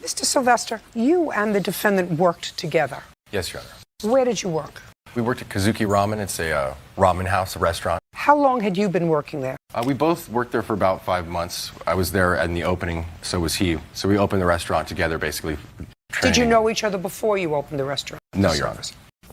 Mr. Sylvester, you and the defendant worked together. Yes, Your Honor. Where did you work? We worked at Kazuki Ramen. It's a ramen house, a restaurant. How long had you been working there? We both worked there for about 5 months. I was there in the opening, so was he. So we opened the restaurant together, basically. Did you know each other before you opened the restaurant? No, Your Honor.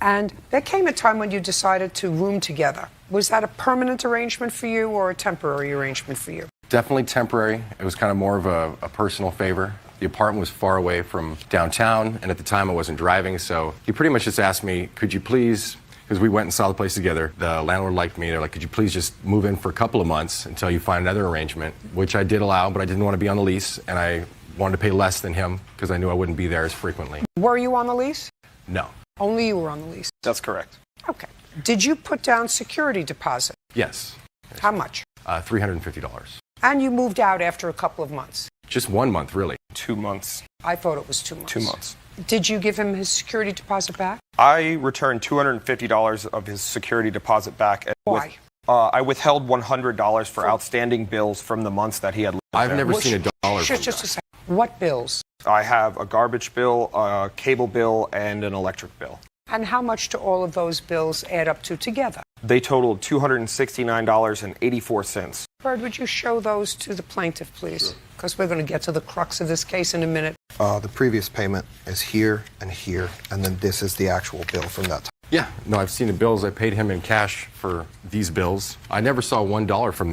And there came a time when you decided to room together. Was that a permanent arrangement for you or a temporary arrangement for you? Definitely temporary. It was kind of more of a personal favor. The apartment was far away from downtown, and at the time I wasn't driving, so he pretty much just asked me, could you please, because we went and saw the place together, the landlord liked me, they're like, could you please just move in for a couple of months until you find another arrangement, which I did allow, but I didn't want to be on the lease, and I wanted to pay less than him because I knew I wouldn't be there as frequently. Were you on the lease? No. Only you were on the lease? That's correct. Okay. Did you put down security deposit? Yes. How much? $350. And you moved out after a couple of months? Just 1 month, really. 2 months. I thought it was 2 months. 2 months. Did you give him his security deposit back? I returned $250 of his security deposit back. Why? I withheld $100 for outstanding bills from the months that he had lived I've there. never seen a dollar from Just a that. second. What bills? I have a garbage bill, a cable bill, and an electric bill. And how much do all of those bills add up to together? They totaled $269.84. Bird, would you show those to the plaintiff, please? Because we're going to get to the crux of this case in a minute. The previous payment is here, and then this is the actual bill from that time. Yeah, no, I've seen the bills. I paid him in cash for these bills. I never saw $1 from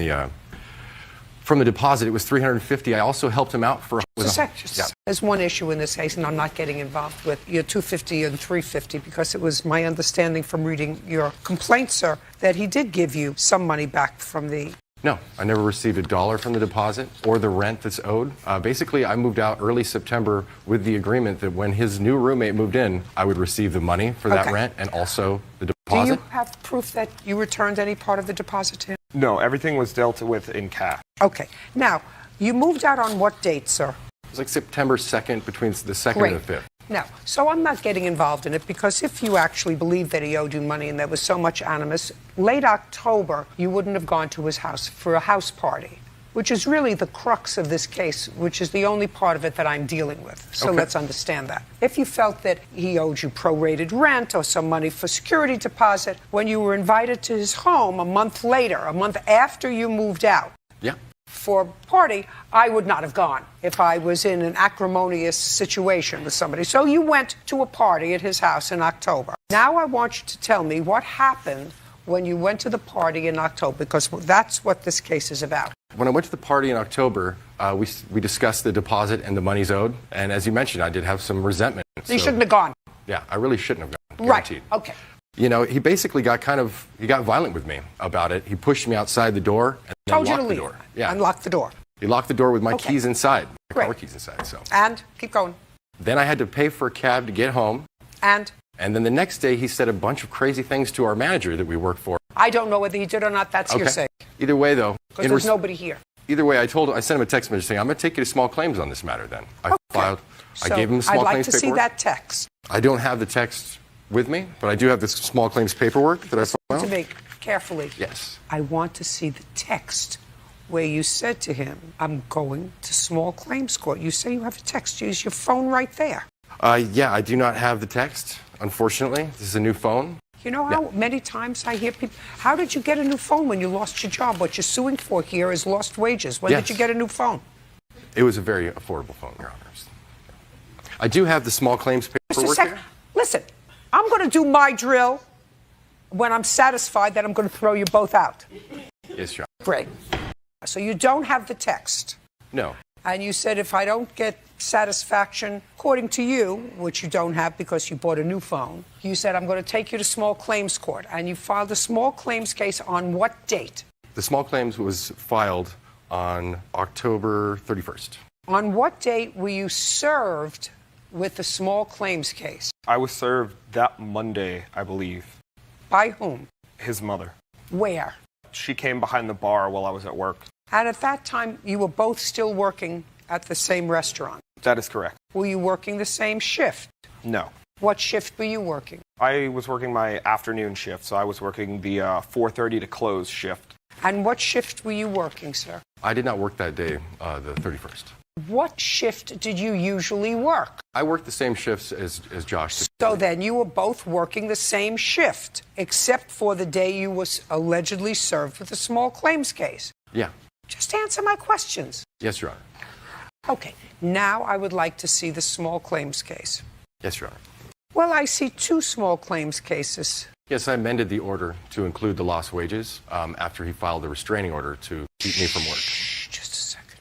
the deposit. It was $350. I also helped him out for. There's one issue in this case, and I'm not getting involved with your $250 and $350 because it was my understanding from reading your complaint, sir, that he did give you some money back from the. No, I never received $1 from the deposit or the rent that's owed. Basically, I moved out early September with the agreement that when his new roommate moved in, I would receive the money for that rent and also the deposit. Do you have proof that you returned any part of the deposit to him? No, everything was dealt with in cash. Okay. Now, you moved out on what date, sir? It was like September 2nd, between the 2nd and the 5th. Now, so I'm not getting involved in it because if you actually believe that he owed you money and there was so much animus, late October, you wouldn't have gone to his house for a house party, which is really the crux of this case, which is the only part of it that I'm dealing with. So let's understand that. If you felt that he owed you prorated rent or some money for security deposit, when you were invited to his home a month later, a month after you moved out, for a party, I would not have gone if I was in an acrimonious situation with somebody. So you went to a party at his house in October. Now I want you to tell me what happened when you went to the party in October, because that's what this case is about. When I went to the party in October, we discussed the deposit and the monies owed. And as you mentioned, I did have some resentment. So you shouldn't have gone. Yeah, I really shouldn't have gone. Right. Okay. You know, he basically got violent with me about it. He pushed me outside the door and then locked the door. Yeah. Unlocked the door. He locked the door with my keys inside, my car keys inside. So. And keep going. Then I had to pay for a cab to get home. And then the next day he said a bunch of crazy things to our manager that we work for. I don't know whether he did or not. That's hearsay. Either way, though. Because there's nobody here. Either way, I sent him a text message saying, I'm going to take you to small claims on this matter then. I gave him the small claims paperwork. I'd like to see that text. I don't have the text with me, but I do have this small claims paperwork that I filed. To me, carefully. Yes. I want to see the text where you said to him, I'm going to small claims court. You say you have a text. Use your phone right there. Yeah, I do not have the text, unfortunately. This is a new phone. You know how many times I hear people, how did you get a new phone when you lost your job? What you're suing for here is lost wages. When did you get a new phone? It was a very affordable phone, Your Honors. I do have the small claims paperwork here. Listen, I'm going to do my drill when I'm satisfied that I'm going to throw you both out. Yes, Your Honor. Great. So you don't have the text. No. And you said if I don't get satisfaction, according to you, which you don't have because you bought a new phone, you said I'm going to take you to small claims court. And you filed a small claims case on what date? The small claims was filed on October 31st. On what date were you served with the small claims case? I was served that Monday, I believe. By whom? His mother. Where? She came behind the bar while I was at work. And at that time, you were both still working at the same restaurant? That is correct. Were you working the same shift? No. What shift were you working? I was working my afternoon shift, so I was working the 4:30 to close shift. And what shift were you working, sir? I did not work that day, the 31st. What shift did you usually work? I worked the same shifts as Josh. So then you were both working the same shift, except for the day you was allegedly served with a small claims case. Yeah. Just answer my questions. Yes, Your Honor. Okay, now I would like to see the small claims case. Yes, Your Honor. Well, I see 2 small claims cases. Yes, I amended the order to include the lost wages after he filed a restraining order to keep me from work. Shh, just a second.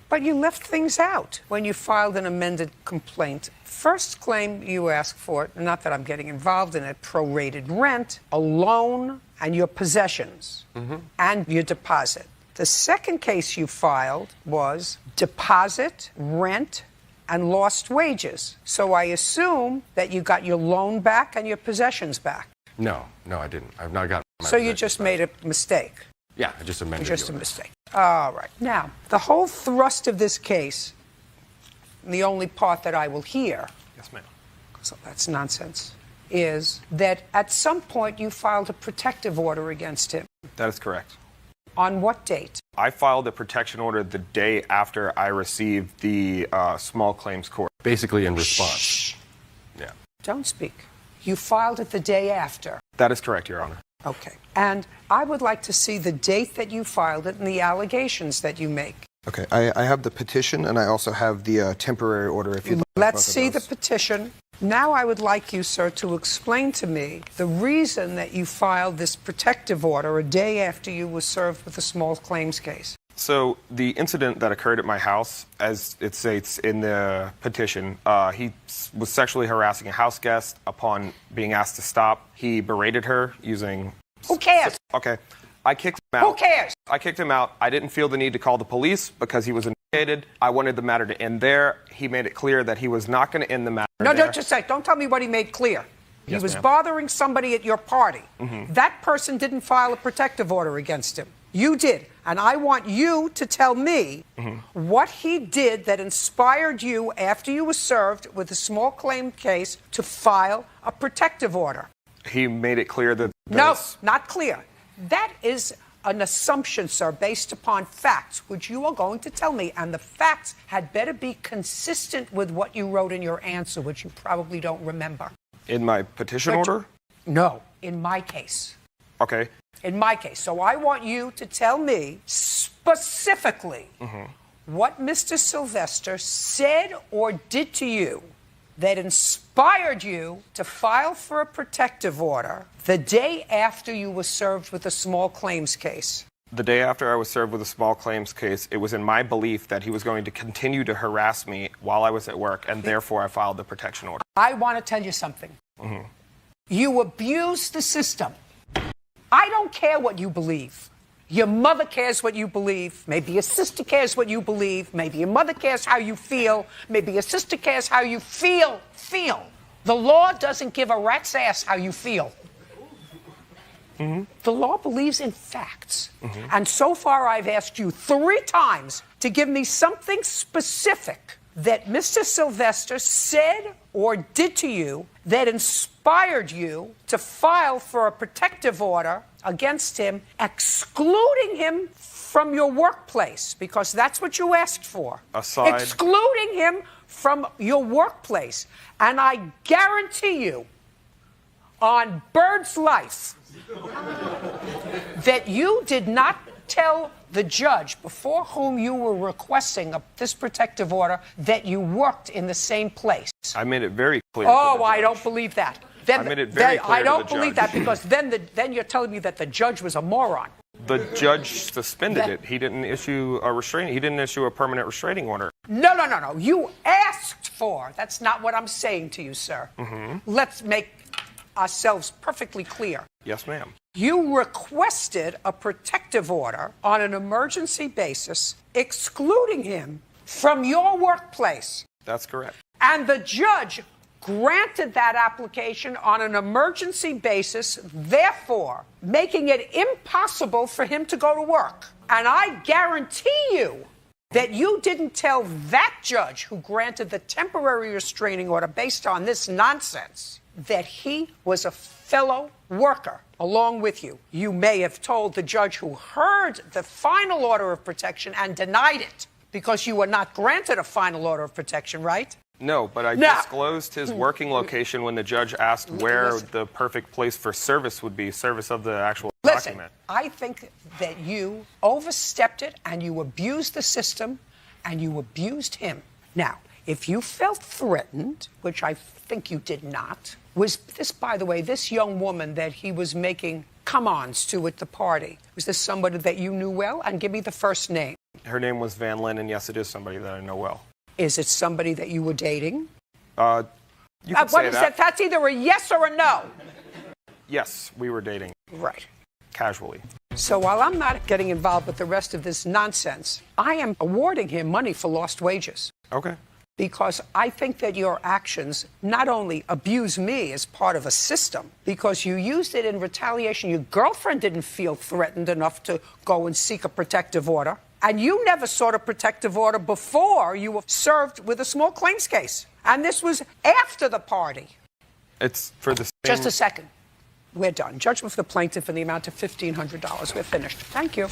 But you left things out when you filed an amended complaint. First claim you asked for, not that I'm getting involved in it, prorated rent, a loan, and your possessions, and your deposit. The second case you filed was deposit, rent, and lost wages. So I assume that you got your loan back and your possessions back. No, I didn't. I've not gotten my So you possessions just back. made a mistake. Yeah, I just amended Just the a order. mistake. All right. Now, the whole thrust of this case, and the only part that I will hear, Yes, ma'am. so that's nonsense, is that at some point you filed a protective order against him. That is correct. On what date? I filed a protection order the day after I received the small claims court. Basically in response. Shh. Yeah. Don't speak. You filed it the day after. That is correct, Your Honor. Okay. And I would like to see the date that you filed it and the allegations that you make. Okay, I have the petition and I also have the temporary order if you'd like. Let's both of see the those. petition. Now I would like you, sir, to explain to me the reason that you filed this protective order a day after you were served with a small claims case. So the incident that occurred at my house, as it states in the petition, he was sexually harassing a house guest. Upon being asked to stop, he berated her using... Who cares? Okay. I kicked him out. Who cares? I kicked him out. I didn't feel the need to call the police because he was investigated. I wanted the matter to end there. He made it clear that he was not going to end the matter No, there. don't just say. Don't tell me what he made clear. He Yes, was ma'am. bothering somebody at your party. That person didn't file a protective order against him. You did. And I want you to tell me what he did that inspired you after you were served with a small claim case to file a protective order. He made it clear that... No, not clear. That is an assumption, sir, based upon facts, which you are going to tell me, and the facts had better be consistent with what you wrote in your answer, which you probably don't remember. In my petition But- order? No, in my case. Okay. In my case. So I want you to tell me specifically what Mr. Sylvester said or did to you that inspired you to file for a protective order the day after you were served with a small claims case. The day after I was served with a small claims case, it was in my belief that he was going to continue to harass me while I was at work, and therefore I filed the protection order. I want to tell you something. You abuse the system. I don't care what you believe. Your mother cares what you believe. Maybe your sister cares what you believe. Maybe your mother cares how you feel. Maybe your sister cares how you feel. The law doesn't give a rat's ass how you feel. The law believes in facts. And so far, I've asked you 3 times to give me something specific that Mr. Sylvester said or did to you that inspired you to file for a protective order against him, excluding him from your workplace, because that's what you asked for. Excluding him from your workplace. And I guarantee you, on Bird's life, that you did not tell the judge before whom you were requesting this protective order that you worked in the same place. I made it very clear. to Oh, the I judge. don't believe that. Then, I made it very clear I to don't the believe judge. that, because then you're telling me that the judge was a moron. The judge suspended That- it. He didn't issue a restraining. He didn't issue a permanent restraining order. No. You asked for. That's not what I'm saying to you, sir. Let's make ourselves perfectly clear. Yes, ma'am. You requested a protective order on an emergency basis, excluding him from your workplace. That's correct. And the judge granted that application on an emergency basis, therefore making it impossible for him to go to work. And I guarantee you that you didn't tell that judge who granted the temporary restraining order based on this nonsense that he was a fellow worker along with you. You may have told the judge who heard the final order of protection and denied it, because you were not granted a final order of protection, right? No, but I disclosed his working location when the judge asked where the perfect place for service would be, service of the actual document. I think that you overstepped it and you abused the system and you abused him. Now, if you felt threatened, which I think you did not, was this, by the way, this young woman that he was making come-ons to at the party, was this somebody that you knew well? And give me the first name. Her name was Van Lynn, and yes, it is somebody that I know well. Is it somebody that you were dating? You could say that. That's either a yes or a no. Yes, we were dating. Right. Casually. So while I'm not getting involved with the rest of this nonsense, I am awarding him money for lost wages. Okay. Because I think that your actions not only abuse me as part of a system, because you used it in retaliation. Your girlfriend didn't feel threatened enough to go and seek a protective order. And you never sought a protective order before you were served with a small claims case. And this was after the party. It's for the same... Just a second. We're done. Judgment for the plaintiff in the amount of $1,500. We're finished. Thank you.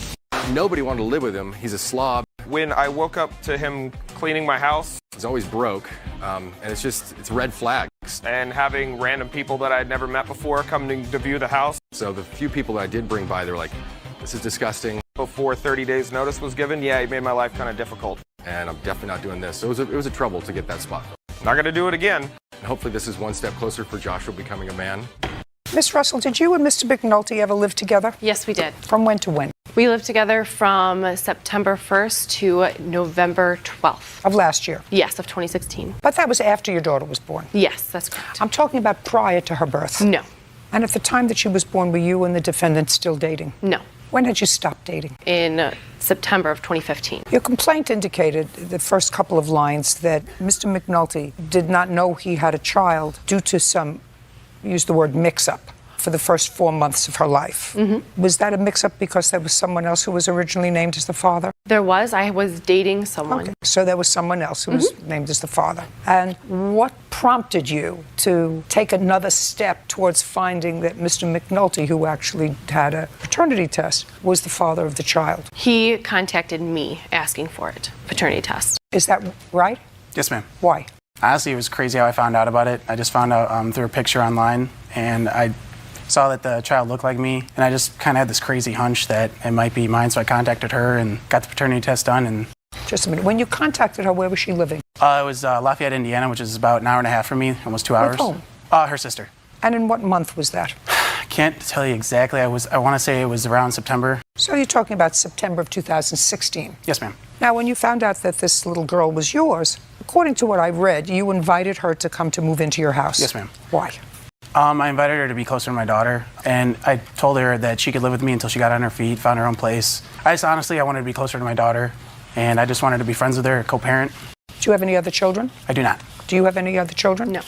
Nobody wanted to live with him. He's a slob. When I woke up to him cleaning my house... He's always broke, and it's red flags. And having random people that I had never met before coming to view the house. So the few people that I did bring by, they were like, this is disgusting. Before 30 days notice was given, yeah, it made my life kind of difficult. And I'm definitely not doing this. So it was a trouble to get that spot. Not going to do it again. And hopefully this is one step closer for Joshua becoming a man. Miss Russell, did you and Mr. McNulty ever live together? Yes, we did. From when to when? We lived together from September 1st to November 12th. Of last year? Yes, of 2016. But that was after your daughter was born? Yes, that's correct. I'm talking about prior to her birth? No. And at the time that she was born, were you and the defendant still dating? No. When did you stop dating? In September of 2015. Your complaint indicated, the first couple of lines, that Mr. McNulty did not know he had a child due to some, use the word mix-up, for the first 4 months of her life. Mm-hmm. Was that a mix-up because there was someone else who was originally named as the father? There was. I was dating someone. Okay. So there was someone else who was named as the father. And what prompted you to take another step towards finding that Mr. McNulty, who actually had a paternity test, was the father of the child? He contacted me asking for it, paternity test. Is that right? Yes, ma'am. Why? Honestly, it was crazy how I found out about it. I just found out through a picture online, and I saw that the child looked like me, and I just kind of had this crazy hunch that it might be mine, so I contacted her and got the paternity test done. And just a minute. When you contacted her, where was she living? it was Lafayette, Indiana, which is about an hour and a half from me, almost 2 hours. With whom? Her sister. And in what month was that? I can't tell you exactly. I want to say it was around September. So you're talking about September of 2016? Yes, ma'am. Now, when you found out that this little girl was yours, according to what I read, you invited her to come to move into your house. Yes, ma'am. Why? I invited her to be closer to my daughter, and I told her that she could live with me until she got on her feet, found her own place. I wanted to be closer to my daughter, and I just wanted to be friends with her, co-parent. Do you have any other children? I do not. Do you have any other children? No.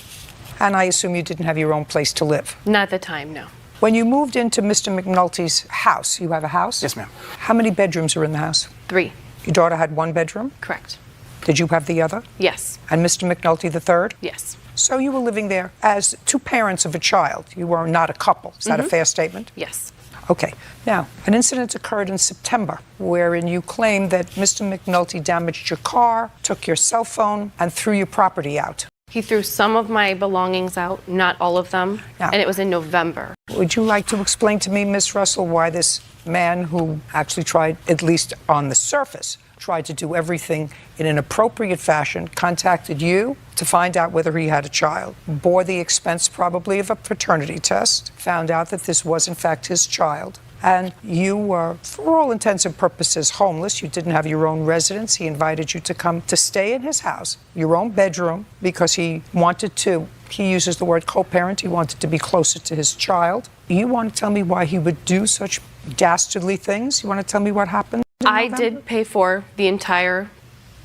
And I assume you didn't have your own place to live? Not at the time, no. When you moved into Mr. McNulty's house, you have a house? Yes, ma'am. How many bedrooms are in the house? 3. Your daughter had 1 bedroom? Correct. Did you have the other? Yes. And Mr. McNulty the third? Yes. So you were living there as 2 parents of a child. You were not a couple. Is that a fair statement? Yes. Okay. Now, an incident occurred in September wherein you claimed that Mr. McNulty damaged your car, took your cell phone, and threw your property out. He threw some of my belongings out, not all of them, Now, and it was in November. Would you like to explain to me, Miss Russell, why this man who actually tried, at least on the surface, tried to do everything in an appropriate fashion, contacted you to find out whether he had a child, bore the expense probably of a paternity test, found out that this was in fact his child, and you were, for all intents and purposes, homeless. You didn't have your own residence. He invited you to come to stay in his house, your own bedroom, because he wanted to, he uses the word co-parent, he wanted to be closer to his child. You want to tell me why he would do such dastardly things? You want to tell me what happened? I did pay for the entire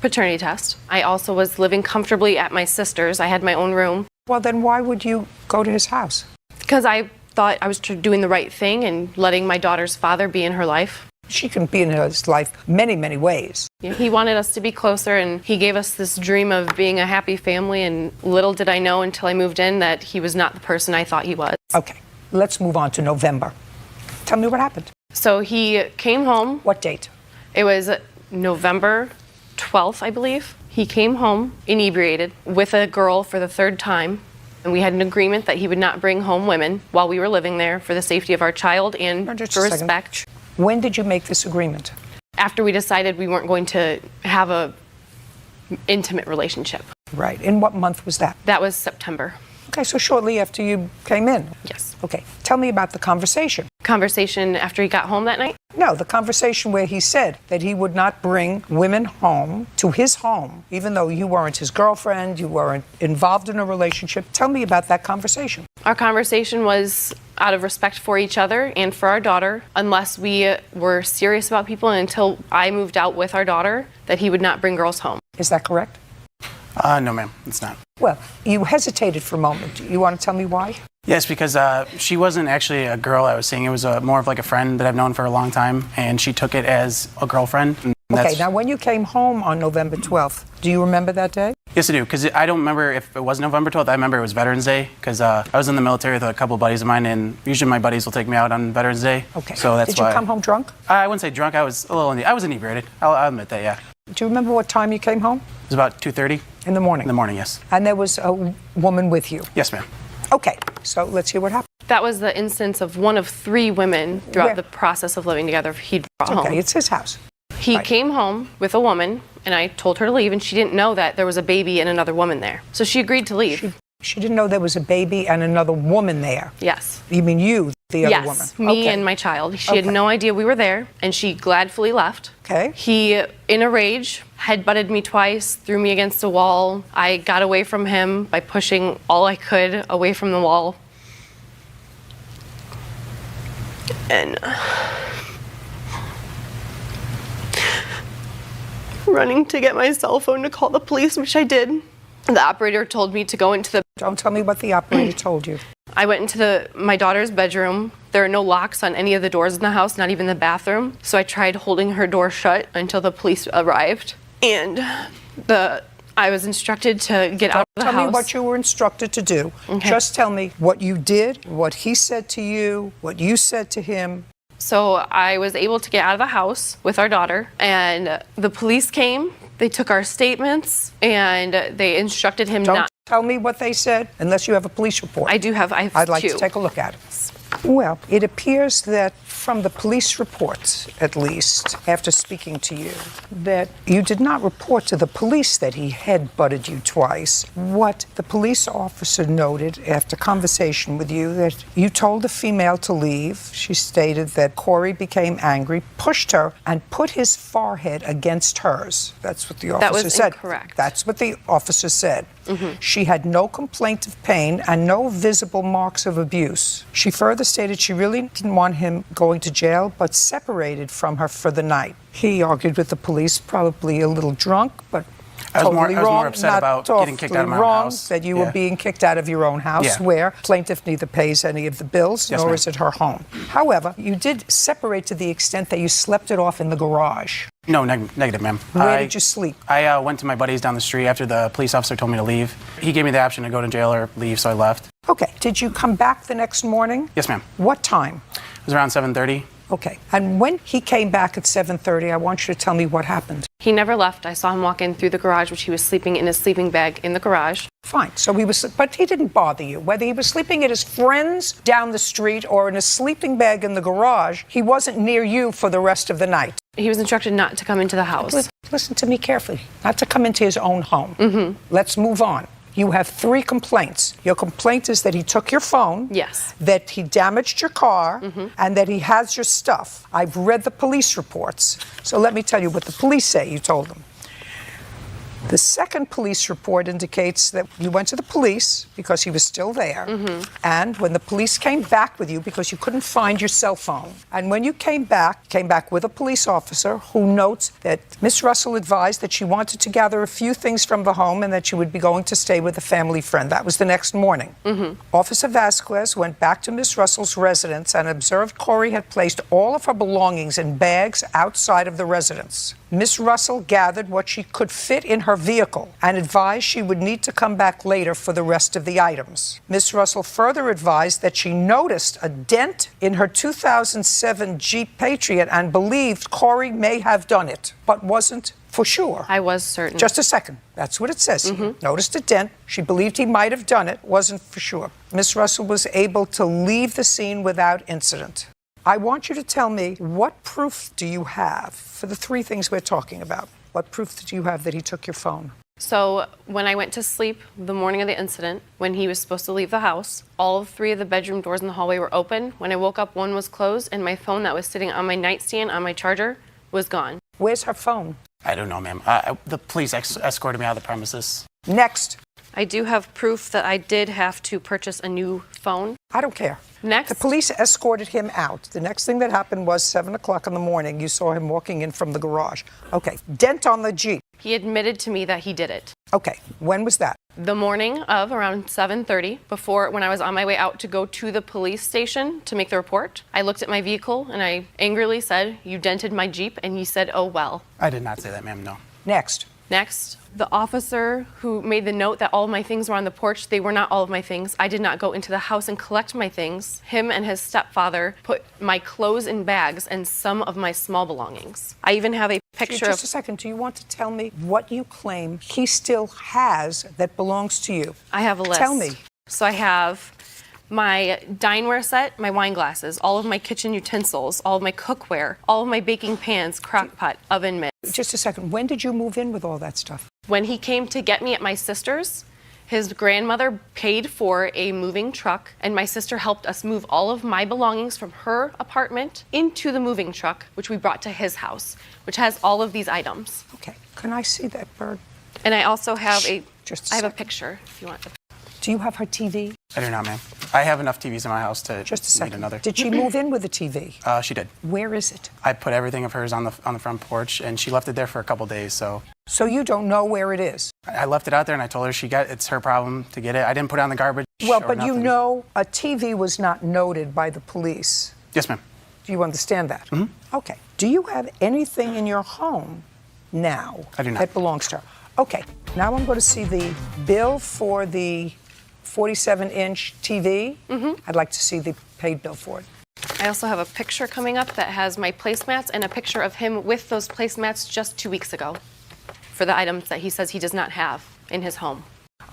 paternity test. I also was living comfortably at my sister's. I had my own room. Well, then why would you go to his house? Because I thought I was doing the right thing and letting my daughter's father be in her life. She can be in his life many, many ways. He wanted us to be closer, and he gave us this dream of being a happy family, and little did I know until I moved in that he was not the person I thought he was. Okay, let's move on to November. Tell me what happened. So he came home. What date? It was November 12th, I believe. He came home inebriated with a girl for the third time. And we had an agreement that he would not bring home women while we were living there for the safety of our child and Just for a second. respect. When did you make this agreement? After we decided we weren't going to have a intimate relationship. Right. In what month was that? That was September. Okay, so shortly after you came in. Yes. Okay, tell me about the conversation. Conversation after he got home that night? No, the conversation where he said that he would not bring women home to his home, even though you weren't his girlfriend, you weren't involved in a relationship. Tell me about that conversation. Our conversation was out of respect for each other and for our daughter, unless we were serious about people and until I moved out with our daughter, that he would not bring girls home. Is that correct? No, ma'am, it's not. Well, you hesitated for a moment. You want to tell me why? Yes, because she wasn't actually a girl I was seeing. It was more of like a friend that I've known for a long time, and she took it as a girlfriend. And Okay, now when you came home on November 12th, do you remember that day? Yes, I do, because I don't remember if it was November 12th. I remember it was Veterans Day, because I was in the military with a couple of buddies of mine, and usually my buddies will take me out on Veterans Day. Okay. So that's Did you why. come home drunk? I wouldn't say drunk. I was a little. I was inebriated. I'll admit that. Yeah. Do you remember what time you came home? It was about 2:30 In the morning. in the morning. Yes. And there was a woman with you. Yes, ma'am. Okay, so let's hear what happened. That was the instance of one of 3 women throughout Where? the process of living together he'd brought Okay, home. it's his house. He Right. came home with a woman, and I told her to leave, and she didn't know that there was a baby and another woman there. So she agreed to leave. She didn't know there was a baby and another woman there. Yes. You mean you, the other woman? Yes, me Okay. and my child. She had Okay. no idea we were there, and she gladfully left. Okay. He, in a rage, headbutted me twice, threw me against a wall. I got away from him by pushing all I could away from the wall. And running to get my cell phone to call the police, which I did. The operator told me to go into the... Don't tell me what the operator told you. I went into my daughter's bedroom. There are no locks on any of the doors in the house, not even the bathroom. So I tried holding her door shut until the police arrived. And I was instructed to get out of the Tell house. me what you were instructed to do. Okay. Just tell me what you did, what he said to you, what you said to him. So I was able to get out of the house with our daughter, and the police came. They took our statements, and they instructed him Don't not. tell me what they said unless you have a police report. I have I'd like 2. to take a look at it. Well, it appears that from the police reports, at least, after speaking to you, that you did not report to the police that he head-butted you twice. What the police officer noted after conversation with you, that you told the female to leave. She stated that Corey became angry, pushed her, and put his forehead against hers. That's what the officer That was said. incorrect. That's what the officer said. She had no complaint of pain and no visible marks of abuse. She further stated she really didn't want him going to jail, but separated from her for the night. He argued with the police, probably a little drunk, but I was more wrong, upset not about getting kicked out of my own wrong, house. that you were Yeah. being kicked out of your own house, Yeah. where plaintiff neither pays any of the bills, Yes, nor ma'am. is it her home. However, you did separate to the extent that you slept it off in the garage. No, negative, ma'am. Where did you sleep? I went to my buddies down the street after the police officer told me to leave. He gave me the option to go to jail or leave, so I left. Okay. Did you come back the next morning? Yes, ma'am. What time? It was around 7:30. Okay. And when he came back at 7:30, I want you to tell me what happened. He never left. I saw him walk in through the garage, which he was sleeping in his sleeping bag in the garage. Fine. So he was, but he didn't bother you. Whether he was sleeping at his friend's down the street or in a sleeping bag in the garage, he wasn't near you for the rest of the night. He was instructed not to come into the house. Listen to me carefully. Not to come into his own home. Let's move on. You have 3 complaints. Your complaint is that he took your phone. Yes. That he damaged your car, and that he has your stuff. I've read the police reports. So let me tell you what the police say you told them. The second police report indicates that you went to the police because he was still there. And when the police came back with you because you couldn't find your cell phone. And when you came back with a police officer who notes that Miss Russell advised that she wanted to gather a few things from the home and that she would be going to stay with a family friend. That was the next morning. Officer Vasquez went back to Miss Russell's residence and observed Corey had placed all of her belongings in bags outside of the residence. Miss Russell gathered what she could fit in her vehicle and advised she would need to come back later for the rest of the items. Miss Russell further advised that she noticed a dent in her 2007 Jeep Patriot and believed Corey may have done it, but wasn't For sure. I was certain. Just a second. That's what it says here. Noticed a dent. She believed he might have done it. Wasn't for sure. Miss Russell was able to leave the scene without incident. I want you to tell me, what proof do you have for the three things we're talking about? What proof do you have that he took your phone? So when I went to sleep the morning of the incident, when he was supposed to leave the house, all three of the bedroom doors in the hallway were open. When I woke up, one was closed, and my phone that was sitting on my nightstand on my charger was gone. Where's her phone? I don't know, ma'am. The police escorted me out of the premises. Next. I do have proof that I did have to purchase a new phone. I don't care. Next. The police escorted him out. The next thing that happened was 7 o'clock in the morning. You saw him walking in from the garage. Okay. Dent on the Jeep. He admitted to me that he did it. Okay. When was that? The morning of around 7:30, when I was on my way out to go to the police station to make the report, I looked at my vehicle and I angrily said, "You dented my Jeep," and he said, "Oh well." I did not say that, ma'am, no. Next. Next, the officer who made the note that all of my things were on the porch, they were not all of my things. I did not go into the house and collect my things. Him and his stepfather put my clothes in bags and some of my small belongings. I even have a picture Just a second. Do you want to tell me what you claim he still has that belongs to you? I have a list. Tell me. So I have my dineware set, my wine glasses, all of my kitchen utensils, all of my cookware, all of my baking pans, crock pot, oven mitt. Just a second. When did you move in with all that stuff? When he came to get me at my sister's, his grandmother paid for a moving truck, and my sister helped us move all of my belongings from her apartment into the moving truck, which we brought to his house, which has all of these items. Okay. Can I see that bird? And I also have a Just a picture, if you want. Do you have her TV? I do not, ma'am. I have enough TVs in my house to Just a need second. another. Did she move in with a TV? She did. Where is it? I put everything of hers on the front porch, and she left it there for a couple days, so. So you don't know where it is? I left it out there, and I told her it's her problem to get it. I didn't put it on the garbage. Well, or but you nothing. know a TV was not noted by the police. Yes, ma'am. Do you understand that? Mm-hmm. Okay. Do you have anything in your home now I do not. that belongs to her? Okay. Now I'm going to see the bill for the 47-inch TV. I'd like to see the paid bill for it. I also have a picture coming up that has my placemats and a picture of him with those placemats just 2 weeks ago for the items that he says he does not have in his home.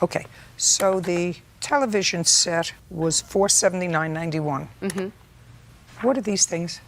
Okay. So the television set was $479.91. What are these things?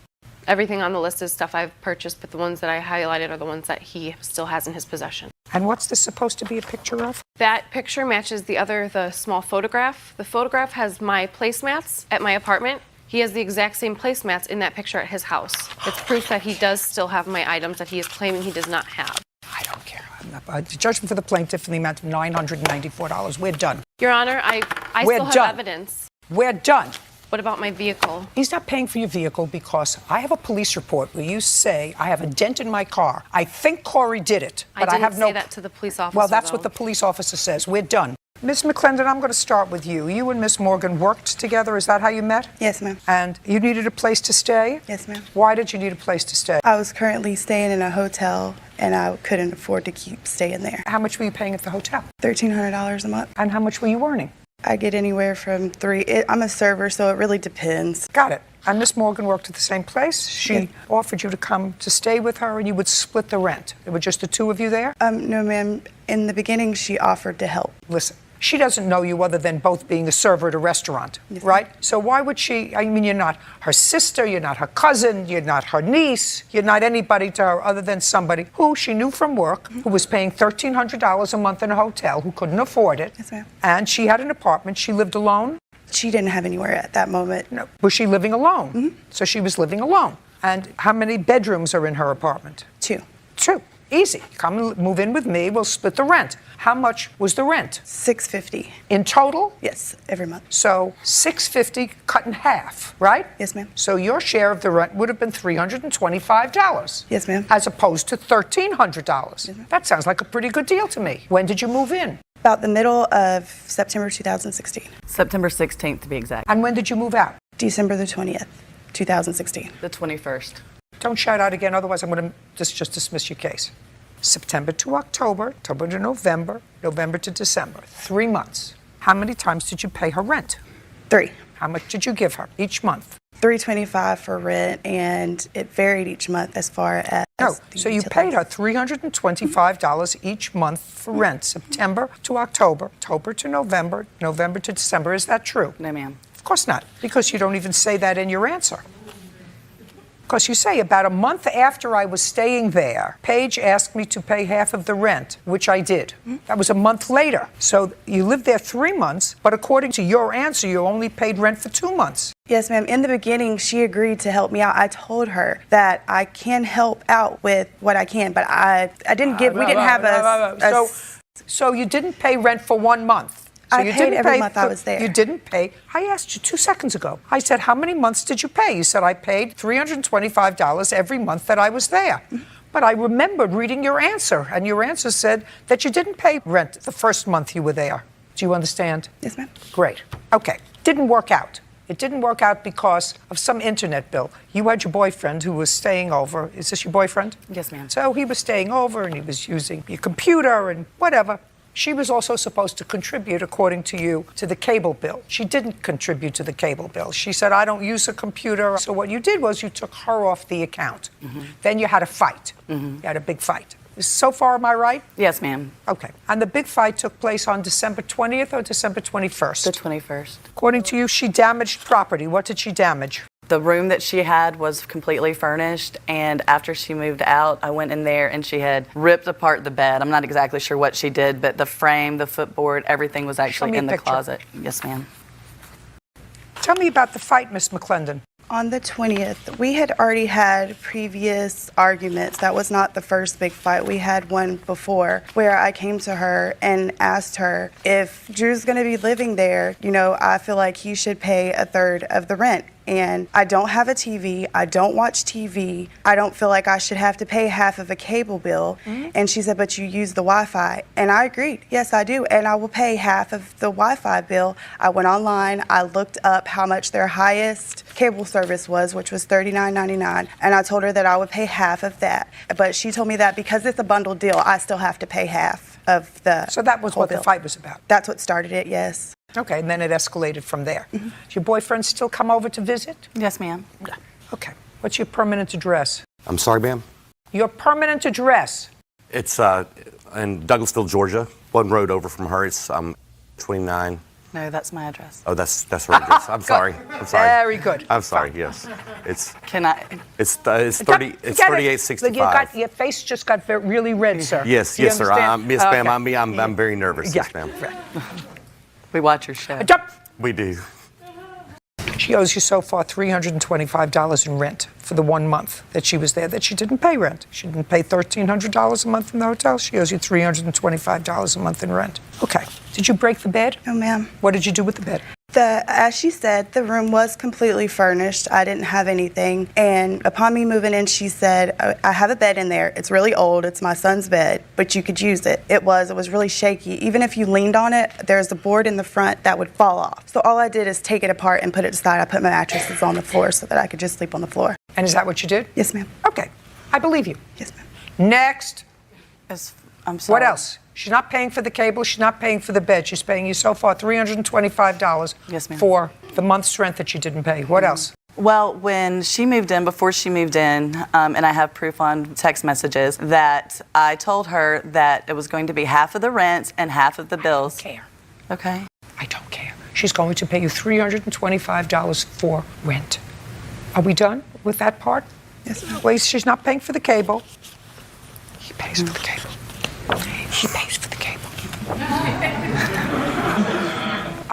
Everything on the list is stuff I've purchased, but the ones that I highlighted are the ones that he still has in his possession. And what's this supposed to be a picture of? That picture matches the small photograph. The photograph has my placemats at my apartment. He has the exact same placemats in that picture at his house. It's proof that he does still have my items that he is claiming he does not have. I don't care. The judgment for the plaintiff in the amount of $994. We're done. Your Honor, I We're still have done. evidence. We're done. What about my vehicle? He's not paying for your vehicle because I have a police report where you say I have a dent in my car. I think Corey did it, but I, didn't have no. say that to the police officer. Well, that's though. what the police officer says. We're done. Miss McClendon, I'm going to start with you. You and Miss Morgan worked together. Is that how you met? Yes, ma'am. And you needed a place to stay? Yes, ma'am. Why did you need a place to stay? I was currently staying in a hotel, and I couldn't afford to keep staying there. How much were you paying at the hotel? $1,300 a month. And how much were you earning? I get anywhere from I'm a server, so it really depends. Got it. And Miss Morgan worked at the same place. She offered you to come to stay with her, and you would split the rent. There were just the two of you there? No, ma'am. In the beginning, she offered to help. Listen, she doesn't know you other than both being a server at a restaurant, Yes, right? So why would she? I mean, you're not her sister, you're not her cousin, you're not her niece, you're not anybody to her other than somebody who she knew from work, who was paying $1,300 a month in a hotel, who couldn't afford it. Yes, ma'am. And she had an apartment. She lived alone? She didn't have anywhere at that moment. No. Was she living alone? So she was living alone. And how many bedrooms are in her apartment? 2. 2. Easy. Come and move in with me. We'll split the rent. How much was the rent? $650. In total? Yes, every month. So $650 cut in half, right? Yes, ma'am. So your share of the rent would have been $325. Yes, ma'am. As opposed to $1,300. That sounds like a pretty good deal to me. When did you move in? About the middle of September 2016. September 16th to be exact. And when did you move out? December the 20th, 2016. The 21st. Don't shout out again, otherwise I'm going to just dismiss your case. September to October, October to November, November to December. 3 months. How many times did you pay her rent? 3. How much did you give her each month? $325 for rent, and it varied each month as far as. No, the so you paid her utilities. $325 each month for rent, September to October, October to November, November to December. Is that true? No, ma'am. Of course not, because you don't even say that in your answer. Because you say, about a month after I was staying there, Paige asked me to pay half of the rent, which I did. That was a month later. So you lived there 3 months, but according to your answer, you only paid rent for 2 months. Yes, ma'am. In the beginning, she agreed to help me out. I told her that I can help out with what I can, but I didn't give. We didn't have a. So you didn't pay rent for 1 month. So I you paid didn't every pay month I was there. You didn't pay. I asked you 2 seconds ago. I said, how many months did you pay? You said, I paid $325 every month that I was there. But I remembered reading your answer, and your answer said that you didn't pay rent the first month you were there. Do you understand? Yes, ma'am. Great. Okay. Didn't work out. It didn't work out because of some internet bill. You had your boyfriend who was staying over. Is this your boyfriend? Yes, ma'am. So he was staying over, and he was using your computer and whatever. She was also supposed to contribute, according to you, to the cable bill. She didn't contribute to the cable bill. She said, I don't use a computer. So what you did was you took her off the account. Then you had a fight. You had a big fight. So far, am I right? Yes, ma'am. Okay. And the big fight took place on December 20th or December 21st? The 21st. According to you, she damaged property. What did she damage? The room that she had was completely furnished, and after she moved out, I went in there and she had ripped apart the bed. I'm not exactly sure what she did, but the frame, the footboard, everything was actually me a in the picture. closet. Yes, ma'am. Tell me about the fight, Miss McClendon. On the 20th, we had already had previous arguments. That was not the first big fight. We had one before where I came to her and asked her, if Drew's going to be living there, I feel like he should pay a third of the rent. And I don't have a TV. I don't watch TV. I don't feel like I should have to pay half of a cable bill. And she said, but you use the Wi-Fi. And I agreed. Yes, I do. And I will pay half of the Wi-Fi bill. I went online. I looked up how much their highest cable service was, which was $39.99. And I told her that I would pay half of that. But she told me that because it's a bundled deal, I still have to pay half of the So that was whole what the bill. fight was about. That's what started it, yes. Okay, and then it escalated from there. Does your boyfriend still come over to visit? Yes, ma'am. Yeah. Okay. What's your permanent address? I'm sorry, ma'am. Your permanent address. It's in Douglasville, Georgia. One road over from her. It's 29. No, that's my address. Oh, that's her address. I'm sorry. I'm sorry. Very good. I'm sorry. Yes, it's Can I? it's 30. It's 3865. Your face just got really red, sir. Yes, Do you yes, sir. understand? Yes, ma'am. Okay. I'm very nervous. Yeah. Yes, ma'am. Right. We watch your show. Jump. We do. She owes you so far $325 in rent for the 1 month that she was there that she didn't pay rent. She didn't pay $1,300 a month in the hotel. She owes you $325 a month in rent. Okay. Did you break the bed? No, ma'am. What did you do with the bed? As she said, the room was completely furnished. I didn't have anything. And upon me moving in, she said, I have a bed in there. It's really old. It's my son's bed, but you could use it. It was really shaky. Even if you leaned on it, there's a board in the front that would fall off. So all I did is take it apart and put it aside. I put my mattresses on the floor so that I could just sleep on the floor. And is that what you did? Yes, ma'am. Okay. I believe you. Yes, ma'am. Next. I'm sorry. What else? She's not paying for the cable. She's not paying for the bed. She's paying you so far $325 Yes, ma'am. for the month's rent that you didn't pay. What else? Well, when she moved in, before she moved in, and I have proof on text messages, that I told her that it was going to be half of the rent and half of the bills. I don't care. Okay. I don't care. She's going to pay you $325 for rent. Are we done with that part? Yes, ma'am. Wait, she's not paying for the cable. He pays for the cable. He pays for the cable.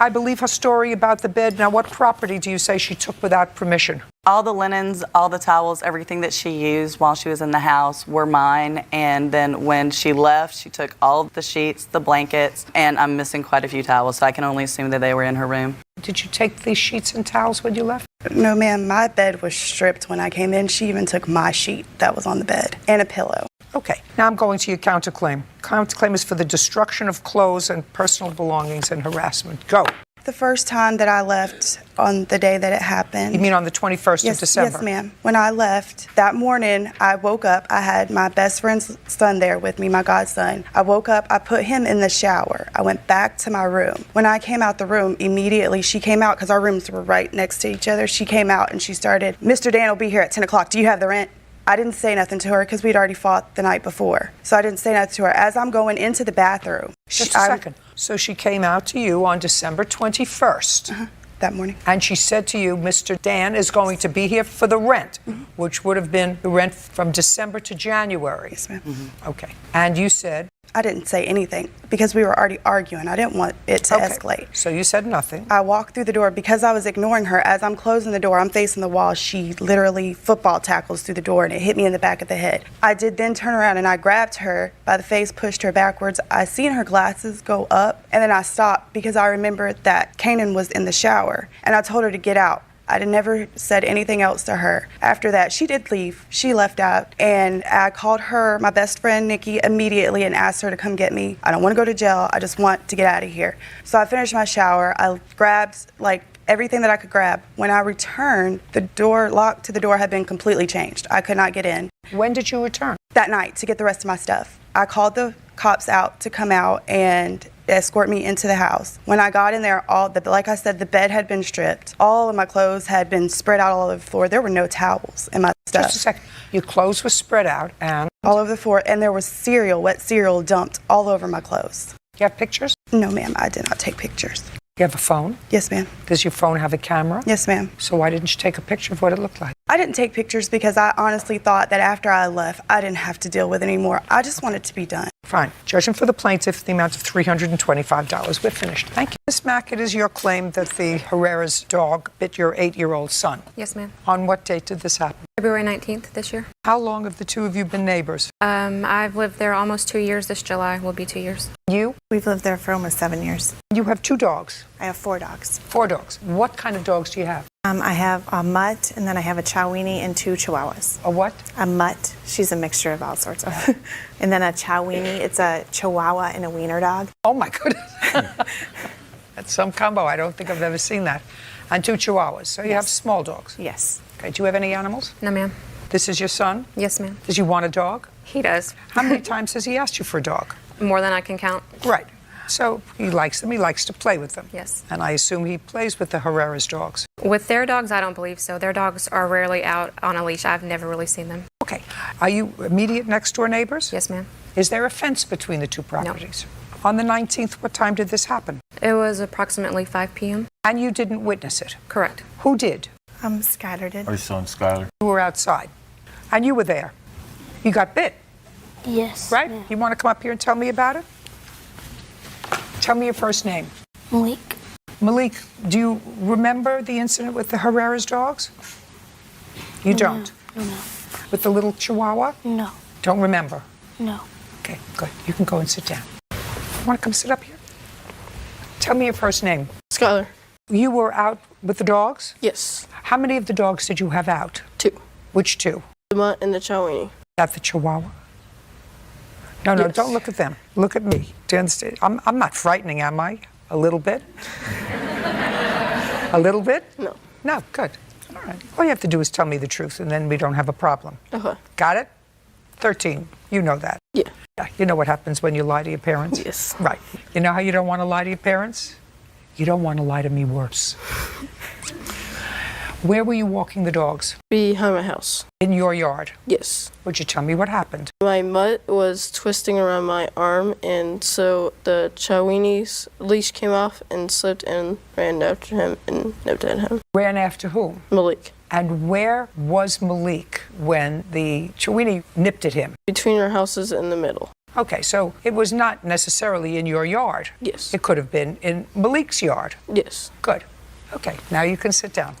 I believe her story about the bed. Now, what property do you say she took without permission? All the linens, all the towels, everything that she used while she was in the house were mine. And then when she left, she took all the sheets, the blankets, and I'm missing quite a few towels, so I can only assume that they were in her room. Did you take these sheets and towels when you left? No, ma'am. My bed was stripped when I came in. She even took my sheet that was on the bed and a pillow. Okay, now I'm going to your counterclaim. Counterclaim is for the destruction of clothes and personal belongings and harassment. Go. The first time that I left on the day that it happened. You mean on the 21st Yes, of December? yes, ma'am. When I left that morning, I woke up. I had my best friend's son there with me, my godson. I woke up. I put him in the shower. I went back to my room. When I came out the room, immediately she came out because our rooms were right next to each other. She came out and she started, "Mr. Dan will be here at 10 o'clock. Do you have the rent?" I didn't say nothing to her because we'd already fought the night before. So I didn't say nothing to her. As I'm going into the bathroom. Just a second. So she came out to you on December 21st. That morning. And she said to you, Mr. Dan is going to be here for the rent, which would have been the rent from December to January. Yes, ma'am. Okay. And you said? I didn't say anything because we were already arguing. I didn't want it to escalate. So you said nothing. I walked through the door because I was ignoring her. As I'm closing the door, I'm facing the wall. She literally football tackles through the door and it hit me in the back of the head. I did then turn around and I grabbed her by the face, pushed her backwards. I seen her glasses go up and then I stopped because I remembered that Kanan was in the shower and I told her to get out. I had never said anything else to her. After that, she did leave. She left out, and I called her, my best friend, Nikki, immediately and asked her to come get me. I don't want to go to jail. I just want to get out of here. So I finished my shower. I grabbed, everything that I could grab. When I returned, the door lock to the door had been completely changed. I could not get in. When did you return? That night to get the rest of my stuff. I called the cops out to come out and escort me into the house. When I got in there, like I said, the bed had been stripped. All of my clothes had been spread out all over the floor. There were no towels in my stuff. Just a second. Your clothes were spread out and? All over the floor, and there was wet cereal dumped all over my clothes. You have pictures? No, ma'am, I did not take pictures. You have a phone? Yes, ma'am. Does your phone have a camera? Yes, ma'am. So why didn't you take a picture of what it looked like? I didn't take pictures because I honestly thought that after I left, I didn't have to deal with it anymore. I just wanted to be done. Fine. Judging for the plaintiff, the amount of $325. We're finished. Thank you. Ms. Mack, it is your claim that the Herrera's dog bit your 8-year-old son. Yes, ma'am. On what date did this happen? February 19th this year. How long have the two of you been neighbors? I've lived there almost 2 years. This July will be 2 years. You? We've lived there for almost 7 years. You have 2 dogs? I have 4 dogs. 4 dogs. What kind of dogs do you have? I have a mutt, and then I have a Chowini and 2 Chihuahuas. A what? A mutt. She's a mixture of all sorts of. And then a Chowini. It's a Chihuahua and a wiener dog. Oh, my goodness. That's some combo. I don't think I've ever seen that. And 2 Chihuahuas. So you have small dogs? Yes. Okay. Do you have any animals? No, ma'am. This is your son? Yes, ma'am. Does he want a dog? He does. How many times has he asked you for a dog? More than I can count. Right. So he likes them. He likes to play with them. Yes. And I assume he plays with the Herrera's dogs. With their dogs, I don't believe so. Their dogs are rarely out on a leash. I've never really seen them. Okay. Are you immediate next door neighbors? Yes, ma'am. Is there a fence between the 2 properties? No. On the 19th, what time did this happen? It was approximately 5 p.m. And you didn't witness it? Correct. Who did? Skylar did. Our son, Skylar. You were outside. And you were there. You got bit, Yes. right? ma'am. You want to come up here and tell me about it? Tell me your first name. Malik. Malik, do you remember the incident with the Herrera's dogs? You don't? No. With the little Chihuahua? No. Don't remember? No. Okay, good. You can go and sit down. Want to come sit up here? Tell me your first name. Skylar. You were out with the dogs? Yes. How many of the dogs did you have out? 2. Which 2? The mutt and the Chowini. That the Chihuahua? No, Yes. don't look at them. Look at me. Do you understand? I'm not frightening, am I? A little bit? A little bit? No. No, good. All right. All you have to do is tell me the truth, and then we don't have a problem. Okay. Got it? 13. You know that. Yeah. Yeah. You know what happens when you lie to your parents? Yes. Right. You know how you don't want to lie to your parents? You don't want to lie to me worse. Where were you walking the dogs? Behind my house. In your yard? Yes. Would you tell me what happened? My mutt was twisting around my arm, and so the Chowini's leash came off and slipped and ran after him and nipped at him. Ran after whom? Malik. And where was Malik when the Chowini nipped at him? Between our houses in the middle. Okay, so it was not necessarily in your yard. Yes. It could have been in Malik's yard. Yes. Good. Okay, now you can sit down.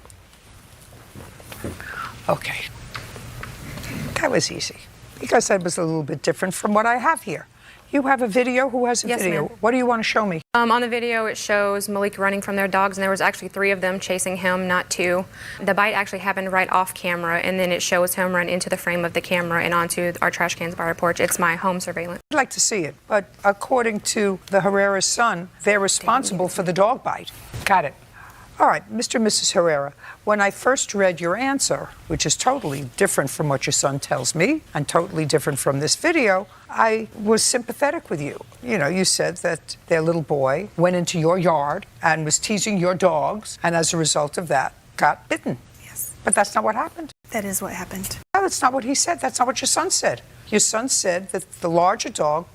Okay. That was easy, because that was a little bit different from what I have here. You have a video? Who has a Yes, video? ma'am. What do you want to show me? On the video, it shows Malik running from their dogs, and there was actually 3 of them chasing him, not 2. The bite actually happened right off camera, and then it shows him run into the frame of the camera and onto our trash cans by our porch. It's my home surveillance. I'd like to see it, but according to the Herrera's son, they're responsible for the dog bite. Got it. All right, Mr. and Mrs. Herrera, when I first read your answer, which is totally different from what your son tells me and totally different from this video, I was sympathetic with you. You know, you said that their little boy went into your yard and was teasing your dogs, and as a result of that, got bitten. Yes. But that's not what happened. That is what happened. No, that's not what he said. That's not what your son said. Your son said that the larger dog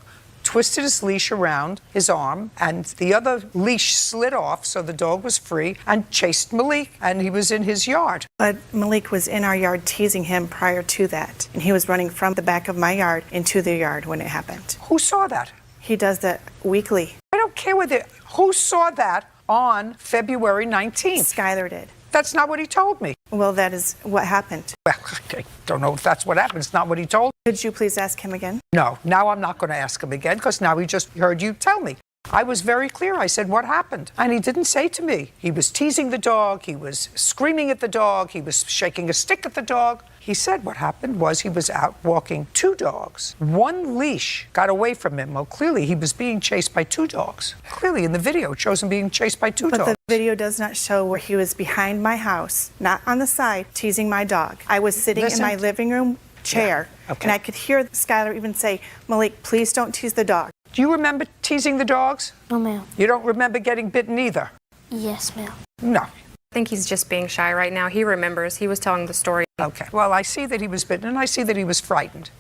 twisted his leash around his arm, and the other leash slid off, so the dog was free, and chased Malik, and he was in his yard. But Malik was in our yard teasing him prior to that. And he was running from the back of my yard into the yard when it happened. Who saw that? He does that weekly. I don't care whether, who saw that on February 19th? Skylar did. That's not what he told me. Well, that is what happened. Well, I don't know if that's what happened. It's not what he told me. Could you please ask him again? No, now I'm not going to ask him again, because now he just heard you tell me. I was very clear. I said, what happened? And he didn't say to me. He was teasing the dog. He was screaming at the dog. He was shaking a stick at the dog. He said what happened was he was out walking two dogs. One leash got away from him. Well, clearly he was being chased by two dogs. Clearly in the video it shows him being chased by two dogs. But the video does not show where he was behind my house, not on the side, teasing my dog. I was sitting in my living room chair, and I could hear Skylar even say, Malik, please don't tease the dog. Do you remember teasing the dogs? No, ma'am. You don't remember getting bitten either? Yes, ma'am. No. I think he's just being shy right now. He remembers. He was telling the story. Okay. Well, I see that he was bitten, and I see that he was frightened.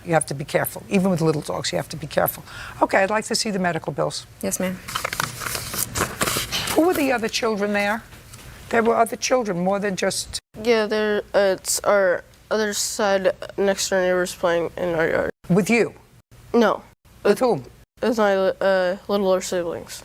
You have to be careful. Even with little dogs, you have to be careful. Okay, I'd like to see the medical bills. Yes, ma'am. Who were the other children there? There were other children, more than just... Yeah, it's our other side next door neighbors playing in our yard. With you? No. With whom? With my littler siblings.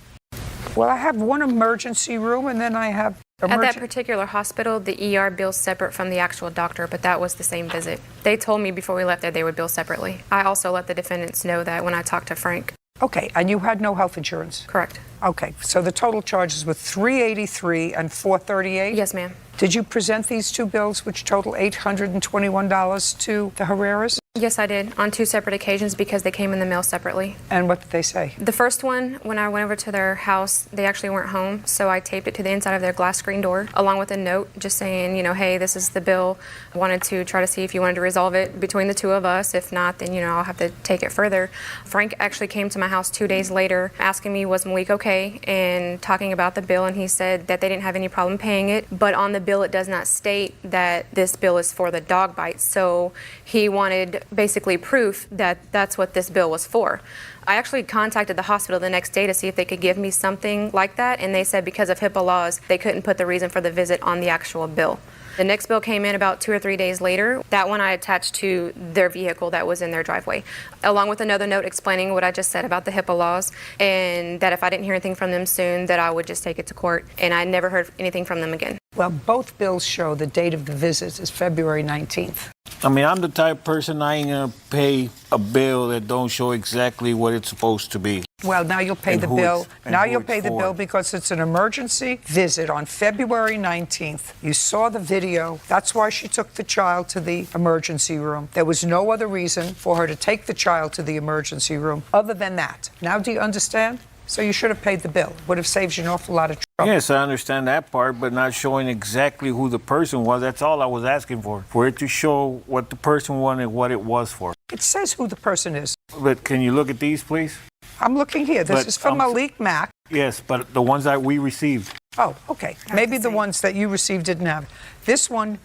Well, I have one emergency room, and then I have... At that particular hospital, the ER bills separate from the actual doctor, but that was the same visit. They told me before we left there they would bill separately. I also let the defendants know that when I talked to Frank. Okay, and you had no health insurance? Correct. Okay, so the total charges were $383 and $438? Yes, ma'am. Did you present these two bills, which total $821, to the Herreras? Yes, I did, on two separate occasions because they came in the mail separately. And what did they say? The first one, when I went over to their house, they actually weren't home, so I taped it to the inside of their glass screen door, along with a note just saying, you know, hey, this is the bill. I wanted to try to see if you wanted to resolve it between the two of us. If not, then, you know, I'll have to take it further. Frank actually came to my house 2 days later asking me, was Malik okay, and talking about the bill, and he said that they didn't have any problem paying it, but on the bill it does not state that this bill is for the dog bites, so he wanted basically proof that that's what this bill was for. I actually contacted the hospital the next day to see if they could give me something like that, and they said because of HIPAA laws, they couldn't put the reason for the visit on the actual bill. The next bill came in about 2 or 3 days later. That one I attached to their vehicle that was in their driveway, along with another note explaining what I just said about the HIPAA laws, and that if I didn't hear anything from them soon, that I would just take it to court, and I never heard anything from them again. Well, both bills show the date of the visit is February 19th. I mean, I'm the type of person I ain't gonna pay a bill that don't show exactly what it's supposed to be. Well, now you'll pay the bill. Now you'll pay the bill because it's an emergency visit on February 19th. You saw the video. That's why she took the child to the emergency room. There was no other reason for her to take the child to the emergency room other than that. Now do you understand? So you should have paid the bill. Would have saved you an awful lot of trouble. Yes, I understand that part, but not showing exactly who the person was. That's all I was asking for it to show what the person wanted, what it was for. It says who the person is. But can you look at these, please? I'm looking here. This is from Malik Mack. Yes, but the ones that we received. Oh, okay. Maybe the ones that you received didn't have it. This one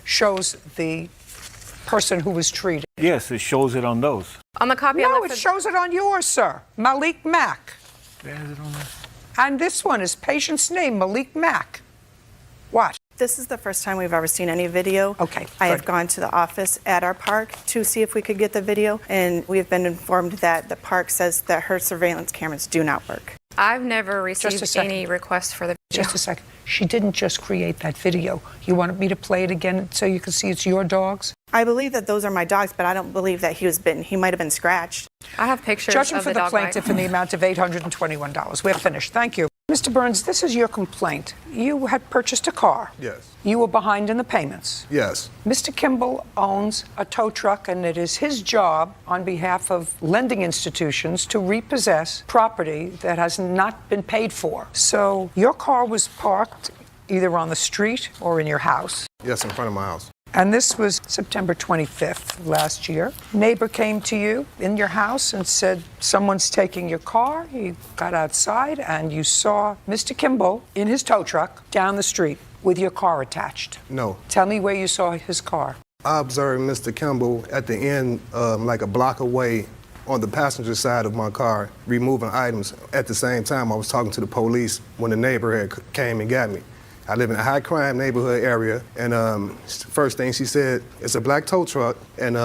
shows the person who was treated. Yes, it shows it on those. On the copy No, it shows it on yours, sir. Malik Mack. Has it on there? And this one is patient's name, Malik Mack. What? This is the first time we've ever seen any video. Okay. I have gone to the office at our park to see if we could get the video, and we've been informed that the park says that her surveillance cameras do not work. I've never received any requests for the video. Just a second. She didn't just create that video. You wanted me to play it again so you can see it's your dogs? I believe that those are my dogs, but I don't believe that he was bitten. He might have been scratched. I have pictures Judgment of for the the dog plaintiff bite. in the amount of $821. We're finished. Thank you. Mr. Burns, this is your complaint. You had purchased a car. Yes. You were behind in the payments. Yes. Mr. Kimball owns a tow truck, and it is his job on behalf of lending institutions to repossess property that has not been paid for. So your car was parked either on the street or in your house. Yes, in front of my house. And this was September 25th last year. Neighbor came to you in your house and said, someone's taking your car. You got outside and you saw Mr. Kimball in his tow truck down the street with your car attached. No. Tell me where you saw his car. I observed Mr. Kimball at the end, like a block away on the passenger side of my car, removing items. At the same time, I was talking to the police when the neighbor had came and got me. I live in a high crime neighborhood area, and first thing she said, it's a black tow truck, and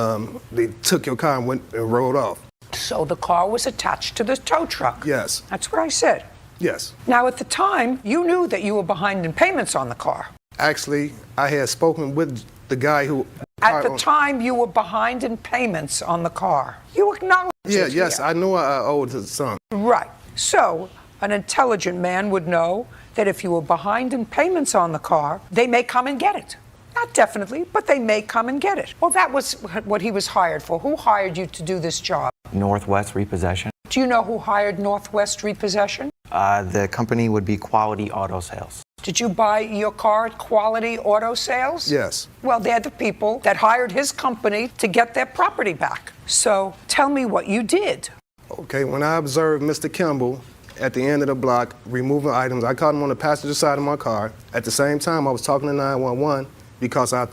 they took your car and went and rode off. So the car was attached to the tow truck? Yes. That's what I said. Yes. Now, at the time, you knew that you were behind in payments on the car. Actually, I had spoken with the guy who... At the time, you were behind in payments on the car. You acknowledged it. Yes, here. I knew I owed to some. Right. So, an intelligent man would know that if you were behind in payments on the car, they may come and get it. Not definitely, but they may come and get it. Well, that was what he was hired for. Who hired you to do this job? Northwest Repossession. Do you know who hired Northwest Repossession? The company would be Quality Auto Sales. Did you buy your car at Quality Auto Sales? Yes. Well, they're the people that hired his company to get their property back. So tell me what you did. Okay, when I observed Mr. Kimball at the end of the block removing items, I caught him on the passenger side of my car. At the same time, I was talking to 911 because I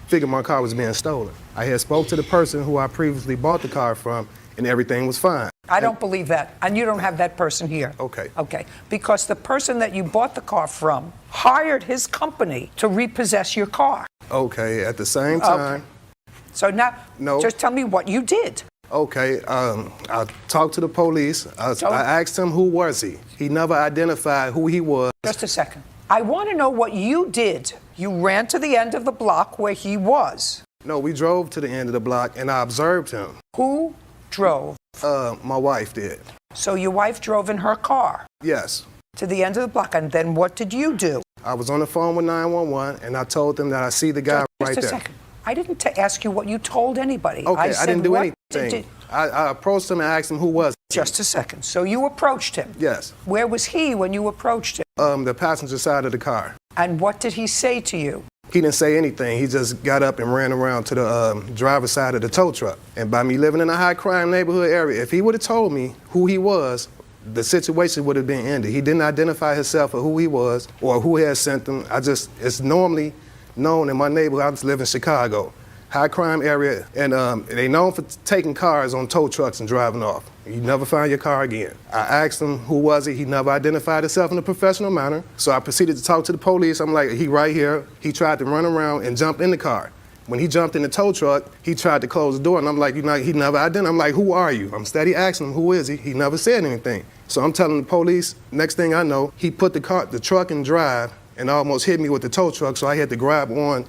figured my car was being stolen. I had spoke to the person who I previously bought the car from, and everything was fine. I don't believe that, and you don't have that person here. Okay. Okay, because the person that you bought the car from hired his company to repossess your car. Okay, at the same time. Okay. So now, No. just tell me what you did. Okay, I talked to the police. I asked him who was he. He never identified who he was. Just a second. I want to know what you did. You ran to the end of the block where he was. No, we drove to the end of the block, and I observed him. Who drove? My wife did. So your wife drove in her car? Yes. To the end of the block, and then what did you do? I was on the phone with 911, and I told them that I see the guy right there. Just a second. I didn't ask you what you told anybody. Okay, I didn't do what anything. I approached him and asked him who was he. Just a second. So you approached him? Yes. Where was he when you approached him? The passenger side of the car. And what did he say to you? He didn't say anything. He just got up and ran around to the driver's side of the tow truck. And by me living in a high crime neighborhood area, if he would have told me who he was, the situation would have been ended. He didn't identify himself or who he was or who had sent him. It's normally known in my neighborhood. I just live in Chicago. High crime area, and they known for taking cars on tow trucks and driving off. You never find your car again. I asked him who was he. He never identified himself in a professional manner. So I proceeded to talk to the police. I'm like, he right here. He tried to run around and jump in the car. When he jumped in the tow truck, he tried to close the door, and I'm like, he never identified. I'm like, who are you? I'm steady asking him, who is he? He never said anything. So I'm telling the police, next thing I know, he put the truck in drive and almost hit me with the tow truck, so I had to grab on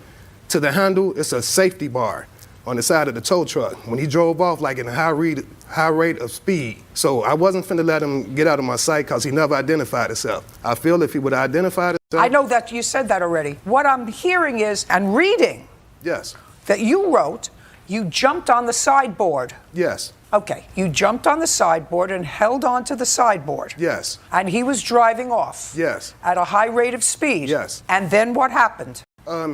to the handle. It's a safety bar on the side of the tow truck. When he drove off like in a high rate of speed. So I wasn't finna let him get out of my sight because he never identified himself. I feel if he would have identified himself. I know that you said that already. What I'm hearing is, and reading, yes, that you wrote, you jumped on the sideboard. Yes. Okay, you jumped on the sideboard and held onto the sideboard. Yes. And he was driving off. Yes. At a high rate of speed. Yes. And then what happened?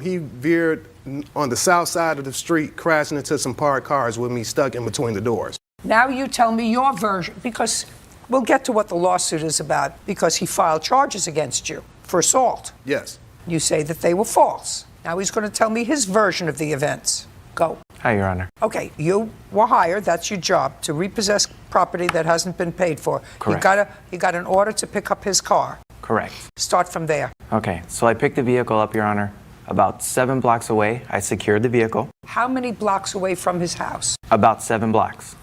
He veered on the south side of the street, crashing into some parked cars with me stuck in between the doors. Now you tell me your version, because we'll get to what the lawsuit is about, because he filed charges against you for assault. Yes. You say that they were false. Now he's going to tell me his version of the events. Go. Hi, Your Honor. Okay, you were hired, that's your job, to repossess property that hasn't been paid for. Correct. You got an order to pick up his car. Correct. Start from there. Okay, so I picked the vehicle up, Your Honor. About 7 blocks away, I secured the vehicle. How many blocks away from his house? About 7 blocks.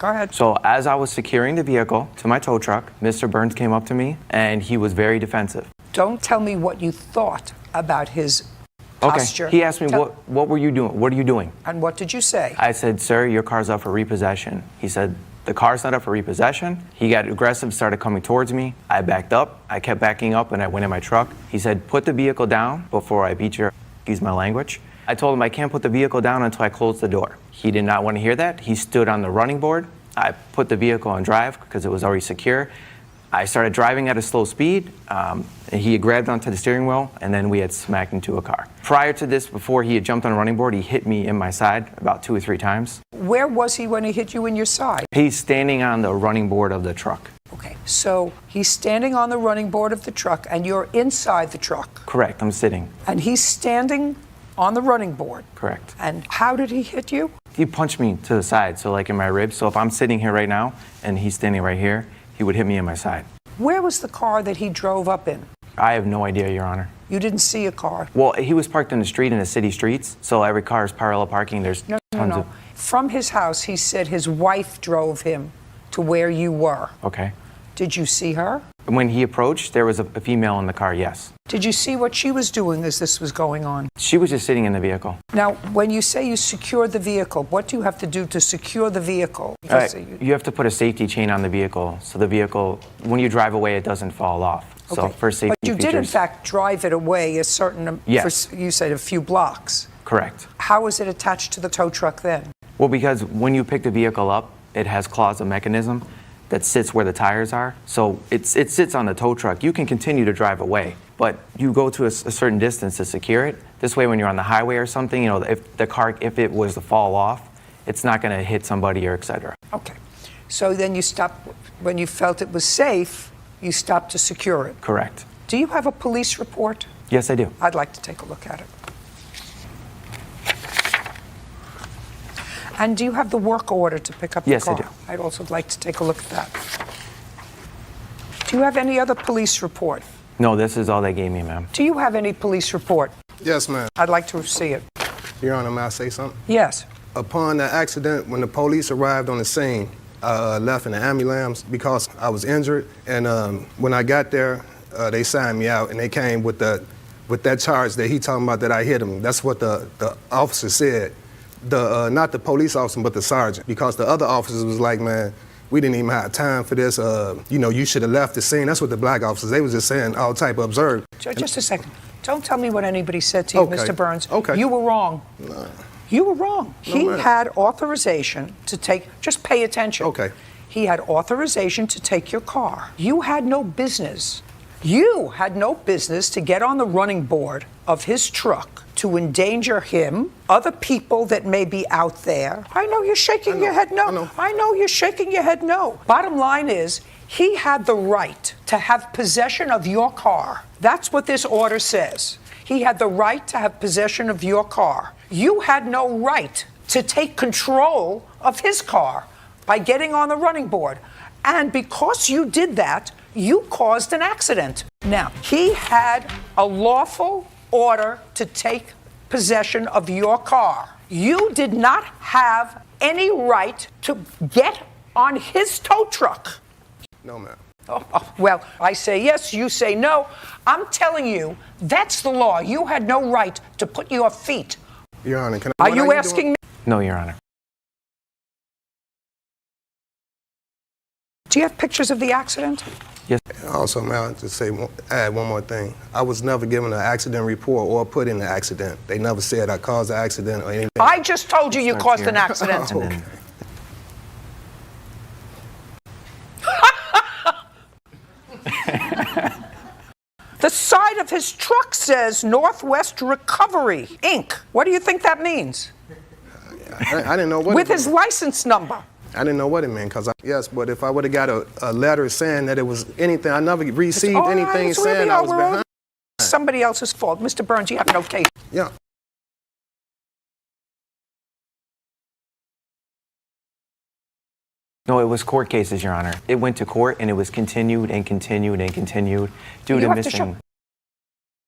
Go ahead. So as I was securing the vehicle to my tow truck, Mr. Burns came up to me, and he was very defensive. Don't tell me what you thought about his posture. Okay, he asked me, what were you doing? What are you doing? And what did you say? I said, sir, your car's up for repossession. He said, The car's not up for repossession. He got aggressive, started coming towards me. I backed up. I kept backing up, and I went in my truck. He said, put the vehicle down before I beat your, excuse my language. I told him I can't put the vehicle down until I close the door. He did not want to hear that. He stood on the running board. I put the vehicle on drive because it was already secure. I started driving at a slow speed. And he grabbed onto the steering wheel, and then we had smacked into a car. Prior to this, before he had jumped on a running board, he hit me in my side about 2 or 3 times. Where was he when he hit you in your side? He's standing on the running board of the truck. Okay, so he's standing on the running board of the truck, and you're inside the truck. Correct, I'm sitting. And he's standing on the running board. Correct. And how did he hit you? He punched me to the side, so like in my ribs. So if I'm sitting here right now, and he's standing right here, he would hit me in my side. Where was the car that he drove up in? I have no idea, Your Honor. You didn't see a car? Well, he was parked in the street in the city streets, so every car is parallel parking. There's tons of... From his house, he said his wife drove him to where you were. Okay. Did you see her? When he approached, there was a female in the car, yes. Did you see what she was doing as this was going on? She was just sitting in the vehicle. Now, when you say you secured the vehicle, what do you have to do to secure the vehicle? You have to put a safety chain on the vehicle, so the vehicle, when you drive away, it doesn't fall off. So for safety But you features, did, in fact, drive it away a certain, yes. You said a few blocks. Correct. How was it attached to the tow truck then? Well, because when you pick the vehicle up, it has claws, a mechanism that sits where the tires are. So it sits on the tow truck. You can continue to drive away, but you go to a certain distance to secure it. This way, when you're on the highway or something, you know, if the car, if it was to fall off, it's not going to hit somebody or et cetera. Okay. So then you stopped, when you felt it was safe, you stopped to secure it. Correct. Do you have a police report? Yes, I do. I'd like to take a look at it. And do you have the work order to pick up the car? Yes, I do. I'd also like to take a look at that. Do you have any other police report? No, this is all they gave me, ma'am. Do you have any police report? Yes, ma'am. I'd like to see it. Your Honor, may I say something? Yes. Upon the accident, when the police arrived on the scene, I left in the ambulance because I was injured. And when I got there, they signed me out, and they came with that charge that he talking about that I hit him. That's what the officer said. Not the police officer, but the sergeant. Because the other officers was like, man, we didn't even have time for this. You should have left the scene. That's what the black officers, they was just saying all type of observed. Just a second. Don't tell me what anybody said to you, Okay. Mr. Burns. Okay. You were wrong. No. You were wrong. No, He ma'am. had authorization to take, just pay attention. Okay. He had authorization to take your car. You had no business. You had no business to get on the running board of his truck to endanger him, other people that may be out there. I know you're shaking your head no. I know you're shaking your head no. Bottom line is, he had the right to have possession of your car. That's what this order says. He had the right to have possession of your car. You had no right to take control of his car by getting on the running board. And because you did that, you caused an accident. Now, he had a lawful order to take possession of your car. You did not have any right to get on his tow truck. No, ma'am. Well, I say yes, you say no. I'm telling you, that's the law. You had no right to put your feet. Your Honor, can I... Are you asking me? No, Your Honor. Do you have pictures of the accident? Yes. Also, may I just add one more thing? I was never given an accident report or put in the accident. They never said I caused the accident or anything. I just told you caused an accident. Okay. The side of his truck says Northwest Recovery, Inc. What do you think that means? I didn't know what With his license number. I didn't know what it meant, yes, but if I would have got a letter saying that it was anything, I never received anything saying I was behind. Somebody else's fault. Mr. Burns, you have no case. Yeah. No, it was court cases, Your Honor. It went to court, and it was continued and continued and continued due to missing...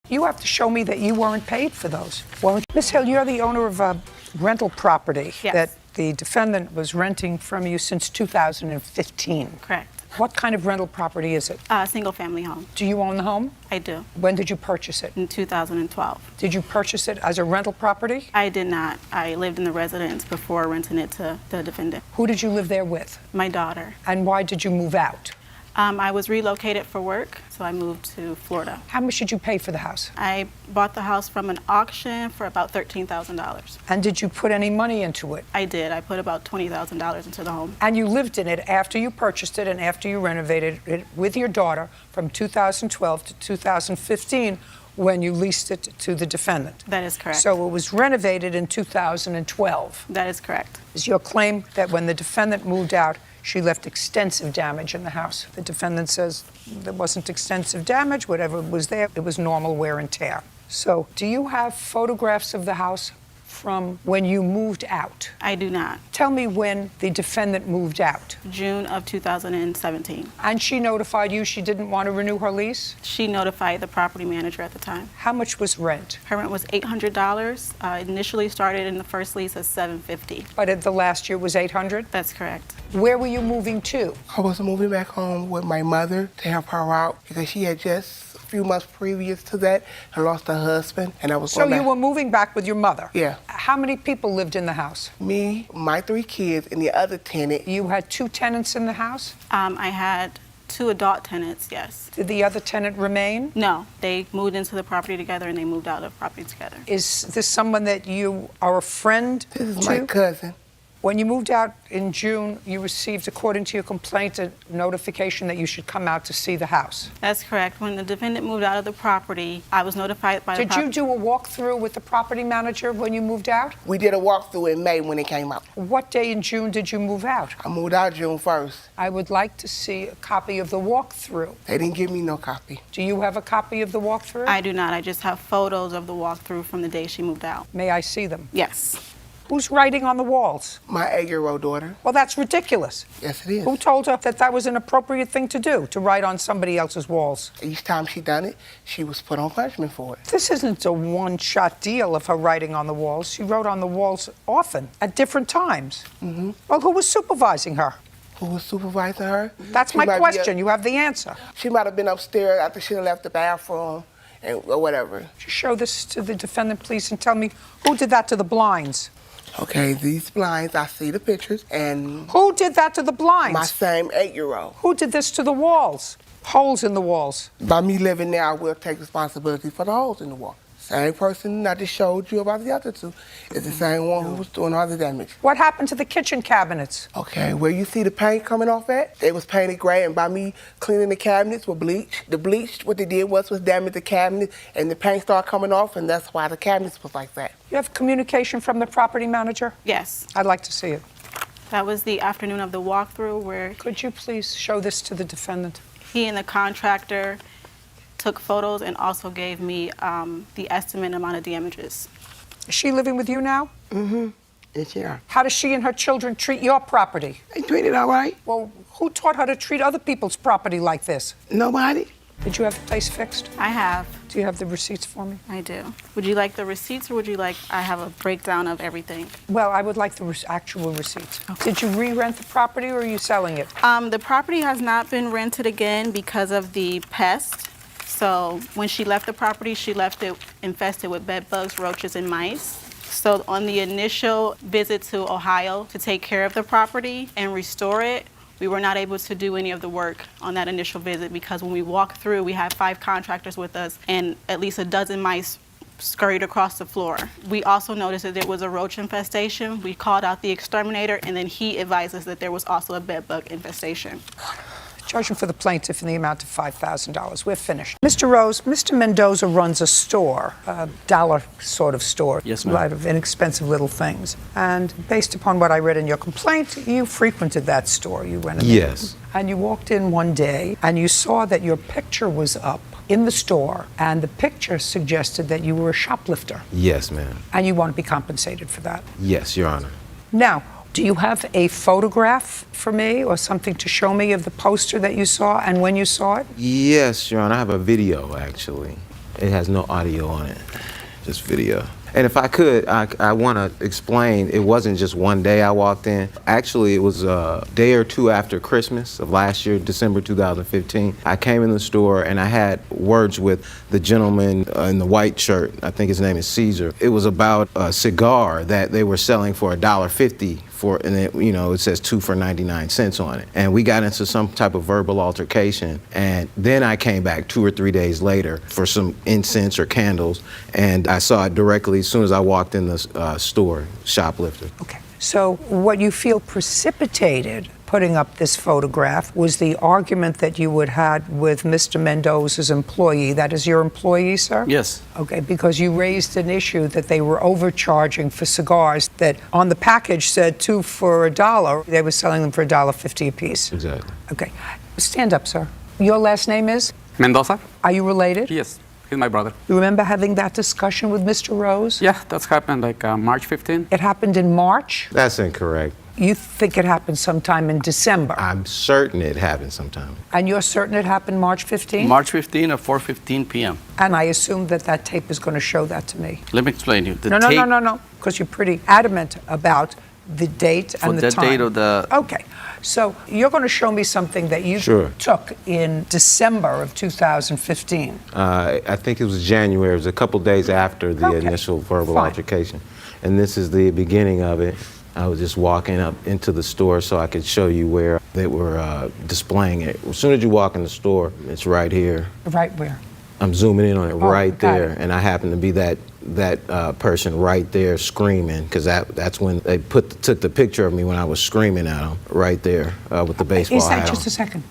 You have to show me that you weren't paid for those. Well, Ms. Hill, you're the owner of a rental property that the defendant was renting from you since 2015. Correct. What kind of rental property is it? Single family home. Do you own the home? I do. When did you purchase it? In 2012. Did you purchase it as a rental property? I did not. I lived in the residence before renting it to the defendant. Who did you live there with? My daughter. And why did you move out? I was relocated for work, so I moved to Florida. How much did you pay for the house? I bought the house from an auction for about $13,000. And did you put any money into it? I did. I put about $20,000 into the home. And you lived in it after you purchased it and after you renovated it with your daughter from 2012 to 2015 when you leased it to the defendant. That is correct. So it was renovated in 2012. That is correct. Is your claim that when the defendant moved out, she left extensive damage in the house? The defendant says there wasn't extensive damage. Whatever was there, it was normal wear and tear. So do you have photographs of the house from when you moved out? I do not. Tell me when the defendant moved out. June of 2017. And she notified you she didn't want to renew her lease? She notified the property manager at the time. How much was rent? Her rent was $800. Initially started in the first lease as $750. But at the last year was $800? That's correct. Where were you moving to? I was moving back home with my mother to help her out because she had just a few months previous to that had lost her husband, and I was. So you were moving back with your mother? Yeah. How many people lived in the house? Me, my 3 kids, and the other tenant. You had 2 tenants in the house? I had 2 adult tenants, yes. Did the other tenant remain? No, they moved into the property together and they moved out of the property together. Is this someone that you are a friend to? This is my cousin. When you moved out in June, you received, according to your complaint, a notification that you should come out to see the house. That's correct. When the defendant moved out of the property, I was notified by the Did you do a walkthrough with the property manager when you moved out? We did a walkthrough in May when it came out. What day in June did you move out? I moved out June 1st. I would like to see a copy of the walkthrough. They didn't give me no copy. Do you have a copy of the walkthrough? I do not. I just have photos of the walkthrough from the day she moved out. May I see them? Yes. Who's writing on the walls? My 8-year-old daughter. Well, that's ridiculous. Yes, it is. Who told her that that was an appropriate thing to do, to write on somebody else's walls? Each time she done it, she was put on punishment for it. This isn't a one-shot deal of her writing on the walls. She wrote on the walls often, at different times. Mm-hmm. Well, who was supervising her? Who was supervising her? That's my question. You have the answer. She might have been upstairs after she left the bathroom or whatever. Just show this to the defendant, please, and tell me who did that to the blinds. Okay, these blinds, I see the pictures, and... Who did that to the blinds? My same 8-year-old. Who did this to the walls? Holes in the walls. By me living there, I will take responsibility for the holes in the wall. Same person I just showed you about the other 2 is the same one who was doing all the damage. What happened to the kitchen cabinets? Okay, where you see the paint coming off at, they was painted gray, and by me cleaning the cabinets with bleach, the bleach, what they did was damage the cabinet, and the paint started coming off, and that's why the cabinets was like that. You have communication from the property manager? Yes. I'd like to see it. That was the afternoon of the walkthrough where... Could you please show this to the defendant? He and the contractor took photos and also gave me the estimate amount of damages. Is she living with you now? Mm-hmm. Yes, yeah. How does she and her children treat your property? They treat it all right. Well, who taught her to treat other people's property like this? Nobody. Did you have the place fixed? I have. Do you have the receipts for me? I do. Would you like the receipts, or would you like I have a breakdown of everything? Well, I would like the actual receipts. Okay. Did you re-rent the property, or are you selling it? The property has not been rented again because of the pest. So when she left the property, she left it infested with bed bugs, roaches, and mice. So on the initial visit to Ohio to take care of the property and restore it, we were not able to do any of the work on that initial visit because when we walked through, we had 5 contractors with us and at least a dozen mice scurried across the floor. We also noticed that there was a roach infestation. We called out the exterminator, and then he advised us that there was also a bed bug infestation. Judgment for the plaintiff in the amount of $5,000. We're finished. Mr. Rose, Mr. Mendoza runs a store, a dollar sort of store. Yes, ma'am. A lot of inexpensive little things. And based upon what I read in your complaint, you frequented that store. You went in Yes. there, and you walked in one day, and you saw that your picture was up in the store, and the picture suggested that you were a shoplifter. Yes, ma'am. And you want to be compensated for that. Yes, Your Honor. Now, do you have a photograph for me or something to show me of the poster that you saw and when you saw it? Yes, Your Honor. I have a video, actually. It has no audio on it, just video. And if I could, I want to explain, it wasn't just one day I walked in. Actually, it was a day or two after Christmas of last year, December 2015. I came in the store and I had words with the gentleman in the white shirt. I think his name is Caesar. It was about a cigar that they were selling for $1.50 for, and it, you know, it says 2 for 99 cents on it. And we got into some type of verbal altercation. And then I came back 2 or 3 days later for some incense or candles, and I saw it directly as soon as I walked in the store, shoplifter. Okay. So what you feel precipitated putting up this photograph was the argument that you had had with Mr. Mendoza's employee. That is your employee, sir? Yes. Okay, because you raised an issue that they were overcharging for cigars that on the package said 2 for $1. They were selling them for $1.50 a piece. Exactly. Okay. Stand up, sir. Your last name is? Mendoza? Are you related? Yes. He's my brother. You remember having that discussion with Mr. Rose? Yeah, that's happened like March 15. It happened in March? That's incorrect. You think it happened sometime in December? I'm certain it happened sometime. And you're certain it happened March 15? March 15 at 4:15 p.m. And I assume that that tape is going to show that to me. Let me explain you. The No, tape, no, because you're pretty adamant about the date and the time. For the date of the... Okay. So you're going to show me something that you took in December of 2015. I think it was January. It was a couple days after the initial verbal altercation. And this is the beginning of it. I was just walking up into the store so I could show you where they were displaying it. As soon as you walk in the store, it's right here. Right where? I'm zooming in on it right there, it. and I happen to be that person right there screaming, because that's when they took the picture of me when I was screaming at them, right there with the baseball hat on. Is that just a second?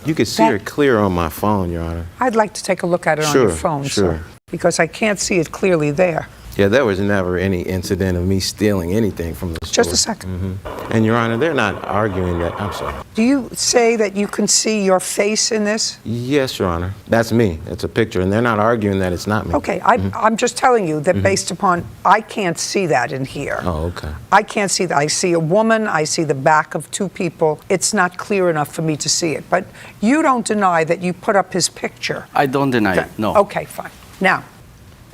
You can see it clear on my phone, Your Honor. I'd like to take a look at it on your phone, sir, because I can't see it clearly there. Yeah, there was never any incident of me stealing anything from the store. Just a second. And Your Honor, they're not arguing that. I'm sorry. Do you say that you can see your face in this? Yes, Your Honor. That's me. It's a picture, and they're not arguing that it's not me. Okay, I'm just telling you that based upon, I can't see that in here. Oh, okay. I can't see that. I see a woman, I see the back of 2 people. It's not clear enough for me to see it. But you don't deny that you put up his picture. I don't deny it, no. Okay, fine. Now,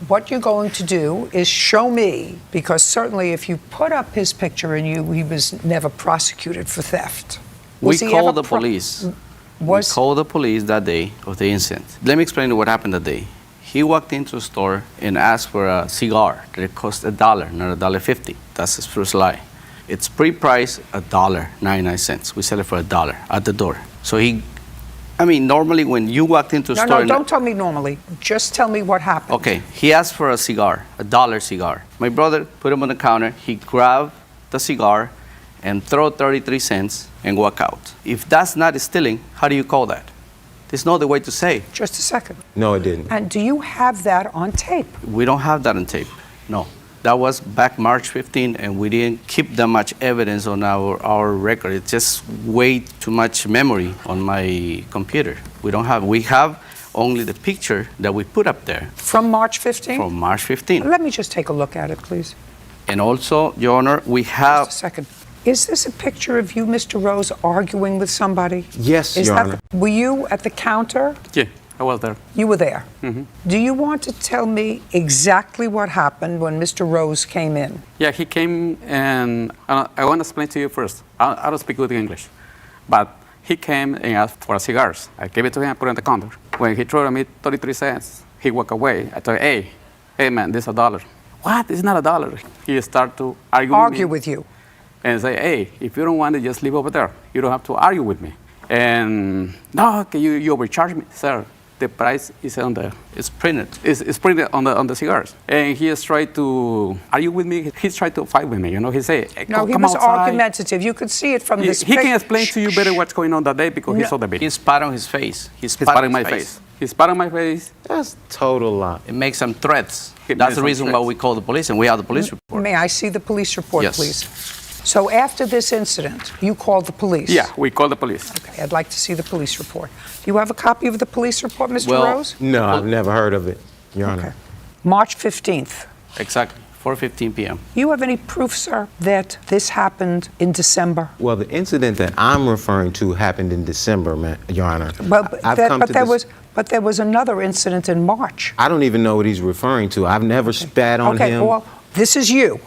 what you're going to do is show me, because certainly if you put up his picture and he was never prosecuted for theft. We called the police. We called the police that day of the incident. Let me explain what happened that day. He walked into a store and asked for a cigar that it cost $1, not $1.50. That's his first lie. It's pre-priced $1.99. We sell it for $1 at the door. So normally when you walked into a store... No, don't tell me normally. Just tell me what happened. Okay, he asked for a cigar, $1 cigar. My brother put him on the counter. He grabbed the cigar and threw 33 cents and walk out. If that's not stealing, how do you call that? There's no other way to say. Just a second. No, it didn't. And do you have that on tape? We don't have that on tape, no. That was back March 15, and we didn't keep that much evidence on our record. It's just way too much memory on my computer. We have only the picture that we put up there. From March 15? From March 15. Let me just take a look at it, please. And also, Your Honor, we have... Just a second. Is this a picture of you, Mr. Rose, arguing with somebody? Yes, Your Honor. Were you at the counter? Yeah, I was there. You were there. Do you want to tell me exactly what happened when Mr. Rose came in? Yeah, he came, and I want to explain to you first. I don't speak good English, but he came and asked for cigars. I gave it to him, put it on the counter. When he threw me 33 cents, he walked away. I told him, hey man, this is $1. What? It's not $1. He started to argue with you. And say, hey, if you don't want it, just leave over there. You don't have to argue with me. And no, okay, you overcharge me, sir. The price is on there. It's printed. It's printed on the cigars. And he has tried to argue with me. He's tried to fight with me. You know, he said, hey, no, he was argumentative. You could see it from this picture. He can explain to you better what's going on that day because he saw the video. He spat on his face. He spat on my face. He spat on my face. That's total lie. It makes some threats. That's the reason why we call the police, and we have the police report. May I see the police report, Yes. please? So after this incident, you called the police? Yeah, we called the police. Okay, I'd like to see the police report. Do you have a copy of the police report, Mr. Rose? No, I've never heard of it, Your Honor. March 15th. Exactly, 4:15 p.m. You have any proof, sir, that this happened in December? Well, the incident that I'm referring to happened in December, Your Honor. But But there was another incident in March. I don't even know what he's referring to. I've never spat on Okay, him. well, this is you.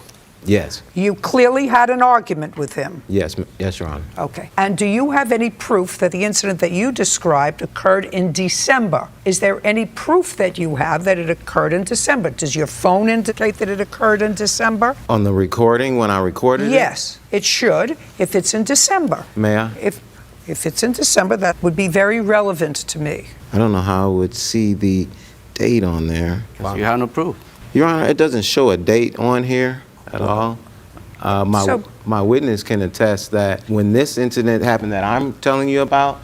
Yes. You clearly had an argument with him. Yes, yes, Your Honor. Okay. And do you have any proof that the incident that you described occurred in December? Is there any proof that you have that it occurred in December? Does your phone indicate that it occurred in December? On the recording, when I recorded it? Yes, it should, if it's in December. May I? If it's in December, that would be very relevant to me. I don't know how I would see the date on there. Wow. You have no proof. Your Honor, it doesn't show a date on here at all. My witness can attest that when this incident happened that I'm telling you about,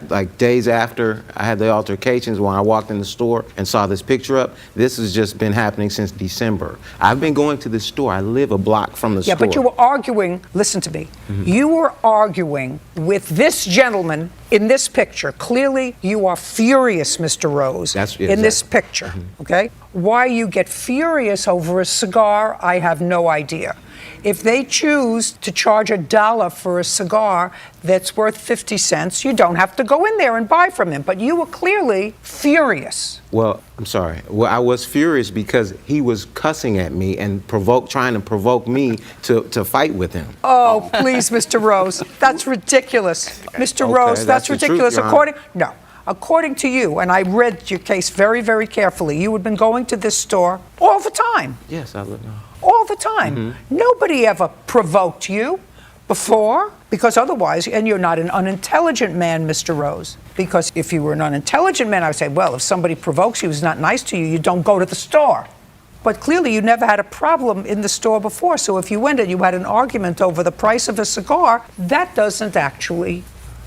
like days after I had the altercations, when I walked in the store and saw this picture up, this has just been happening since December. I've been going to this store. I live a block from the store. Yeah, but you were arguing, listen to me, you were arguing with this gentleman in this picture. Clearly, you are furious, Mr. Rose, in this picture, okay? Why you get furious over a cigar, I have no idea. If they choose to charge $1 for a cigar that's worth 50 cents, you don't have to go in there and buy from him. But you were clearly furious. Well, I'm sorry. Well, I was furious because he was cussing at me and trying to provoke me to fight with him. Oh, please, Mr. Rose, that's ridiculous. Mr. Rose, that's ridiculous. According to you, and I read your case very, very carefully, you had been going to this store all the time. Yes, I would know. All the time. Nobody ever provoked you before, because otherwise, and you're not an unintelligent man, Mr. Rose, because if you were an unintelligent man, I would say, well, if somebody provokes you, who's not nice to you, you don't go to the store. But clearly, you never had a problem in the store before, so if you went and you had an argument over the price of a cigar, that doesn't actually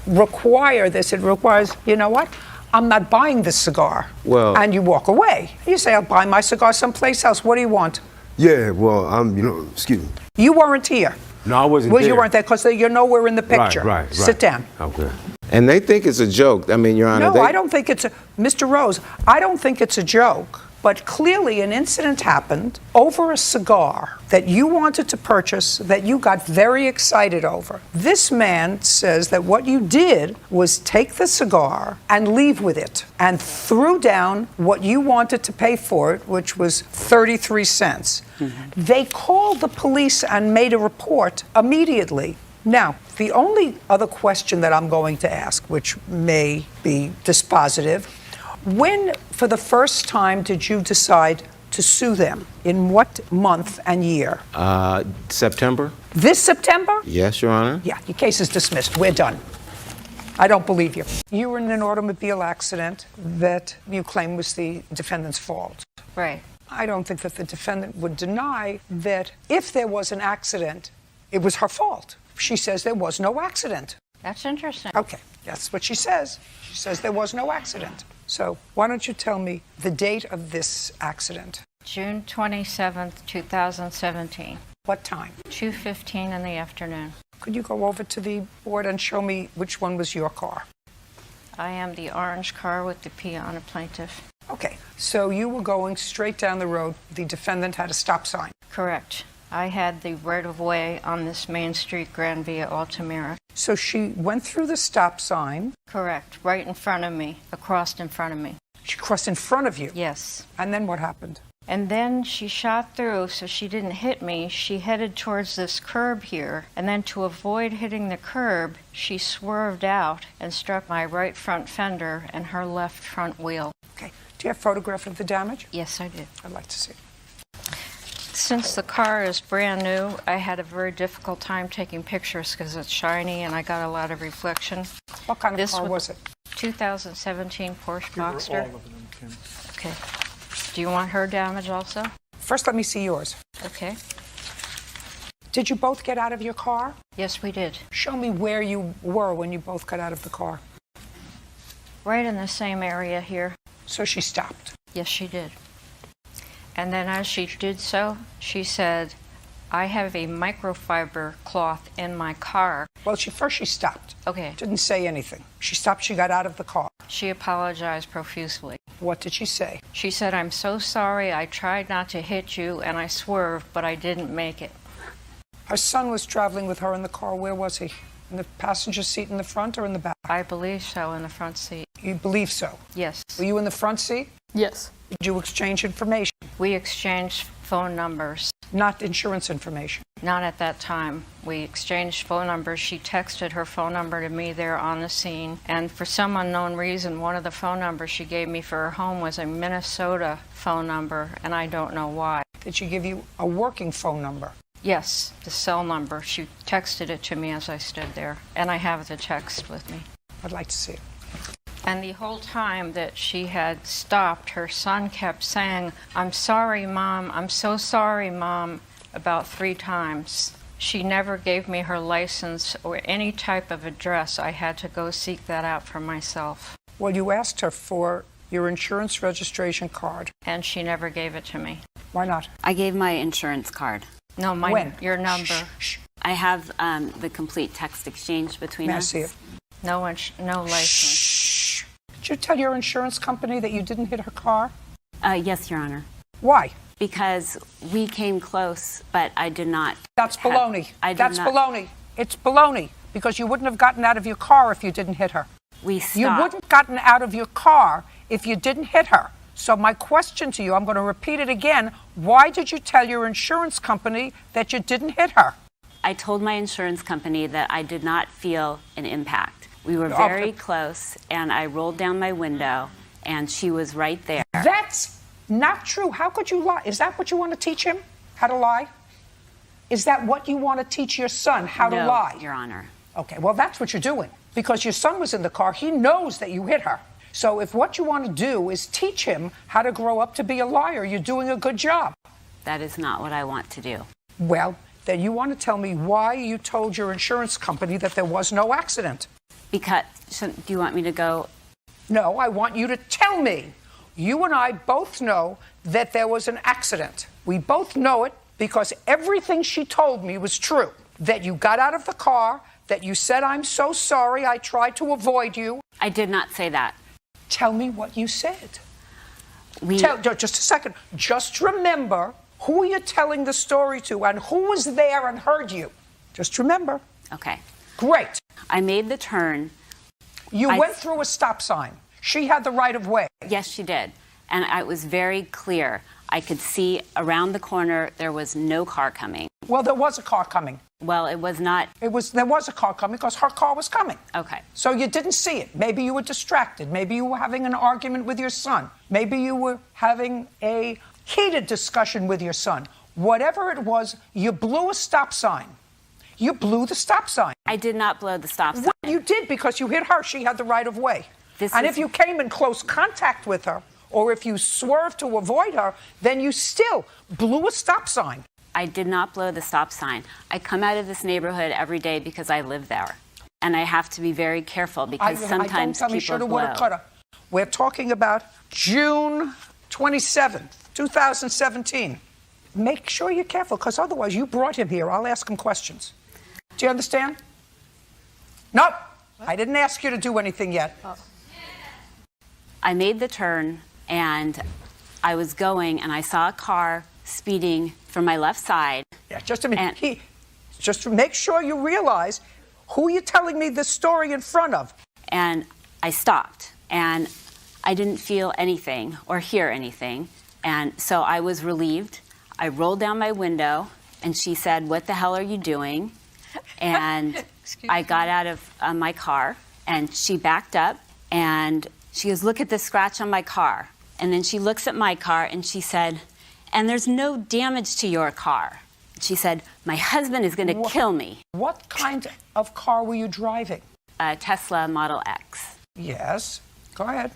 require this. It requires, you know what? I'm not buying this cigar. Well, and you walk away. You say, I'll buy my cigar someplace else. What do you want? Yeah, well, excuse me. You weren't here. No, I wasn't Well, there. you weren't there because you're nowhere in the picture. Right. Sit down. Okay. And they think it's a joke. I mean, Your Honor. No, I don't think it's a... Mr. Rose, I don't think it's a joke. But clearly an incident happened over a cigar that you wanted to purchase, that you got very excited over. This man says that what you did was take the cigar and leave with it and threw down what you wanted to pay for it, which was 33 cents. They called the police and made a report immediately. Now, the only other question that I'm going to ask, which may be dispositive, when, for the first time, did you decide to sue them? In what month and year? September. This September? Yes, Your Honor. Yeah, your case is dismissed. We're done. I don't believe you. You were in an automobile accident that you claim was the defendant's fault. Right. I don't think that the defendant would deny that if there was an accident, it was her fault. She says there was no accident. That's interesting. Okay, that's what she says. She says there was no accident. So why don't you tell me the date of this accident? June 27th, 2017. What time? 2:15 in the afternoon. Could you go over to the board and show me which one was your car? I am the orange car with the P on a plaintiff. Okay, so you were going straight down the road. The defendant had a stop sign. Correct. I had the right-of-way on this main street, Grand Via Altamira. So she went through the stop sign. Correct. Right in front of me. Across in front of me. She crossed in front of you? Yes. And then what happened? And then she shot through, so she didn't hit me. She headed towards this curb here, and then to avoid hitting the curb, she swerved out and struck my right front fender and her left front wheel. Okay. Do you have a photograph of the damage? Yes, I did. I'd like to see it. Since the car is brand new, I had a very difficult time taking pictures because it's shiny and I got a lot of reflection. What kind of car was it? 2017 Porsche Boxster. Okay. Do you want her damage also? First, let me see yours. Okay. Did you both get out of your car? Yes, we did. Show me where you were when you both got out of the car. Right in the same area here. So she stopped? Yes, she did. And then as she did so, she said, I have a microfiber cloth in my car. Well, first she stopped. Okay. Didn't say anything. She stopped, she got out of the car. She apologized profusely. What did she say? She said, I'm so sorry, I tried not to hit you and I swerved, but I didn't make it. Her son was traveling with her in the car. Where was he? In the passenger seat in the front or in the back? I believe so, in the front seat. You believe so? Yes. Were you in the front seat? Yes. Did you exchange information? We exchanged phone numbers. Not insurance information? Not at that time. We exchanged phone numbers. She texted her phone number to me there on the scene. And for some unknown reason, one of the phone numbers she gave me for her home was a Minnesota phone number, and I don't know why. Did she give you a working phone number? Yes, the cell number. She texted it to me as I stood there, and I have the text with me. I'd like to see it. And the whole time that she had stopped, her son kept saying, "I'm sorry, Mom. I'm so sorry, Mom," about 3 times. She never gave me her license or any type of address. I had to go seek that out for myself. Well, you asked her for your insurance registration card. And she never gave it to me. Why not? I gave my insurance card. No, your number. I have the complete text exchange between May us. I see it? No license. Did you tell your insurance company that you didn't hit her car? Yes, Your Honor. Why? Because we came close, but I did not. That's baloney. That's not. baloney. It's baloney. Because you wouldn't have gotten out of your car if you didn't hit her. We stopped. You wouldn't have gotten out of your car if you didn't hit her. So my question to you, I'm going to repeat it again. Why did you tell your insurance company that you didn't hit her? I told my insurance company that I did not feel an impact. We were very close, and I rolled down my window, and she was right there. That's not true. How could you lie? Is that what you want to teach him? How to lie? Is that what you want to teach your son? How to lie? Your Honor. Okay, well, that's what you're doing. Because your son was in the car, he knows that you hit her. So if what you want to do is teach him how to grow up to be a liar, you're doing a good job. That is not what I want to do. Well, then you want to tell me why you told your insurance company that there was no accident. Because, do you want me to go? No, I want you to tell me. You and I both know that there was an accident. We both know it because everything she told me was true. That you got out of the car, that you said, "I'm so sorry, I tried to avoid you." I did not say that. Tell me what you said. Just a second. Just remember who you're telling the story to and who was there and heard you. Just remember. Okay. Great. I made the turn. You went through a stop sign. She had the right of way. Yes, she did. And it was very clear. I could see around the corner there was no car coming. Well, there was a car coming. Well, it was not. There was a car coming because her car was coming. Okay. So you didn't see it. Maybe you were distracted. Maybe you were having an argument with your son. Maybe you were having a heated discussion with your son. Whatever it was, you blew a stop sign. You blew the stop sign. I did not blow the stop sign. Well, you did because you hit her. She had the right of way. If you came in close contact with her, or if you swerved to avoid her, then you still blew a stop sign. I did not blow the stop sign. I come out of this neighborhood every day because I live there. And I have to be very careful because sometimes people blow. We're talking about June 27th, 2017. Make sure you're careful because otherwise you brought him here. I'll ask him questions. Do you understand? Nope. I didn't ask you to do anything yet. I made the turn and I was going and I saw a car speeding from my left side. Yeah, just a minute. Just to make sure you realize who you're telling me this story in front of. And I stopped and I didn't feel anything or hear anything. And so I was relieved. I rolled down my window and she said, "What the hell are you doing?" And I got out of my car and she backed up and she goes, "Look at the scratch on my car." And then she looks at my car and she said, "And there's no damage to your car." She said, "My husband is going to kill me." What kind of car were you driving? A Tesla Model X. Yes. Go ahead.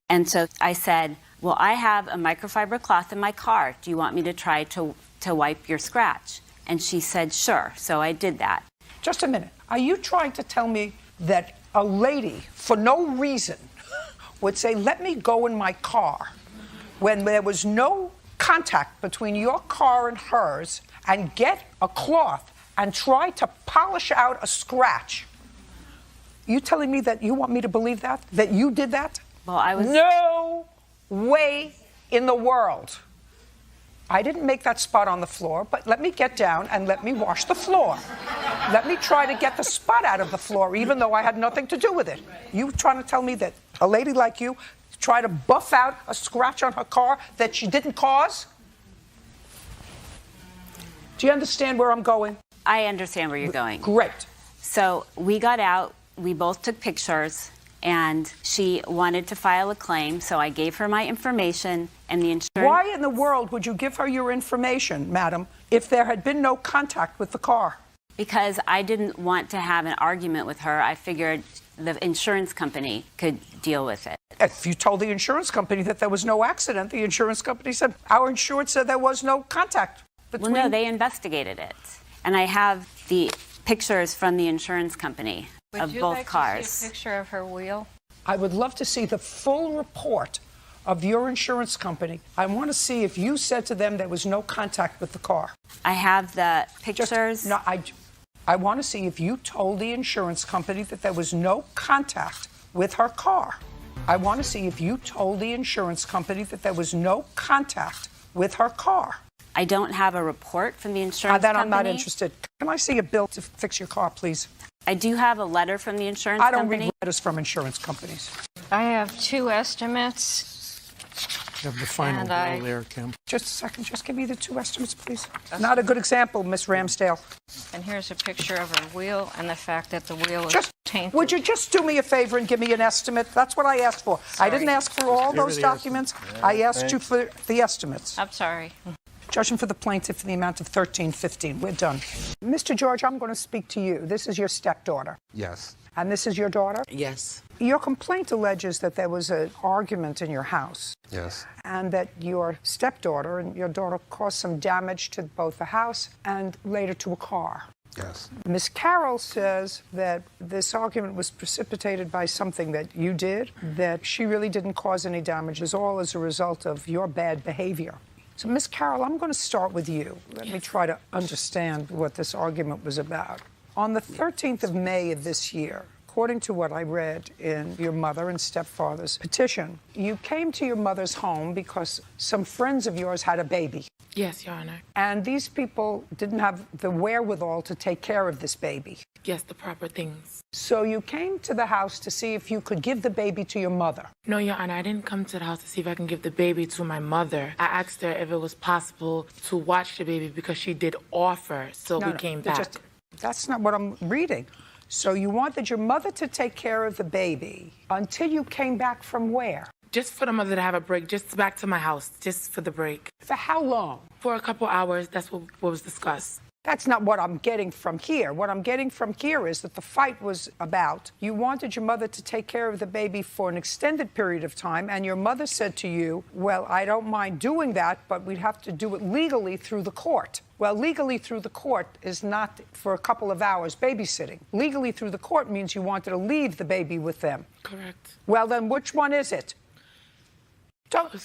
And so I said, "Well, I have a microfiber cloth in my car. Do you want me to try to wipe your scratch?" And she said, "Sure." So I did that. Just a minute. Are you trying to tell me that a lady, for no reason, would say, "Let me go in my car," when there was no contact between your car and hers, and get a cloth and try to polish out a scratch? You telling me that you want me to believe that? That you did that? Well, I was... No way in the world. I didn't make that spot on the floor, but let me get down and let me wash the floor. Let me try to get the spot out of the floor, even though I had nothing to do with it. You trying to tell me that a lady like you tried to buff out a scratch on her car that she didn't cause? Do you understand where I'm going? I understand where you're going. Great. So we got out, we both took pictures, and she wanted to file a claim, so I gave her my information and the insurance. Why in the world would you give her your information, madam, if there had been no contact with the car? Because I didn't want to have an argument with her. I figured the insurance company could deal with it. If you told the insurance company that there was no accident, the insurance company said, our insurance said there was no contact between... Well, no, they investigated it. And I have the pictures from the insurance company of both cars. To see a picture of her wheel? I would love to see the full report of your insurance company. I want to see if you said to them there was no contact with the car. I have the pictures. I want to see if you told the insurance company that there was no contact with her car. I want to see if you told the insurance company that there was no contact with her car. I don't have a report from the insurance company. Then I'm not interested. Can I see a bill to fix your car, please? I do have a letter from the insurance company. I don't read letters from insurance companies. I have 2 estimates. You have the final bill there, Kim. Just a second. Just give me the 2 estimates, please. Not a good example, Miss Ramsdale. And here's a picture of her wheel and the fact that the wheel is tainted. Would you just do me a favor and give me an estimate? That's what I asked for. I didn't ask for all those documents. I asked you for the estimates. I'm sorry. Judgment for the plaintiff in the amount of $13.15. We're done. Mr. George, I'm going to speak to you. This is your stepdaughter. Yes. And this is your daughter? Yes. Your complaint alleges that there was an argument in your house. Yes. And that your stepdaughter and your daughter caused some damage to both the house and later to a car. Yes. Miss Carroll says that this argument was precipitated by something that you did, that she really didn't cause any damages, all as a result of your bad behavior. So, Miss Carroll, I'm going to start with you. Let me try to understand what this argument was about. On the 13th of May of this year, according to what I read in your mother and stepfather's petition, you came to your mother's home because some friends of yours had a baby. Yes, Your Honor. And these people didn't have the wherewithal to take care of this baby. Yes, the proper things. So you came to the house to see if you could give the baby to your mother. No, Your Honor, I didn't come to the house to see if I can give the baby to my mother. I asked her if it was possible to watch the baby because she did offer, so we came back. That's not what I'm reading. So you wanted your mother to take care of the baby until you came back from where? Just for the mother to have a break, just back to my house, just for the break. For how long? For a couple hours, that's what was discussed. That's not what I'm getting from here. What I'm getting from here is that the fight was about you wanted your mother to take care of the baby for an extended period of time, and your mother said to you, well, I don't mind doing that, but we'd have to do it legally through the court. Well, legally through the court is not for a couple of hours babysitting. Legally through the court means you wanted to leave the baby with them. Correct. Well, then which one is it?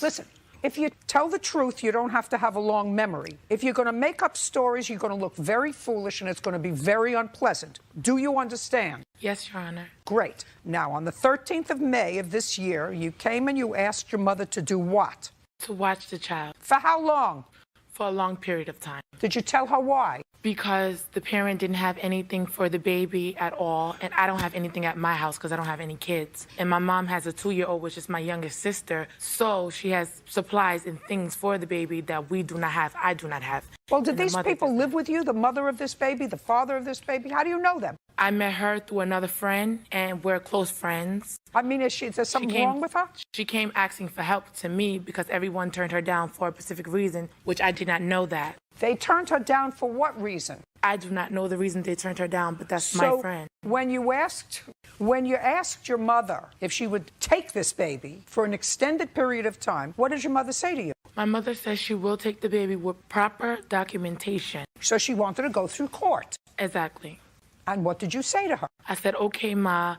Listen. If you tell the truth, you don't have to have a long memory. If you're going to make up stories, you're going to look very foolish and it's going to be very unpleasant. Do you understand? Yes, Your Honor. Great. Now, on the 13th of May of this year, you came and you asked your mother to do what? To watch the child. For how long? For a long period of time. Did you tell her why? Because the parent didn't have anything for the baby at all, and I don't have anything at my house because I don't have any kids. And my mom has a 2-year-old, which is my youngest sister, so she has supplies and things for the baby that we do not have, I do not have. Well, did these people live with you, the mother of this baby, the father of this baby? How do you know them? I met her through another friend, and we're close friends. I mean, is there something wrong with her? She came asking for help to me because everyone turned her down for a specific reason, which I did not know that. They turned her down for what reason? I do not know the reason they turned her down, but that's my friend. When you asked your mother if she would take this baby for an extended period of time, what did your mother say to you? My mother says she will take the baby with proper documentation. So she wanted to go through court. Exactly. And what did you say to her? I said, okay, Ma,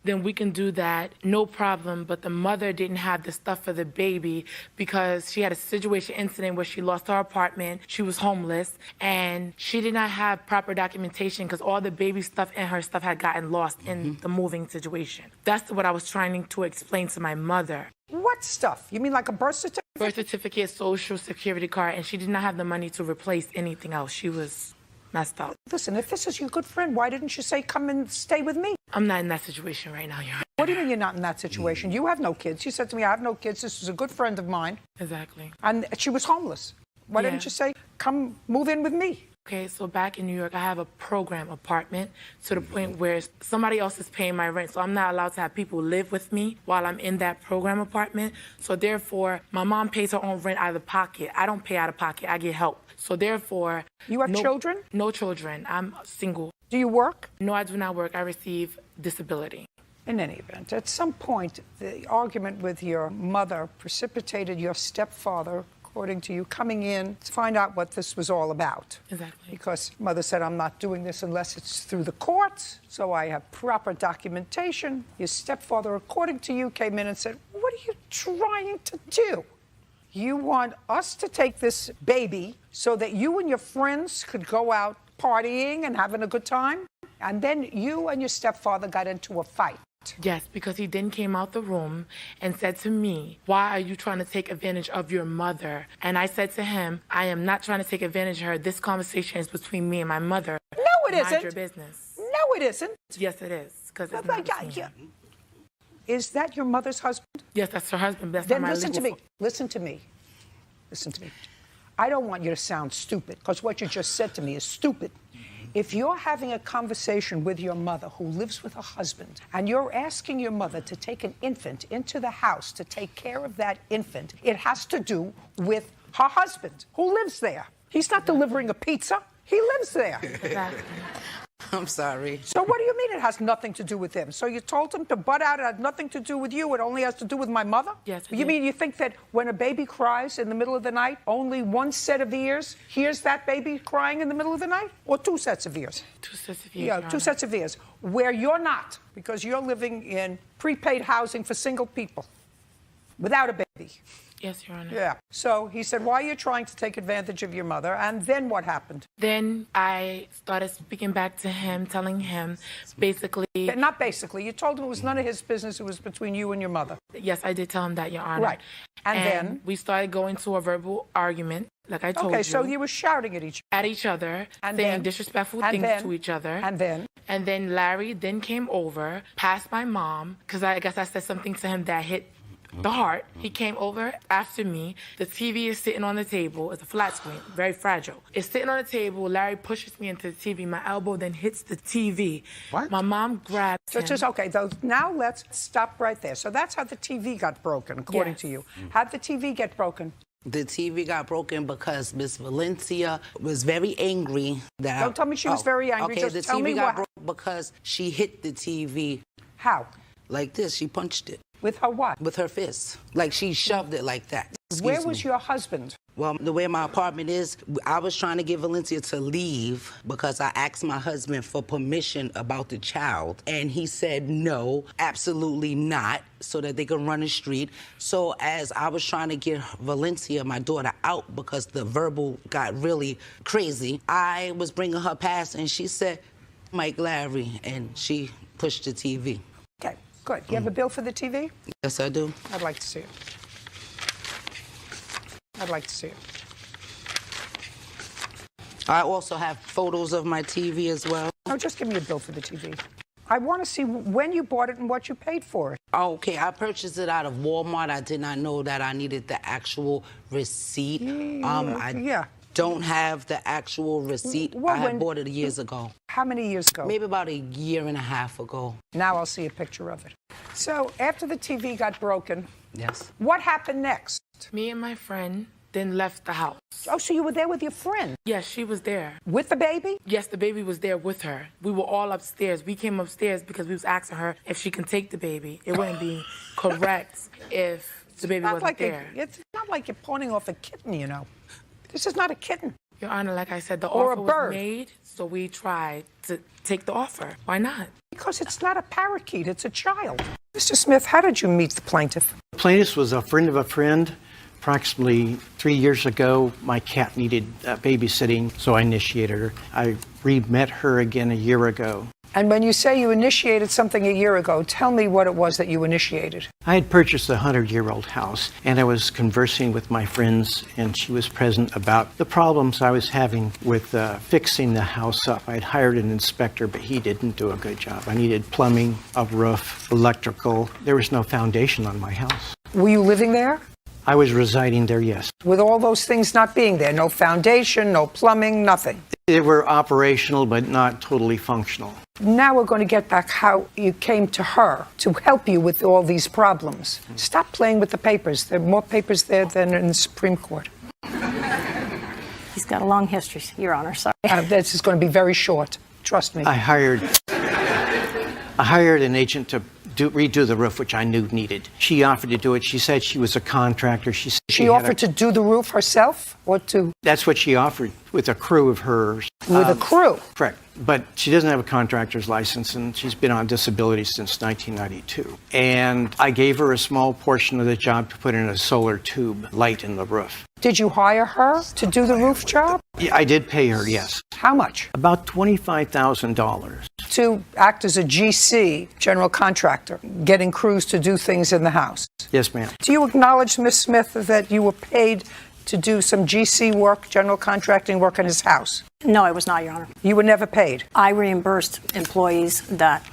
then we can do that, no problem. But the mother didn't have the stuff for the baby because she had a situation incident where she lost her apartment, she was homeless, and she did not have proper documentation because all the baby stuff and her stuff had gotten lost in the moving situation. That's what I was trying to explain to my mother. What stuff? You mean like a birth certificate? Birth certificate, social security card, and she did not have the money to replace anything else. She was messed up. Listen, if this is your good friend, why didn't you say, come and stay with me? I'm not in that situation right now, Your Honor. What do you mean you're not in that situation? You have no kids. You said to me, I have no kids. This is a good friend of mine. Exactly. And she was homeless. Why didn't you say, come move in with me? Okay, so back in New York, I have a program apartment to the point where somebody else is paying my rent. So I'm not allowed to have people live with me while I'm in that program apartment. So therefore, my mom pays her own rent out of pocket. I don't pay out of pocket. I get help. So therefore... You have children? No children. I'm single. Do you work? No, I do not work. I receive disability. In any event, at some point, the argument with your mother precipitated your stepfather, according to you, coming in to find out what this was all about. Exactly. Because mother said, I'm not doing this unless it's through the courts, so I have proper documentation. Your stepfather, according to you, came in and said, what are you trying to do? You want us to take this baby so that you and your friends could go out partying and having a good time? And then you and your stepfather got into a fight. Yes, because he then came out the room and said to me, why are you trying to take advantage of your mother? And I said to him, I am not trying to take advantage of her. This conversation is between me and my mother. No, it isn't. Mind your business. No, it isn't. Yes, it is. Because it's not between me. Is that your mother's husband? Yes, that's her husband. That's Then not my listen to legal me. Listen to me. Listen to me. I don't want you to sound stupid, because what you just said to me is stupid. If you're having a conversation with your mother who lives with her husband, and you're asking your mother to take an infant into the house to take care of that infant, it has to do with her husband who lives there. He's not delivering a pizza. He lives there. Exactly. I'm sorry. So what do you mean it has nothing to do with him? So you told him to butt out, it had nothing to do with you, it only has to do with my mother? Yes. You mean you think that when a baby cries in the middle of the night, only one set of ears hears that baby crying in the middle of the night? Or two sets of ears? Two sets of ears. Yeah, two sets of ears. Where you're not, because you're living in prepaid housing for single people without a baby. Yes, Your Honor. Yeah. So he said, why are you trying to take advantage of your mother? And then what happened? Then I started speaking back to him, telling him basically... Not basically. You told him it was none of his business. It was between you and your mother. Yes, I did tell him that, Your Honor. Right. And then? We started going to a verbal argument, like I told you. Okay, so you were shouting at each other, and saying then, disrespectful and things then, to each other. And then? And then Larry then came over, past my mom, because I guess I said something to him that hit the heart. He came over after me. The TV is sitting on the table. It's a flat screen, very fragile. It's sitting on the table. Larry pushes me into the TV. My elbow then hits the TV. What? My mom grabs him. Okay, now let's stop right there. So that's how the TV got broken, according to you. How'd the TV get broken? The TV got broken because Miss Valencia was very angry. Don't tell me she was very angry. Okay, Just the tell TV me got what. broke because she hit the TV. How? Like this. She punched it. With her what? With her fist. Like she shoved it like that. Where was your husband? Well, the way my apartment is, I was trying to get Valencia to leave because I asked my husband for permission about the child. And he said no, absolutely not, so that they could run the street. So as I was trying to get Valencia, my daughter, out because the verbal got really crazy, I was bringing her past and she said, Mike Larry, and she pushed the TV. Okay, good. You have a bill for the TV? Yes, I do. I'd like to see it. I'd like to see it. I also have photos of my TV as well. No, just give me a bill for the TV. I want to see when you bought it and what you paid for it. Okay, I purchased it out of Walmart. I did not know that I needed the actual receipt. I don't have the actual receipt. I had bought it years ago. How many years ago? Maybe about a year and a half ago. Now I'll see a picture of it. So after the TV got broken, yes, what happened next? Me and my friend then left the house. Oh, so you were there with your friend? Yes, she was there. With the baby? Yes, the baby was there with her. We were all upstairs. We came upstairs because we was asking her if she can take the baby. It wouldn't be correct if the baby wasn't there. It's not like you're pawning off a kitten, you know. This is not a kitten. Your Honor, like I said, the Or offer a bird. was made, so we tried to take the offer. Why not? Because it's not a parakeet, it's a child. Mr. Smith, how did you meet the plaintiff? The plaintiff was a friend of a friend. Approximately 3 years ago, my cat needed babysitting, so I initiated her. I re-met her again a year ago. And when you say you initiated something a year ago, tell me what it was that you initiated. I had purchased a 100-year-old house, and I was conversing with my friends, and she was present about the problems I was having with fixing the house up. I had hired an inspector, but he didn't do a good job. I needed plumbing, a roof, electrical. There was no foundation on my house. Were you living there? I was residing there, yes. With all those things not being there, no foundation, no plumbing, nothing. They were operational, but not totally functional. Now we're going to get back how you came to her to help you with all these problems. Stop playing with the papers. There are more papers there than in the Supreme Court. He's got a long history, Your Honor. Sorry. This is going to be very short. Trust me. I hired an agent to redo the roof, which I knew needed. She offered to do it. She said she was a contractor. She offered to do the roof herself? Or to? That's what she offered, with a crew of hers. With a crew? Correct. But she doesn't have a contractor's license, and she's been on disability since 1992. And I gave her a small portion of the job to put in a solar tube light in the roof. Did you hire her to do the roof job? Yeah, I did pay her, yes. How much? About $25,000. To act as a GC, general contractor, getting crews to do things in the house. Yes, ma'am. Do you acknowledge, Ms. Smith, that you were paid to do some GC work, general contracting work in his house? No, I was not, Your Honor. You were never paid? I reimbursed employees that...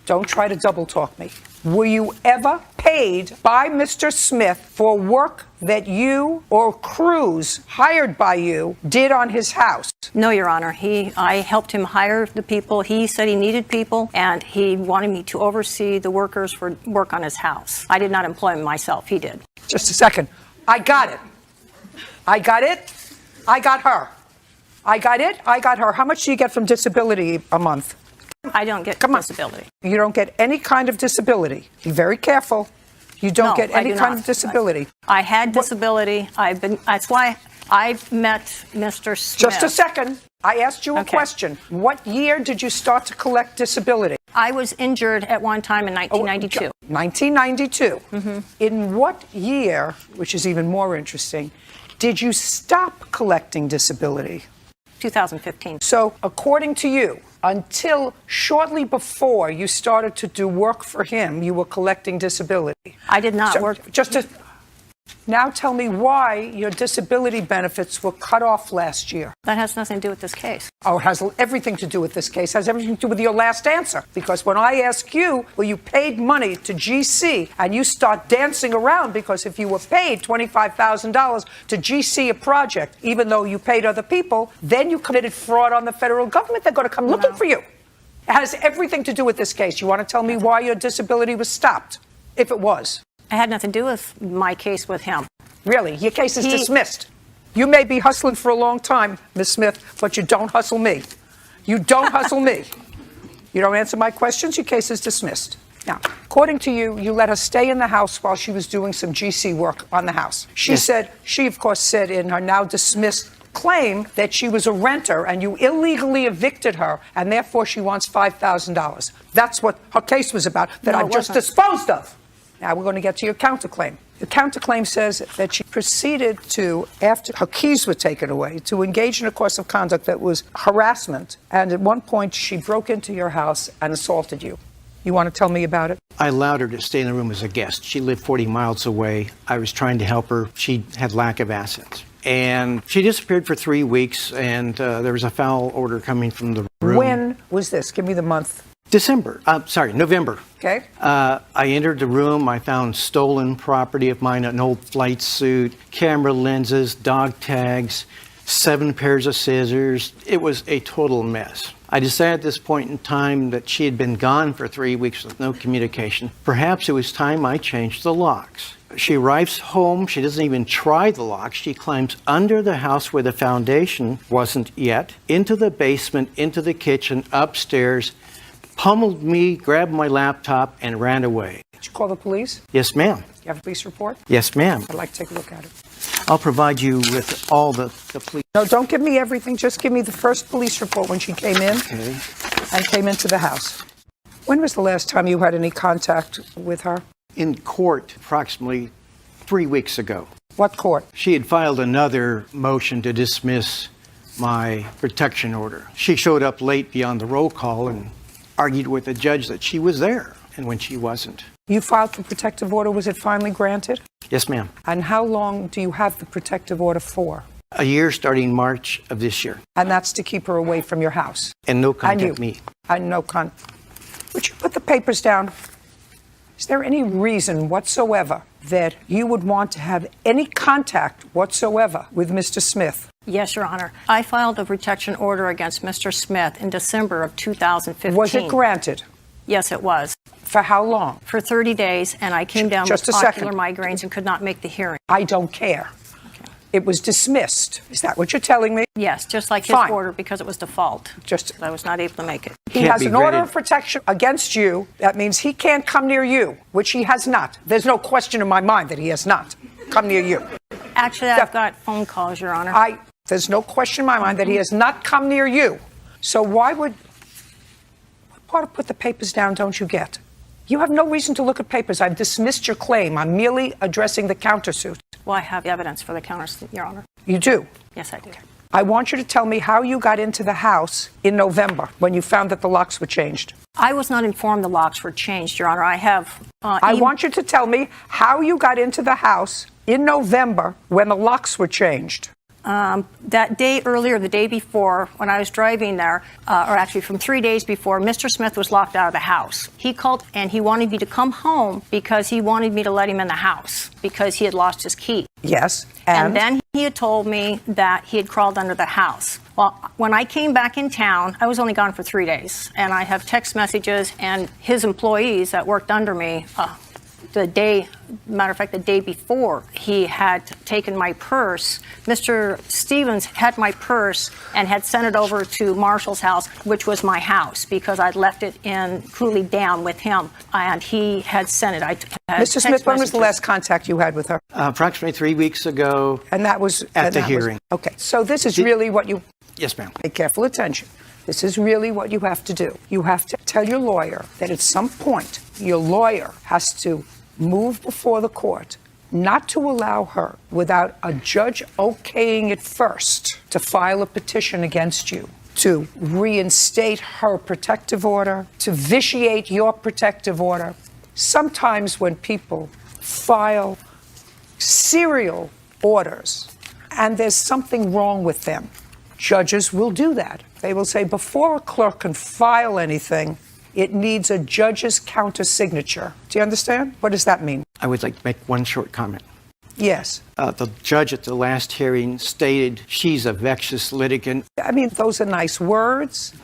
Don't try to double talk me. Were you ever paid by Mr. Smith for work that you or crews hired by you did on his house? No, Your Honor. I helped him hire the people. He said he needed people, and he wanted me to oversee the workers for work on his house. I did not employ him myself. He did. Just a second. I got it. I got it. I got her. I got it. I got her. How much do you get from disability a month? I don't get disability. You don't get any kind of disability. Be very careful. You don't get any kind of disability. I had disability. That's why I met Mr. Smith. Just a second. I asked you a question. What year did you start to collect disability? I was injured at one time in 1992. 1992. Mm-hmm. In what year, which is even more interesting, did you stop collecting disability? 2015. So, according to you, until shortly before you started to do work for him, you were collecting disability. I did not work. Now tell me why your disability benefits were cut off last year. That has nothing to do with this case. Oh, it has everything to do with this case. It has everything to do with your last answer. Because when I ask you, well, you paid money to GC, and you start dancing around because if you were paid $25,000 to GC a project, even though you paid other people, then you committed fraud on the federal government. They're going to come looking for you. It has everything to do with this case. You want to tell me why your disability was stopped, if it was? It had nothing to do with my case with him. Really? Your case is dismissed. You may be hustling for a long time, Ms. Smith, but you don't hustle me. You don't hustle me. You don't answer my questions, your case is dismissed. Now, according to you, you let her stay in the house while she was doing some GC work on the house. She of course said in her now dismissed claim that she was a renter and you illegally evicted her and therefore she wants $5,000. That's what her case was about, that I've just disposed of. Now we're going to get to your counterclaim. The counterclaim says that she proceeded to, after her keys were taken away, to engage in a course of conduct that was harassment. And at one point, she broke into your house and assaulted you. You want to tell me about it? I allowed her to stay in the room as a guest. She lived 40 miles away. I was trying to help her. She had lack of assets. And she disappeared for 3 weeks, and there was a foul order coming from the room. When was this? Give me the month. November. Okay. I entered the room. I found stolen property of mine, an old flight suit, camera lenses, dog tags, 7 pairs of scissors. It was a total mess. I decided at this point in time that she had been gone for 3 weeks with no communication. Perhaps it was time I changed the locks. She arrives home. She doesn't even try the locks. She climbs under the house where the foundation wasn't yet, into the basement, into the kitchen, upstairs, pummeled me, grabbed my laptop, and ran away. Did you call the police? Yes, ma'am. You have a police report? Yes, ma'am. I'd like to take a look at it. I'll provide you with all the police. No, don't give me everything. Just give me the first police report when she came in and came into the house. When was the last time you had any contact with her? In court, approximately 3 weeks ago. What court? She had filed another motion to dismiss my protection order. She showed up late beyond the roll call and argued with the judge that she was there, and when she wasn't. You filed the protective order. Was it finally granted? Yes, ma'am. And how long do you have the protective order for? A year starting March of this year. And that's to keep her away from your house? And no contact me. And no Would you put the papers down? Is there any reason whatsoever that you would want to have any contact whatsoever with Mr. Smith? Yes, Your Honor. I filed a protection order against Mr. Smith in December of 2015. Was it granted? Yes, it was. For how long? For 30 days, and I came down Just with a ocular second. migraines and could not make the hearing. I don't care. It was dismissed. Is that what you're telling me? Yes, just like his Fine. order, because it was default. Just I was not able to make it. He has an order of protection against you. That means he can't come near you, which he has not. There's no question in my mind that he has not come near you. Actually, I've got phone calls, Your Honor. There's no question in my mind that he has not come near you. So what part of put the papers down don't you get? You have no reason to look at papers. I've dismissed your claim. I'm merely addressing the countersuit. Well, I have evidence for the countersuit, Your Honor. You do? Yes, I do. I want you to tell me how you got into the house in November when you found that the locks were changed. I was not informed the locks were changed, Your Honor. I have... I want you to tell me how you got into the house in November when the locks were changed. That day earlier, the day before, when I was driving there, or actually from 3 days before, Mr. Smith was locked out of the house. He called and he wanted me to come home because he wanted me to let him in the house because he had lost his key. Yes. And then he had told me that he had crawled under the house. Well, when I came back in town, I was only gone for 3 days. And I have text messages and his employees that worked under me, the day before, he had taken my purse. Mr. Stevens had my purse and had sent it over to Marshall's house, which was my house, because I'd left it in Cooley Down with him, and he had sent it. Mr. Smith, when was the last contact you had with her? Approximately 3 weeks ago. And that was at the hearing. Okay, so this is really what you... Yes, ma'am. Pay careful attention. This is really what you have to do. You have to tell your lawyer that at some point, your lawyer has to move before the court not to allow her, without a judge okaying it first, to file a petition against you, to reinstate her protective order, to vitiate your protective order. Sometimes when people file serial orders and there's something wrong with them, judges will do that. They will say, before a clerk can file anything, it needs a judge's counter-signature. Do you understand? What does that mean? I would like to make one short comment. Yes. The judge at the last hearing stated she's a vexatious litigant. I mean, those are nice words.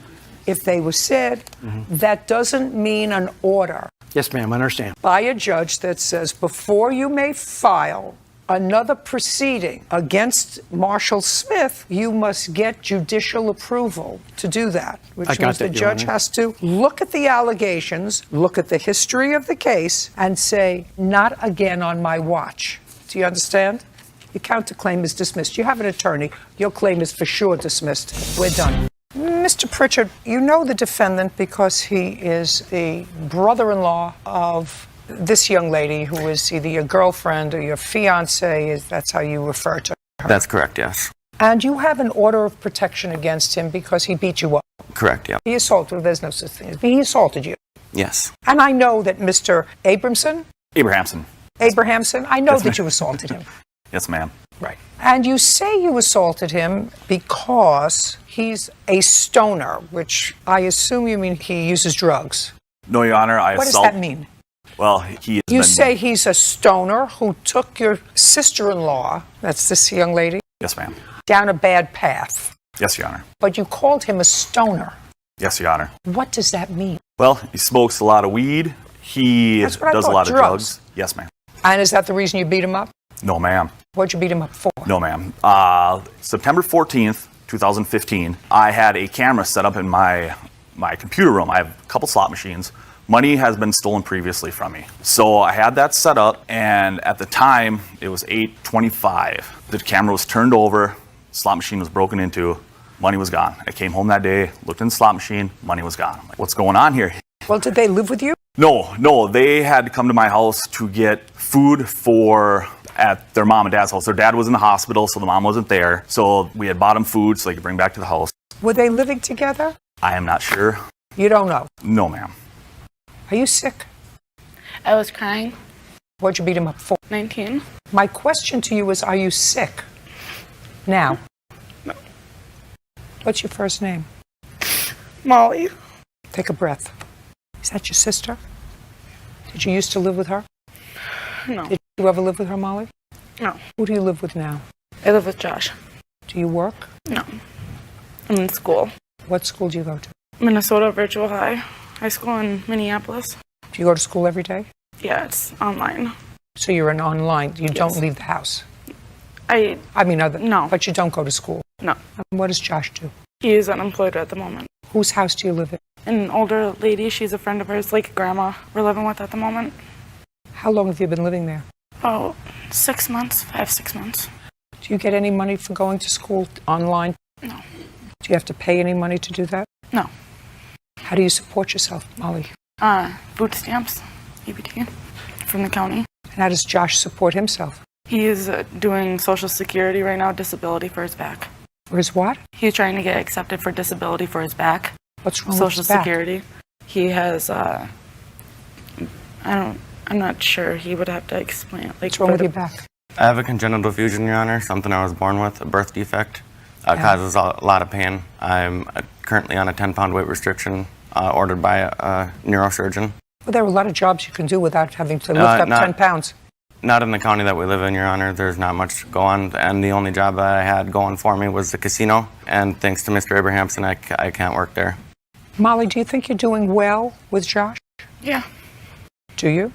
If they were said, that doesn't mean an order. Yes, ma'am, I understand. By a judge that says, before you may file another proceeding against Marshall Smith, you must get judicial approval to do that, which means the judge has to look at the allegations, look at the history of the case, and say, not again on my watch. Do you understand? Your counterclaim is dismissed. You have an attorney. Your claim is for sure dismissed. We're done. Mr. Pritchard, you know the defendant because he is the brother-in-law of this young lady who is either your girlfriend or your fiance, that's how you refer to her. That's correct, yes. And you have an order of protection against him because he beat you up. Correct, yeah. He assaulted, there's no such thing. He assaulted you. Yes. And I know that Mr. Abrahamson, I know that you assaulted him. Yes, ma'am. Right. And you say you assaulted him because he's a stoner, which I assume you mean he uses drugs. No, Your Honor, What does that mean? Well, he has You say he's a stoner who took your sister-in-law, that's this young lady, Yes, ma'am. down a bad path. Yes, Your Honor. But you called him a stoner. Yes, Your Honor. What does that mean? Well, he smokes a lot of weed. He That's what I does a thought, lot of drugs. drugs. Yes, ma'am. And is that the reason you beat him up? No, ma'am. What'd you beat him up for? No, ma'am. September 14th, 2015, I had a camera set up in my computer room. I have a couple slot machines. Money has been stolen previously from me. So I had that set up, and at the time, it was 8:25. The camera was turned over, slot machine was broken into, money was gone. I came home that day, looked in the slot machine, money was gone. I'm like, what's going on here? Well, did they live with you? No, they had to come to my house to get food for at their mom and dad's house. Their dad was in the hospital, so the mom wasn't there. So we had bought them food so they could bring back to the house. Were they living together? I am not sure. You don't know? No, ma'am. Are you sick? I was crying. What'd you beat him up for? 19. My question to you is, are you sick now? No. What's your first name? Molly. Take a breath. Is that your sister? Did you used to live with her? No. Did you ever live with her, Molly? No. Who do you live with now? I live with Josh. Do you work? No. I'm in school. What school do you go to? Minnesota Virtual High School in Minneapolis. Do you go to school every day? Yeah, it's online. So you're an online, you don't Yes. leave the house? I mean, no. But you don't go to school? No. And what does Josh do? He is unemployed at the moment. Whose house do you live in? An older lady, she's a friend of hers, like grandma, we're living with at the moment. How long have you been living there? Oh, 6 months, 5-6 months. Do you get any money for going to school online? No. Do you have to pay any money to do that? No. How do you support yourself, Molly? Food stamps, EBT, from the county. And how does Josh support himself? He is doing Social Security right now, disability for his back. For his what? He's trying to get accepted for disability for his back. What's wrong with Social his back? Security. He has, I'm not sure. He would have to explain it. Like, What's wrong with your back? I have a congenital fusion, Your Honor, something I was born with, a birth defect. Causes a lot of pain. I'm currently on a 10-pound weight restriction ordered by a neurosurgeon. Well, there are a lot of jobs you can do without having to lift up 10 pounds. Not in the county that we live in, Your Honor. There's not much to go on, and the only job that I had going for me was the casino, and thanks to Mr. Abrahamson, I can't work there. Molly, do you think you're doing well with Josh? Yeah. Do you?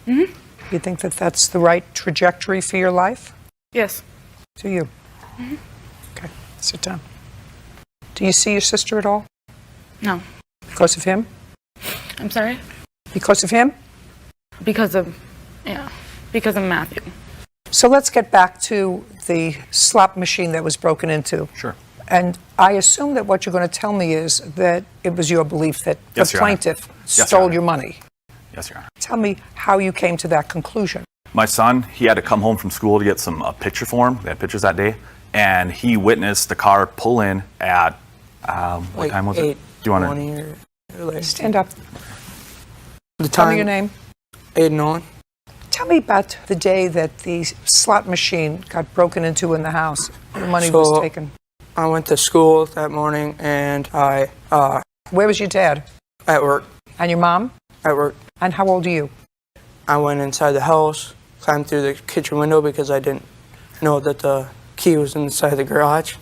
Mm-hmm. You think that that's the right trajectory for your life? Yes. Do you? Mm-hmm. Okay, sit down. Do you see your sister at all? No. Because of him? I'm sorry? Because of him? Because of Matthew. So let's get back to the slot machine that was broken into. Sure. And I assume that what you're going to tell me is that it was your belief that Yes, the Your Honor. plaintiff Yes, Your stole Honor. your money. Yes, Your Honor. Tell me how you came to that conclusion. My son, he had to come home from school to get some picture for him. They had pictures that day. And he witnessed the car pull in at, what time was it? Do you want to? Stand up. The Tell me time- your name. Aiden Owen. Tell me about the day that the slot machine got broken into in the house. The money was taken. I went to school that morning and I, Where was your dad? at work. And your mom? At work. And how old are you? I went inside the house, climbed through the kitchen window because I didn't know that the key was inside the garage.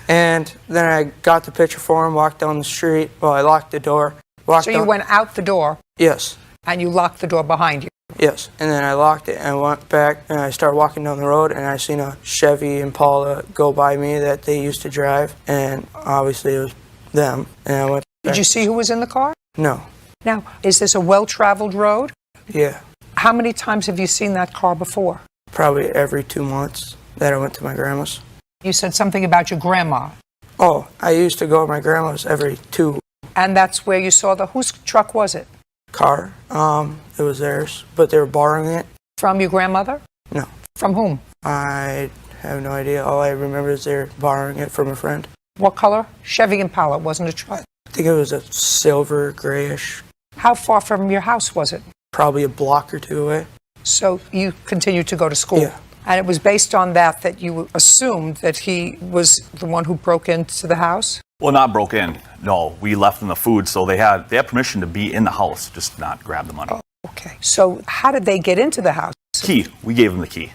And then I got the picture for him, walked down the street. Well, I locked the door. So you went out the door? Yes. And you locked the door behind you? Yes. And then I locked it and went back and I started walking down the road and I seen a Chevy Impala go by me that they used to drive. And obviously it was them. And I went Did you see who was in the car? No. Now, is this a well-traveled road? Yeah. How many times have you seen that car before? Probably every 2 months that I went to my grandma's. You said something about your grandma. Oh, I used to go to my grandma's every 2. And that's where you saw whose truck was it? Car. It was theirs, but they were borrowing it. From your grandmother? No. From whom? I have no idea. All I remember is they're borrowing it from a friend. What color? Chevy Impala. It wasn't a truck. I think it was a silver, grayish. How far from your house was it? Probably a block or 2 away. So you continued to go to school? Yeah. And it was based on that you assumed that he was the one who broke into the house? Well, not broke in. No, we left them the food, so they had permission to be in the house, just not grab the money. Oh, okay. So how did they get into the house? Key. We gave them the key.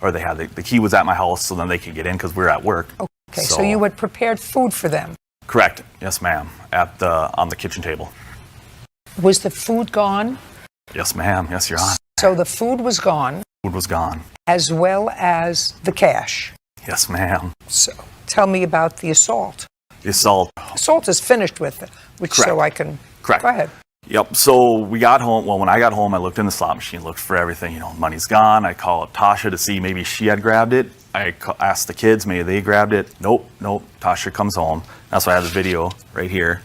Or they had the key was at my house, so then they could get in because we were at work. Okay, so you had prepared food for them? Correct. Yes, ma'am. On the kitchen table. Was the food gone? Yes, ma'am. Yes, Your Honor. So the food was gone? Food was gone. As well as the cash? Yes, ma'am. So tell me about the assault. The assault. Assault is finished with, which Correct. so I can... Correct. Go ahead. Yep. So we got home. Well, when I got home, I looked in the slot machine, looked for everything. Money's gone. I called Tasha to see maybe she had grabbed it. I asked the kids, maybe they grabbed it. Nope. Tasha comes home. That's why I have the video right here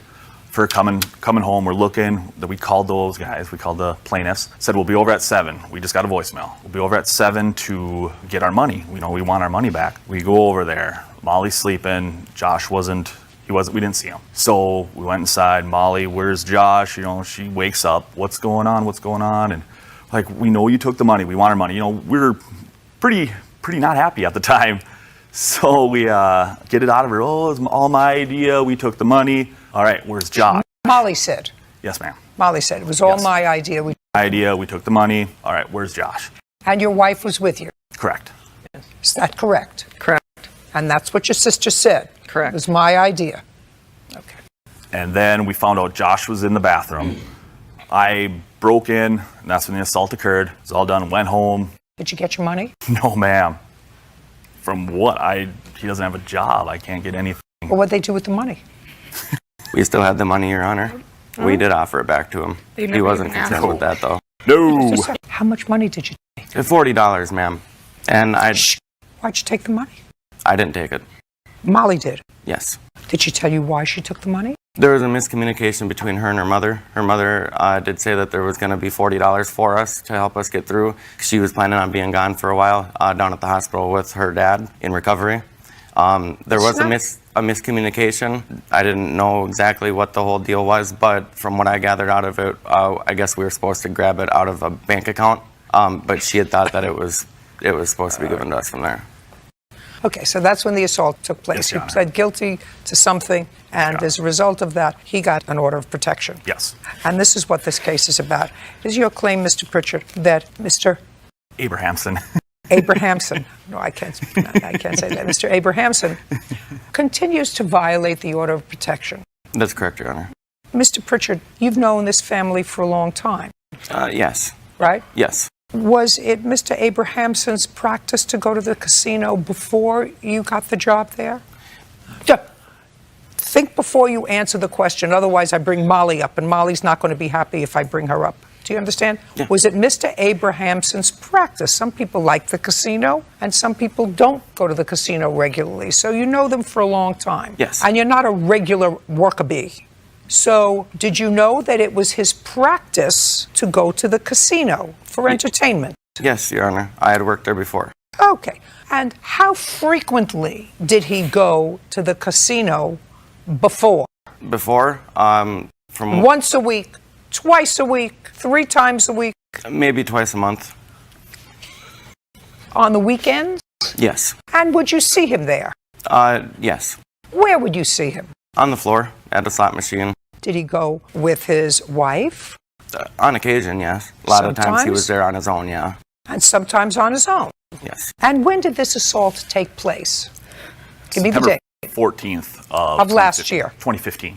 for coming home. We're looking. We called those guys. We called the plaintiffs. Said we'll be over at 7. We just got a voicemail. We'll be over at 7 to get our money. We want our money back. We go over there. Molly's sleeping. Josh wasn't. We didn't see him. So we went inside. Molly, where's Josh? She wakes up. What's going on? What's going on? And like, we know you took the money. We want our money. We were pretty not happy at the time. So we get it out of her. Oh, it's all my idea. We took the money. All right, where's Josh? Molly said. Yes, ma'am. Molly said it was all my idea. We took the money. All right, where's Josh? And your wife was with you. Correct. Is that correct? Correct. And that's what your sister said. Correct. It was my idea. Okay. And then we found out Josh was in the bathroom. I broke in, and that's when the assault occurred. It was all done, went home. Did you get your money? No, ma'am. From what? He doesn't have a job. I can't get anything. Well, what'd they do with the money? We still had the money, Your Honor. We did offer it back to him. They He never wasn't even asked. concerned with that, though. No. How much money did you take? $40, ma'am. And Why'd you take the money? I didn't take it. Molly did. Yes. Did she tell you why she took the money? There was a miscommunication between her and her mother. Her mother did say that there was going to be $40 for us to help us get through. She was planning on being gone for a while down at the hospital with her dad in recovery. There was a miscommunication. I didn't know exactly what the whole deal was, but from what I gathered out of it, I guess we were supposed to grab it out of a bank account, but she had thought that it was supposed to be given to us from there. Okay, so that's when the assault took place. Yes, He pled guilty to something, and as a result of that, he got an order of protection. Yes. And this is what this case is about. Is your claim, Mr. Pritchard, that Mr. Abrahamson. Abrahamson, no, I can't say that. Mr. Abrahamson continues to violate the order of protection. That's correct, Your Honor. Mr. Pritchard, you've known this family for a long time, Yes. right? Yes. Was it Mr. Abrahamson's practice to go to the casino before you got the job there? Think before you answer the question, otherwise I bring Molly up, and Molly's not going to be happy if I bring her up. Do you understand? Yeah. Was it Mr. Abrahamson's practice? Some people like the casino, and some people don't go to the casino regularly. So you know them for a long time. Yes. And you're not a regular worker bee. So did you know that it was his practice to go to the casino for entertainment? Yes, Your Honor. I had worked there before. Okay. And how frequently did he go to the casino before? Before, from Once a week, twice a week, 3 times a week? maybe twice a month. On the weekends? Yes. And would you see him there? Yes. Where would you see him? On the floor at a slot machine. Did he go with his wife? On occasion, yes. A lot of times he Sometimes? was there on his own, yeah. And sometimes on his own? Yes. And when did this assault take place? Give me the September date. 14th Of last year. 2015.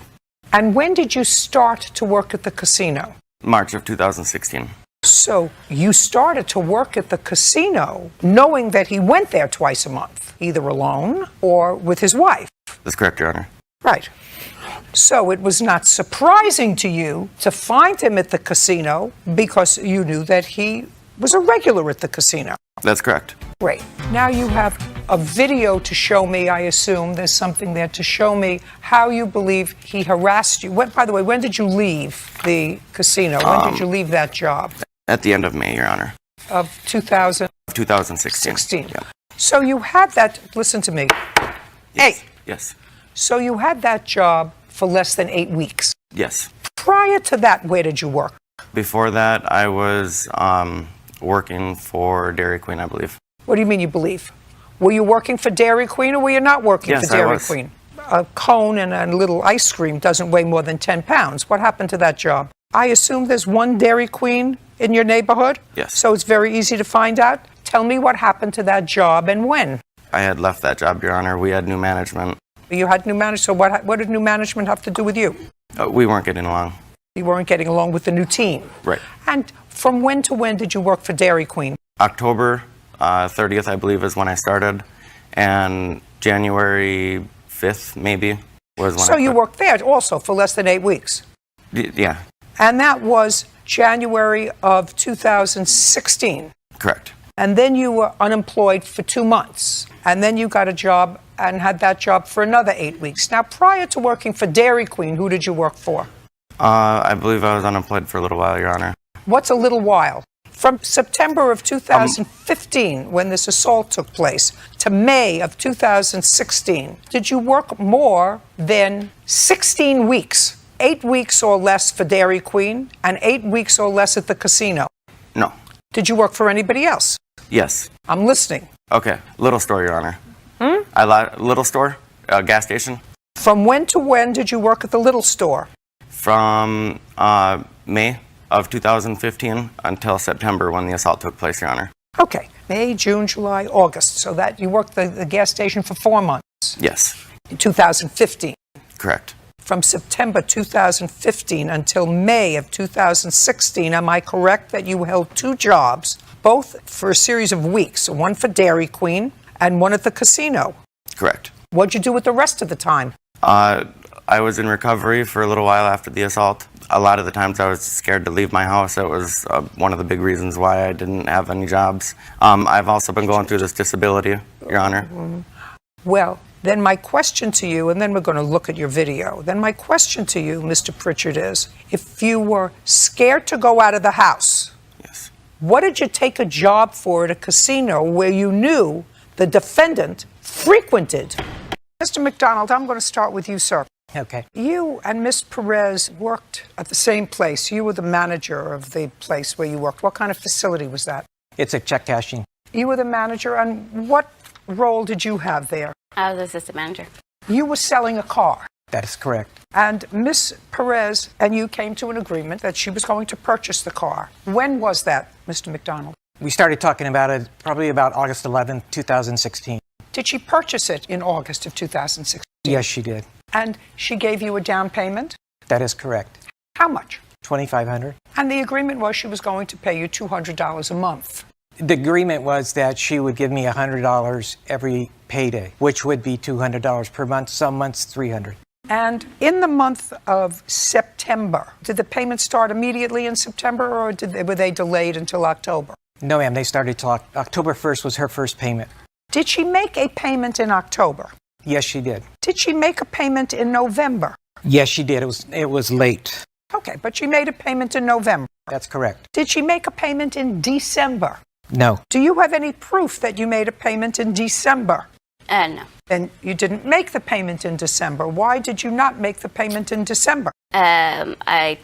And when did you start to work at the casino? March of 2016. So you started to work at the casino knowing that he went there twice a month, either alone or with his wife. That's correct, Your Honor. Right. So it was not surprising to you to find him at the casino because you knew that he was a regular at the casino. That's correct. Great. Now you have a video to show me, I assume. There's something there to show me how you believe he harassed you. By the way, when did you leave the casino? When did you leave that job? At the end of May, Your Honor. Of 2016. Yeah. So you had that, listen to me. Yes. Hey. Yes. So you had that job for less than 8 weeks. Yes. Prior to that, where did you work? Before that, I was working for Dairy Queen, I believe. What do you mean you believe? Were you working for Dairy Queen or were you not working Yes, for I Dairy was. Queen? A cone and a little ice cream doesn't weigh more than 10 pounds. What happened to that job? I assume there's one Dairy Queen in your neighborhood? Yes. So it's very easy to find out? Tell me what happened to that job and when. I had left that job, Your Honor. We had new management. You had new management, so what did new management have to do with you? We weren't getting along. You weren't getting along with the new team. Right. And from when to when did you work for Dairy Queen? October 30th, I believe, is when I started. And January 5th, maybe, was when So you worked there also for less than 8 weeks? Yeah, And that was January of 2016. correct. And then you were unemployed for 2 months. And then you got a job and had that job for another 8 weeks. Now, prior to working for Dairy Queen, who did you work for? I believe I was unemployed for a little while, Your Honor. What's a little while? From September of 2015, when this assault took place, to May of 2016, did you work more than 16 weeks? 8 weeks or less for Dairy Queen and 8 weeks or less at the casino? No. Did you work for anybody else? Yes. I'm listening. Okay. Little store, Your Honor. Little store, gas station. From when to when did you work at the little store? From May of 2015 until September when the assault took place, Your Honor. Okay. May, June, July, August. So that you worked the gas station for 4 months. Yes. In 2015. Correct. From September 2015 until May of 2016, am I correct that you held 2 jobs, both for a series of weeks, one for Dairy Queen and one at the casino? Correct. What'd you do with the rest of the time? I was in recovery for a little while after the assault. A lot of the times I was scared to leave my house. That was one of the big reasons why I didn't have any jobs. I've also been going through this disability, Your Honor. Well, then my question to you, and then we're going to look at your video. Then my question to you, Mr. Pritchard, is if you were scared to go out of the house, yes, what did you take a job for at a casino where you knew the defendant frequented? Mr. McDonald, I'm going to start with you, sir. Okay. You and Miss Perez worked at the same place. You were the manager of the place where you worked. What kind of facility was that? It's a check cashing. You were the manager, and what role did you have there? I was assistant manager. You were selling a car. That is correct. And Miss Perez and you came to an agreement that she was going to purchase the car. When was that, Mr. McDonald? We started talking about it probably about August 11th, 2016. Did she purchase it in August of 2016? Yes, she did. And she gave you a down payment? That is correct. How much? $2,500. And the agreement was she was going to pay you $200 a month. The agreement was that she would give me $100 every payday, which would be $200 per month, some months $300. And in the month of September, did the payment start immediately in September, or were they delayed until October? No, ma'am, they started till October 1st was her first payment. Did she make a payment in October? Yes, she did. Did she make a payment in November? Yes, she did. It was late. Okay, but she made a payment in November. That's correct. Did she make a payment in December? No. Do you have any proof that you made a payment in December? No. Then you didn't make the payment in December. Why did you not make the payment in December? I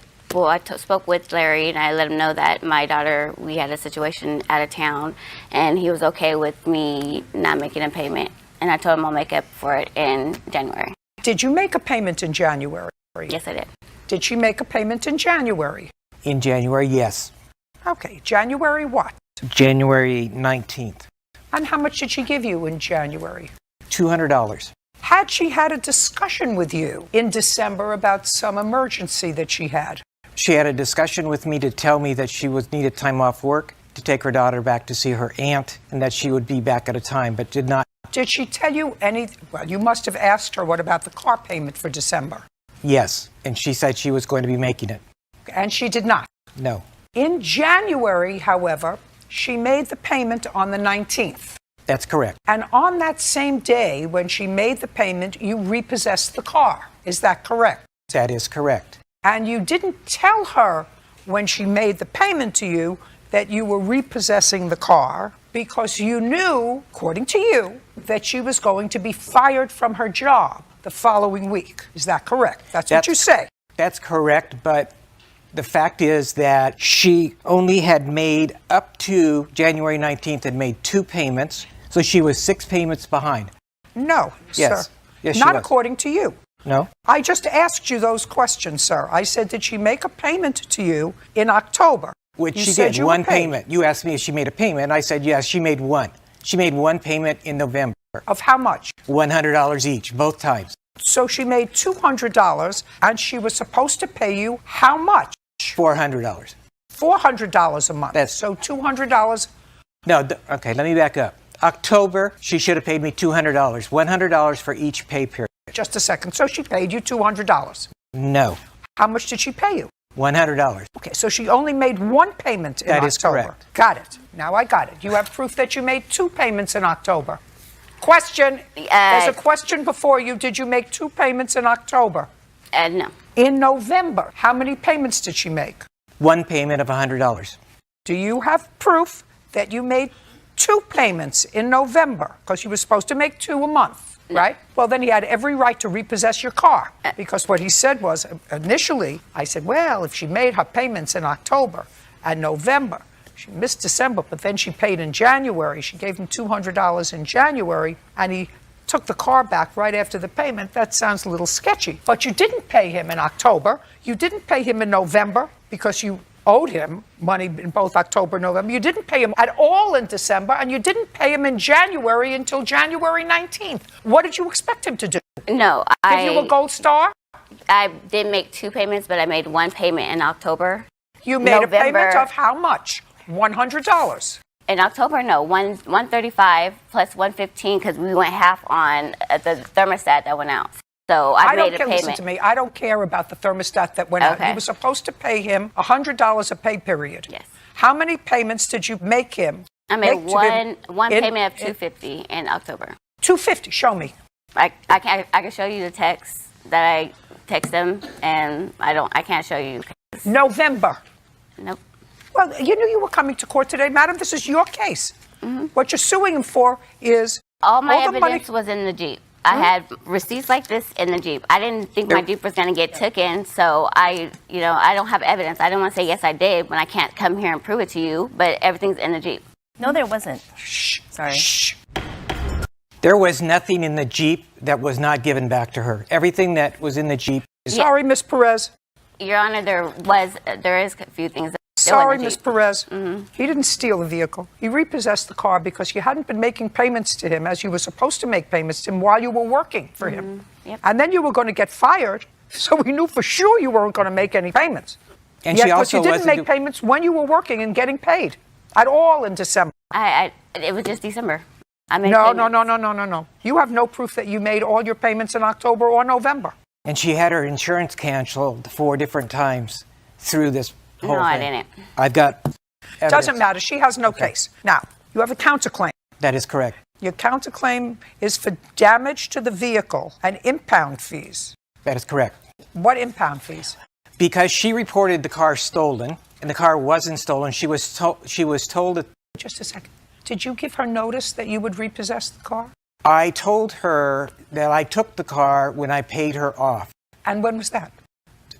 spoke with Larry and I let him know that my daughter, we had a situation out of town, and he was okay with me not making a payment. And I told him I'll make up for it in January. Did you make a payment in January? Yes, I did. Did she make a payment in January? In January, yes. Okay, January what? January 19th. And how much did she give you in January? $200. Had she had a discussion with you in December about some emergency that she had? She had a discussion with me to tell me that she needed time off work to take her daughter back to see her aunt and that she would be back at a time, but did not. Did she tell you well, you must have asked her what about the car payment for December? Yes, and she said she was going to be making it. And she did not? No. In January, however, she made the payment on the 19th. That's correct. And on that same day, when she made the payment, you repossessed the car. Is that correct? That is correct. And you didn't tell her when she made the payment to you that you were repossessing the car because you knew, according to you, that she was going to be fired from her job the following week. Is that correct? That's what you say. That's correct, but the fact is that she only had made up to January 19th and made 2 payments, so she was 6 payments behind. No, yes. sir. Yes, Not she was. according to you. No? I just asked you those questions, sir. I said, did she make a payment to you in October? Which You she said did, you one were paid. payment. You asked me if she made a payment, and I said yes, she made one. She made 1 payment in November. Of how much? $100 each, both times. So she made $200, and she was supposed to pay you how much? $400. $400 a month. So $200. No, okay, let me back up. October, she should have paid me $200, $100 for each pay period. Just a second. So she paid you $200. No. How much did she pay you? $100. Okay, so she only made one payment in That October. is correct. Got it. Now I got it. You have proof that you made 2 payments in October. Question. There's a question before you. Did you make 2 payments in October? No. In November, how many payments did she make? 1 payment of $100. Do you have proof that you made 2 payments in November? Because you were supposed to make 2 a month, right? Well, then he had every right to repossess your car. Because what he said was, initially, I said, well, if she made her payments in October and November, she missed December, but then she paid in January. She gave him $200 in January, and he took the car back right after the payment. That sounds a little sketchy. But you didn't pay him in October. You didn't pay him in November because you owed him money in both October and November. You didn't pay him at all in December, and you didn't pay him in January until January 19th. What did you expect him to do? No, Give you a gold star? I did make 2 payments, but I made 1 payment in October. You made a payment of how much? $100. In October, no, 135 plus 115 because we went half on the thermostat that went out. So I made a payment. Listen to me. I don't care about the thermostat that went out. You were supposed to pay him $100 a pay period. Yes. How many payments did you make him? I made one payment of $250 in October. $250. Show me. I can show you the text that I text him, and I can't show you. November. Nope. Well, you knew you were coming to court today, madam. This is your case. What you're suing him for is all my the money evidence was in the Jeep. I had receipts like this in the Jeep. I didn't think my Jeep was going to get taken, so I don't have evidence. I don't want to say yes, I did when I can't come here and prove it to you. But everything's in the Jeep. No, there wasn't. Shh. Sorry. Shh. There was nothing in the Jeep that was not given back to her. Everything that was in the Jeep. Sorry, Miss Perez. Your Honor, there is a few things. Sorry, Miss Perez. He didn't steal the vehicle. He repossessed the car because you hadn't been making payments to him as you were supposed to make payments to him while you were working for him. Yep. And then you were going to get fired, so we knew for sure you weren't going to make any payments. And yet, she also you didn't make payments when you were working and getting paid at all in December. It was just December. I made No. You have no proof that you made all your payments in October or November. And she had her insurance canceled 4 different times through this whole thing. I didn't. I've got evidence. Doesn't matter. She has no case. Now, you have a counterclaim. That is correct. Your counterclaim is for damage to the vehicle and impound fees. That is correct. What impound fees? Because she reported the car stolen, and the car wasn't stolen, she was told that... Just a second. Did you give her notice that you would repossess the car? I told her that I took the car when I paid her off. And when was that?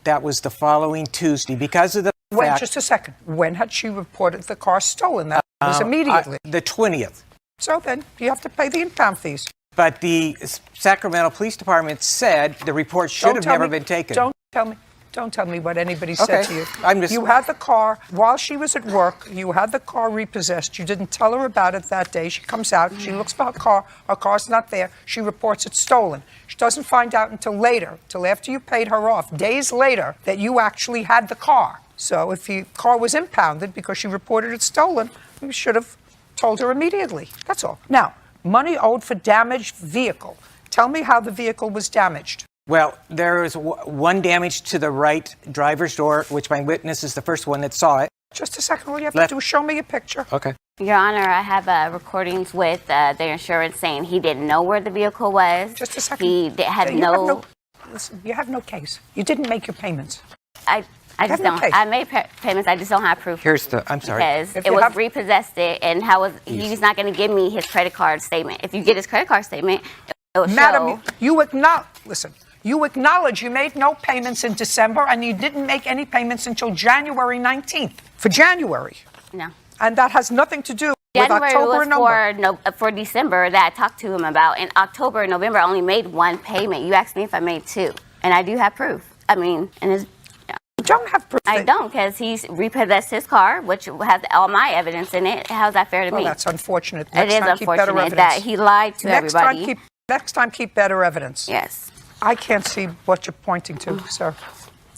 That was the following Tuesday. Because of the fact... Just a second. When had she reported the car stolen? That was immediately. The 20th. So then you have to pay the impound fees. But the Sacramento Police Department said the report should have never been taken. Don't tell me what anybody said to you. Okay. You had the car, while she was at work, you had the car repossessed. You didn't tell her about it that day. She comes out, she looks for her car's not there. She reports it stolen. She doesn't find out until later, till after you paid her off, days later, that you actually had the car. So if the car was impounded because she reported it stolen, you should have told her immediately. That's all. Now, money owed for damaged vehicle. Tell me how the vehicle was damaged. Well, there is one damage to the right driver's door, which my witness is the first one that saw it. Just a second. All you have to do is show me a picture. Okay. Your Honor, I have recordings with the insurance saying he didn't know where the vehicle was. Just a second. He had Listen, you have no case. You didn't make your payments. I just don't. I made payments. I just don't have proof. I'm sorry. Because it was repossessed, and he's not going to give me his credit card statement. If you get his credit card statement, it will Madam, you acknowledge. Listen. You acknowledge you made no payments in December and you didn't make any payments until January 19th. For January. No. And that has nothing to do with October and November. For December that I talked to him about. In October and November, I only made 1 payment. You asked me if I made 2. And I do have proof. You don't have proof. I don't, because he's repossessed his car, which has all my evidence in it. How's that fair to me? Well, that's unfortunate. It is unfortunate that he lied to everybody. Next time, keep better evidence. Yes. I can't see what you're pointing to, sir.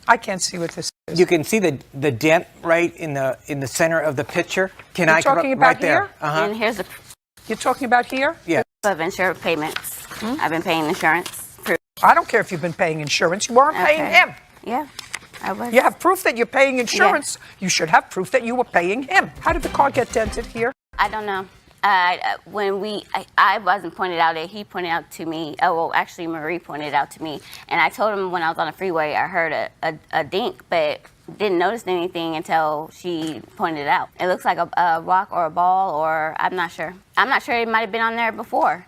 I can't see what this is. You can see the dent right in the center of the picture. You're talking about right here? there? And here's the. You're talking about here? Yeah. Of insurance payments. I've been paying insurance. I don't care if you've been paying insurance. You weren't paying him. Yeah. You have proof that you're paying insurance. You should have proof that you were paying him. How did the car get dented here? I don't know. I wasn't pointed out it. He pointed out to me. Oh, well, actually, Marie pointed out to me. And I told him when I was on the freeway, I heard a dink, but didn't notice anything until she pointed it out. It looks like a rock or a ball, or I'm not sure. I'm not sure it might have been on there before.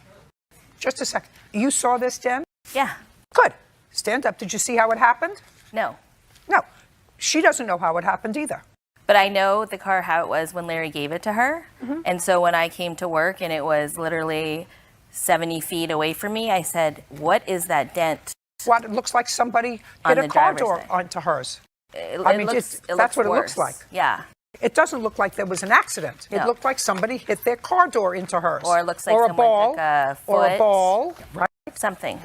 Just a second. You saw this dent? Yeah. Good. Stand up. Did you see how it happened? No. No. She doesn't know how it happened either. But I know the car how it was when Larry gave it to her. And so when I came to work and it was literally 70 feet away from me, I said, what is that dent? What? It looks like somebody hit a car door onto hers. That's what it looks like. Yeah. It doesn't look like there was an accident. No. It looked like somebody hit their car door into hers. Or it looks like or a someone ball, took a foot. or a ball, right? Something.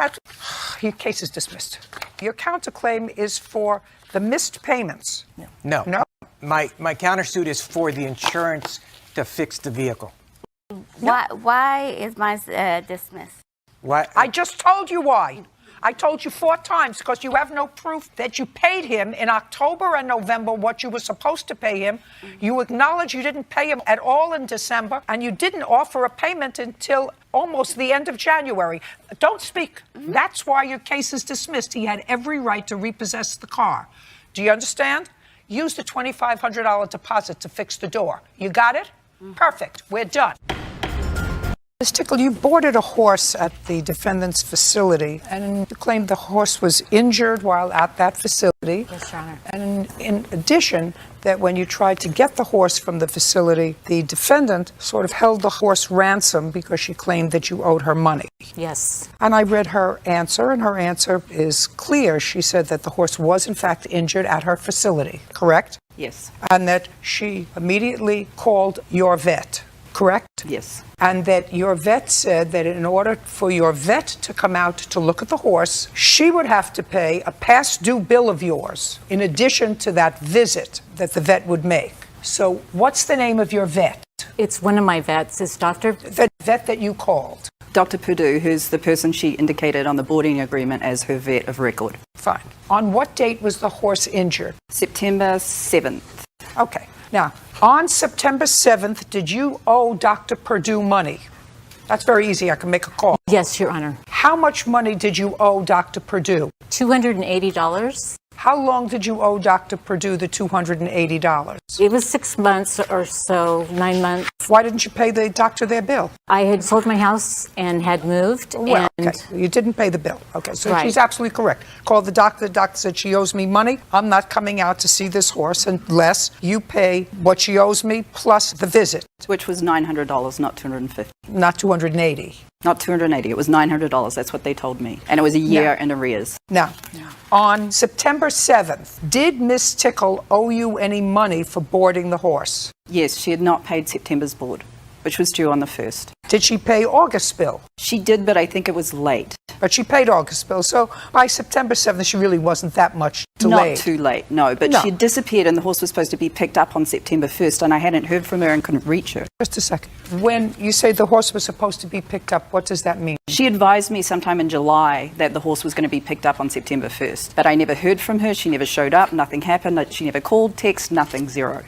Your case is dismissed. Your counterclaim is for the missed payments. No. No? My countersuit is for the insurance to fix the vehicle. Why is mine dismissed? Why? I just told you why. I told you 4 times because you have no proof that you paid him in October and November what you were supposed to pay him. You acknowledge you didn't pay him at all in December, and you didn't offer a payment until almost the end of January. Don't speak. That's why your case is dismissed. He had every right to repossess the car. Do you understand? Use the $2,500 deposit to fix the door. You got it? Perfect. We're done. Ms. Tickle, you boarded a horse at the defendant's facility, and you claimed the horse was injured while at that facility. Yes, Your Honor. And in addition, that when you tried to get the horse from the facility, the defendant sort of held the horse ransom because she claimed that you owed her money. Yes. And I read her answer, and her answer is clear. She said that the horse was, in fact, injured at her facility, correct? Yes. And that she immediately called your vet, correct? Yes. And that your vet said that in order for your vet to come out to look at the horse, she would have to pay a past due bill of yours in addition to that visit that the vet would make. So what's the name of your vet? It's one of my vets. It's Dr. The vet that you called. Dr. Purdue, who's the person she indicated on the boarding agreement as her vet of record. Fine. On what date was the horse injured? September 7th. Okay. Now, on September 7th, did you owe Dr. Purdue money? That's very easy. I can make a call. Yes, Your Honor. How much money did you owe Dr. Purdue? $280. How long did you owe Dr. Purdue the $280? It was 6 months or so, 9 months. Why didn't you pay the doctor their bill? I had sold my house and had moved. Well, and okay. You didn't pay the bill. Okay, so Right. she's absolutely correct. Called the doctor. The doctor said she owes me money. I'm not coming out to see this horse unless you pay what she owes me plus the visit. Which was $900, not $250. Not $280. Not $280. It was $900. That's what they told me. And it was a year No. in arrears. Now, on September 7th, did Miss Tickle owe you any money for boarding the horse? Yes, she had not paid September's board, which was due on the 1st. Did she pay August's bill? She did, but I think it was late. But she paid August's bill, so by September 7th, she really wasn't that much delayed. Not too late, no. But No. she had disappeared and the horse was supposed to be picked up on September 1st, and I hadn't heard from her and couldn't reach her. Just a second. When you say the horse was supposed to be picked up, what does that mean? She advised me sometime in July that the horse was going to be picked up on September 1st. But I never heard from her. She never showed up. Nothing happened. She never called, text, nothing, zero.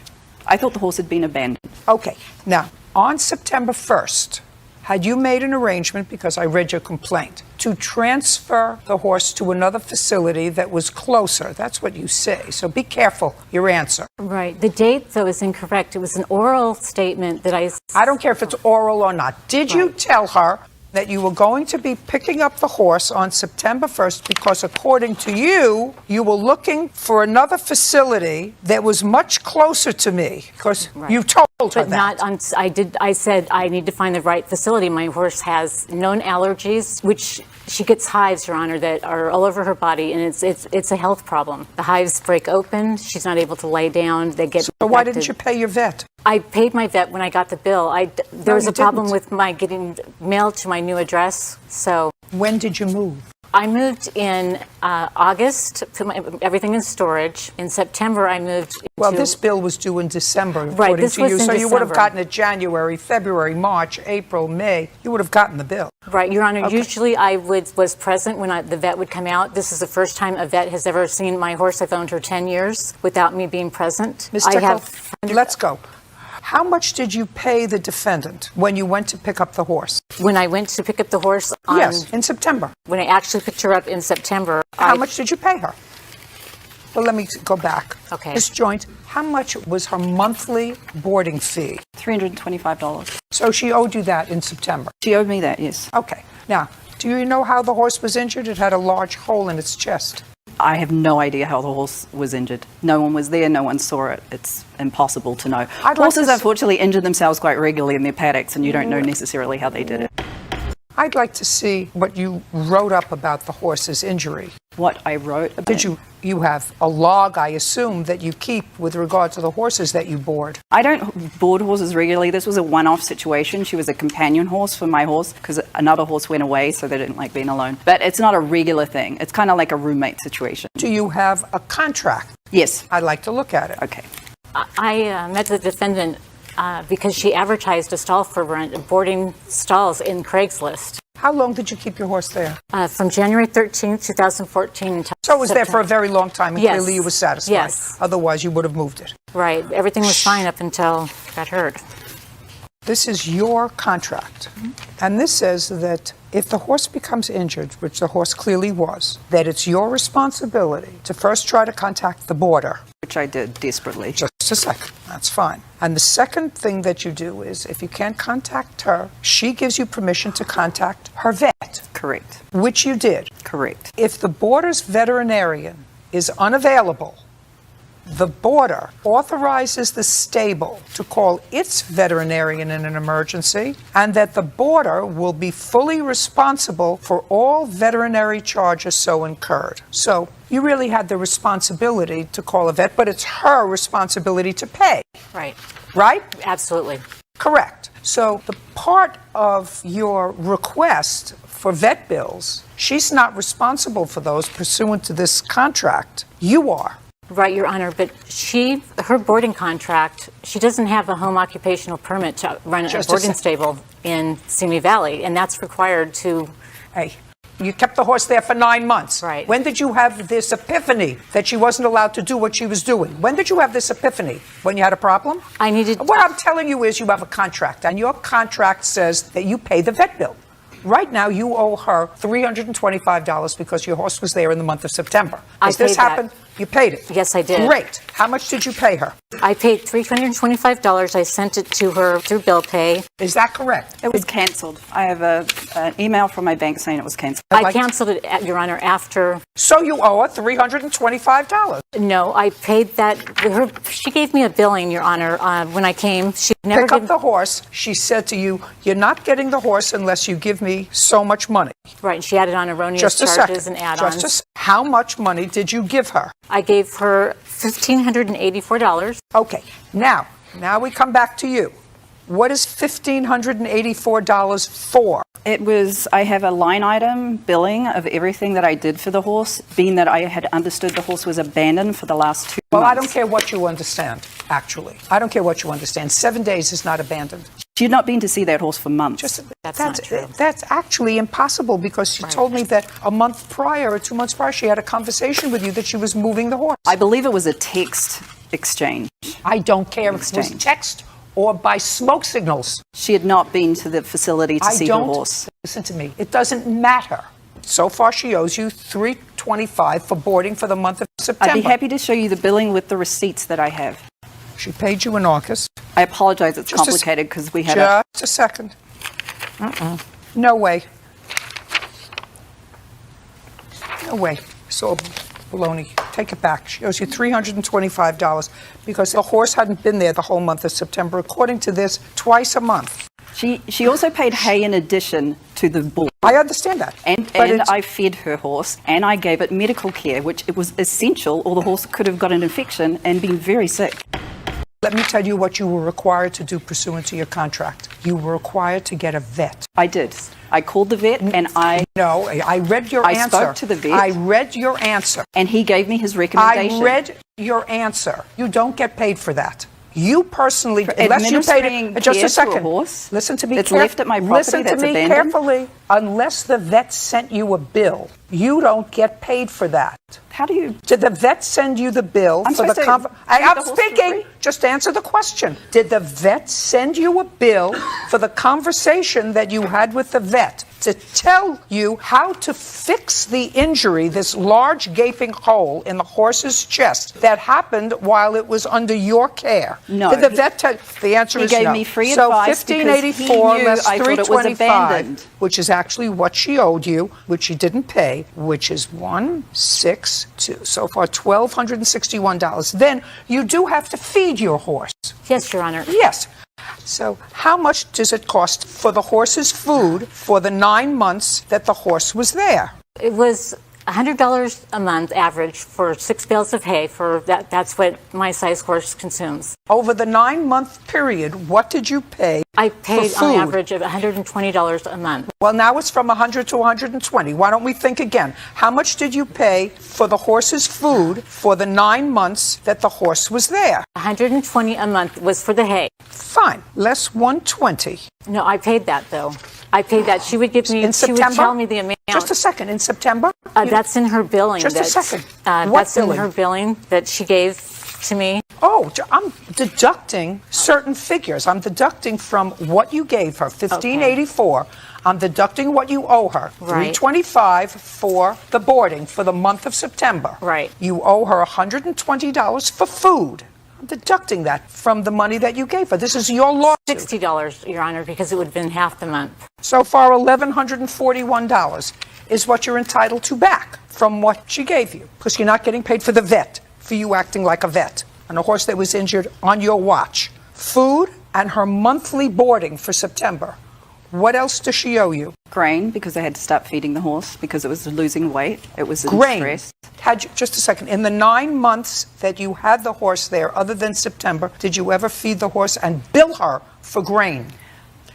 I thought the horse had been abandoned. Okay. Now, on September 1st, had you made an arrangement, because I read your complaint, to transfer the horse to another facility that was closer? That's what you say. So be careful your answer. Right. The date, though, is incorrect. It was an oral statement that I don't care if it's oral or not. Did you tell her that you were going to be picking up the horse on September 1st because, according to you, you were looking for another facility that was much closer to me? Because you told her But that. not on, I said I need to find the right facility. My horse has known allergies, which she gets hives, Your Honor, that are all over her body, and it's a health problem. The hives break open. She's not able to lay down. They get So why infected. didn't you pay your vet? I paid my vet when I got the bill. There was you a problem didn't. with my getting mail to my new address, so. When did you move? I moved in August, put everything in storage. In September, I moved. Well, this bill was due in December, Right, according this to was you. in So you would have December. gotten it January, February, March, April, May. You would have gotten the bill. Right, Your Honor. Okay. Usually, I was present when the vet would come out. This is the first time a vet has ever seen my horse. I've owned her 10 years without me being present. Ms. Tickle, let's go. How much did you pay the defendant when you went to pick up the horse? When I went to pick up the horse on... Yes, in September. When I actually picked her up in September... How much did you pay her? Well, let me go back. Okay. Ms. Joint, how much was her monthly boarding fee? $325. So she owed you that in September? She owed me that, yes. Okay. Now, do you know how the horse was injured? It had a large hole in its chest. I have no idea how the horse was injured. No one was there, no one saw it. It's impossible to know. Horses unfortunately injure themselves quite regularly in their paddocks, and you don't know necessarily how they did it. I'd like to see what you wrote up about the horse's injury. What I wrote about Did you have a log, I assume, that you keep with regard to the horses that you board? I don't board horses regularly. This was a one-off situation. She was a companion horse for my horse because another horse went away, so they didn't like being alone. But it's not a regular thing. It's kind of like a roommate situation. Do you have a contract? Yes. I'd like to look at it. Okay. I met the defendant because she advertised a stall for rent, boarding stalls in Craigslist. How long did you keep your horse there? From January 13th, 2014 until So it was there for a very long time, and Yes. clearly you were satisfied. Yes. Otherwise, you would have moved it. Right. Everything was fine up until I got hurt. This is your contract. And this says that if the horse becomes injured, which the horse clearly was, that it's your responsibility to first try to contact the boarder. Which I did desperately. Just a second. That's fine. And the second thing that you do is if you can't contact her, she gives you permission to contact her vet. Correct. Which you did. Correct. If the boarder's veterinarian is unavailable, the boarder authorizes the stable to call its veterinarian in an emergency, and that the boarder will be fully responsible for all veterinary charges so incurred. So you really had the responsibility to call a vet, but it's her responsibility to pay. Right. Right? Absolutely. Correct. So the part of your request for vet bills, she's not responsible for those pursuant to this contract. You are. Right, Your Honor, but her boarding contract, she doesn't have a home occupational permit to run a boarding stable in Simi Valley, and that's required to... Hey, you kept the horse there for 9 months. Right. When did you have this epiphany that she wasn't allowed to do what she was doing? When did you have this epiphany? When you had a problem? What I'm telling you is you have a contract, and your contract says that you pay the vet bill. Right now, you owe her $325 because your horse was there in the month of September. Has this happened? You paid it? Yes, I did. Great. How much did you pay her? I paid $325. I sent it to her through bill pay. Is that correct? It was cancelled. I have an email from my bank saying it was cancelled. I canceled it, Your Honor, after... So you owe her $325? No, I paid that... She gave me a billing, Your Honor, when I came. She never Pick up the horse. She said to you, you're not getting the horse unless you give me so much money. Right, and she added on erroneous charges and add-ons. How much money did you give her? I gave her $1,584. Okay, now we come back to you. What is $1,584 for? I have a line item billing of everything that I did for the horse, being that I had understood the horse was abandoned for the last 2 months. Well, I don't care what you understand, actually. I don't care what you understand. 7 days is not abandoned. She had not been to see that horse for months. That's not true. That's actually impossible because she told me that a month prior or 2 months prior, she had a conversation with you that she was moving the horse. I believe it was a text exchange. I don't care if it was text or by smoke signals. She had not been to the facility to see her horse. Listen to me. It doesn't matter. So far, she owes you $325 for boarding for the month of September. I'd be happy to show you the billing with the receipts that I have. She paid you in August. I apologize. It's complicated because we had Just a second. No way. No way. So baloney. Take it back. She owes you $325 because the horse hadn't been there the whole month of September. According to this, twice a month. She also paid hay in addition to the bull. I understand that. And I fed her horse and I gave it medical care, which it was essential or the horse could have got an infection and been very sick. Let me tell you what you were required to do pursuant to your contract. You were required to get a vet. I did. I called the vet and No, I read your I answer. spoke to the vet. I read your answer. And he gave me his recommendation. I read your answer. You don't get paid for that. You personally, unless you paid administering it, just care a to second. a horse Listen to me. that's left at my property Listen that's to me abandoned. carefully. Unless the vet sent you a bill, you don't get paid for that. How do you? Did the vet send you the bill I'm for the supposed to treat I'm the horse for speaking. free? Just answer the question. Did the vet send you a bill for the conversation that you had with the vet to tell you how to fix the injury, this large gaping hole in the horse's chest that happened while it was under your care? No. Did the vet tell? The answer He is gave no. me free so advice because he 1584 knew less I thought it was 325, abandoned. which is actually what she owed you, which she didn't pay, which is $162. So far, $1,261. Then you do have to feed your horse. Yes, Your Honor. Yes. So how much does it cost for the horse's food for the 9 months that the horse was there? It was $100 a month average for 6 bales of hay. That's what my size horse consumes. Over the 9-month period, what did you pay? I paid for on food? average of $120 a month. Well, now it's from 100 to 120. Why don't we think again? How much did you pay for the horse's food for the 9 months that the horse was there? $120 a month was for the hay. Fine, less 120. No, I paid that though. I paid that. She would give me. In She would September? tell me the amount. Just a second. In September? That's in her billing. Just a second. What That's billing? in her billing that she gave to me. Oh, I'm deducting certain figures. I'm deducting from what you gave her, $1,584. I'm deducting what you owe her, Right. $325 for the boarding for the month of September. Right. You owe her $120 for food. I'm deducting that from the money that you gave her. This is your lawsuit. $60, Your Honor, because it would have been half the month. So far, $1,141 is what you're entitled to back from what she gave you, because you're not getting paid for the vet, for you acting like a vet on a horse that was injured on your watch. Food and her monthly boarding for September. What else does she owe you? Grain, because I had to start feeding the horse because it was losing weight. It was in Grain. stress. Had you, just a second. In the 9 months that you had the horse there, other than September, did you ever feed the horse and bill her for grain?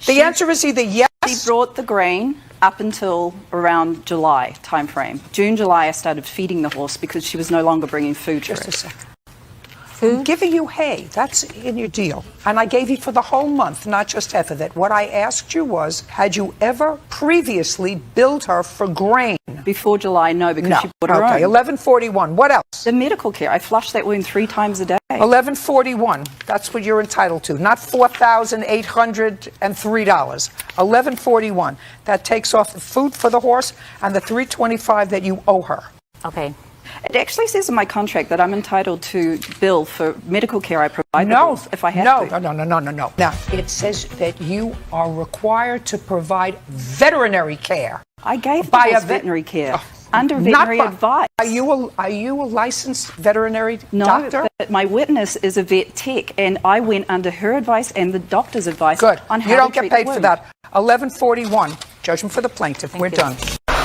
The answer is either yes. She brought the grain up until around July timeframe. June, July, I started feeding the horse because she was no longer bringing food for Just it. a second. I'm giving you hay. That's in your deal. And I gave you for the whole month, not just half of it. What I asked you was, had you ever previously billed her for grain? Before July, no, because she bought her Okay, own. 1141. What else? The medical care. I flushed that wound 3 times a day. 1141. That's what you're entitled to, not $4,803. 1141. That takes off the food for the horse and the $325 that you owe her. Okay. It actually says in my contract that I'm entitled to bill for medical care I provide the horse if I have to. No. Now, it says that you are required to provide veterinary care. I gave the By a horse vet- veterinary care under Not veterinary by- advice. Are you a licensed veterinary No, doctor? but my witness is a vet tech, and I went under her advice and the doctor's advice Good. on how You don't to get treat the paid for wound. that. 1141. Judgment for the plaintiff. We're done.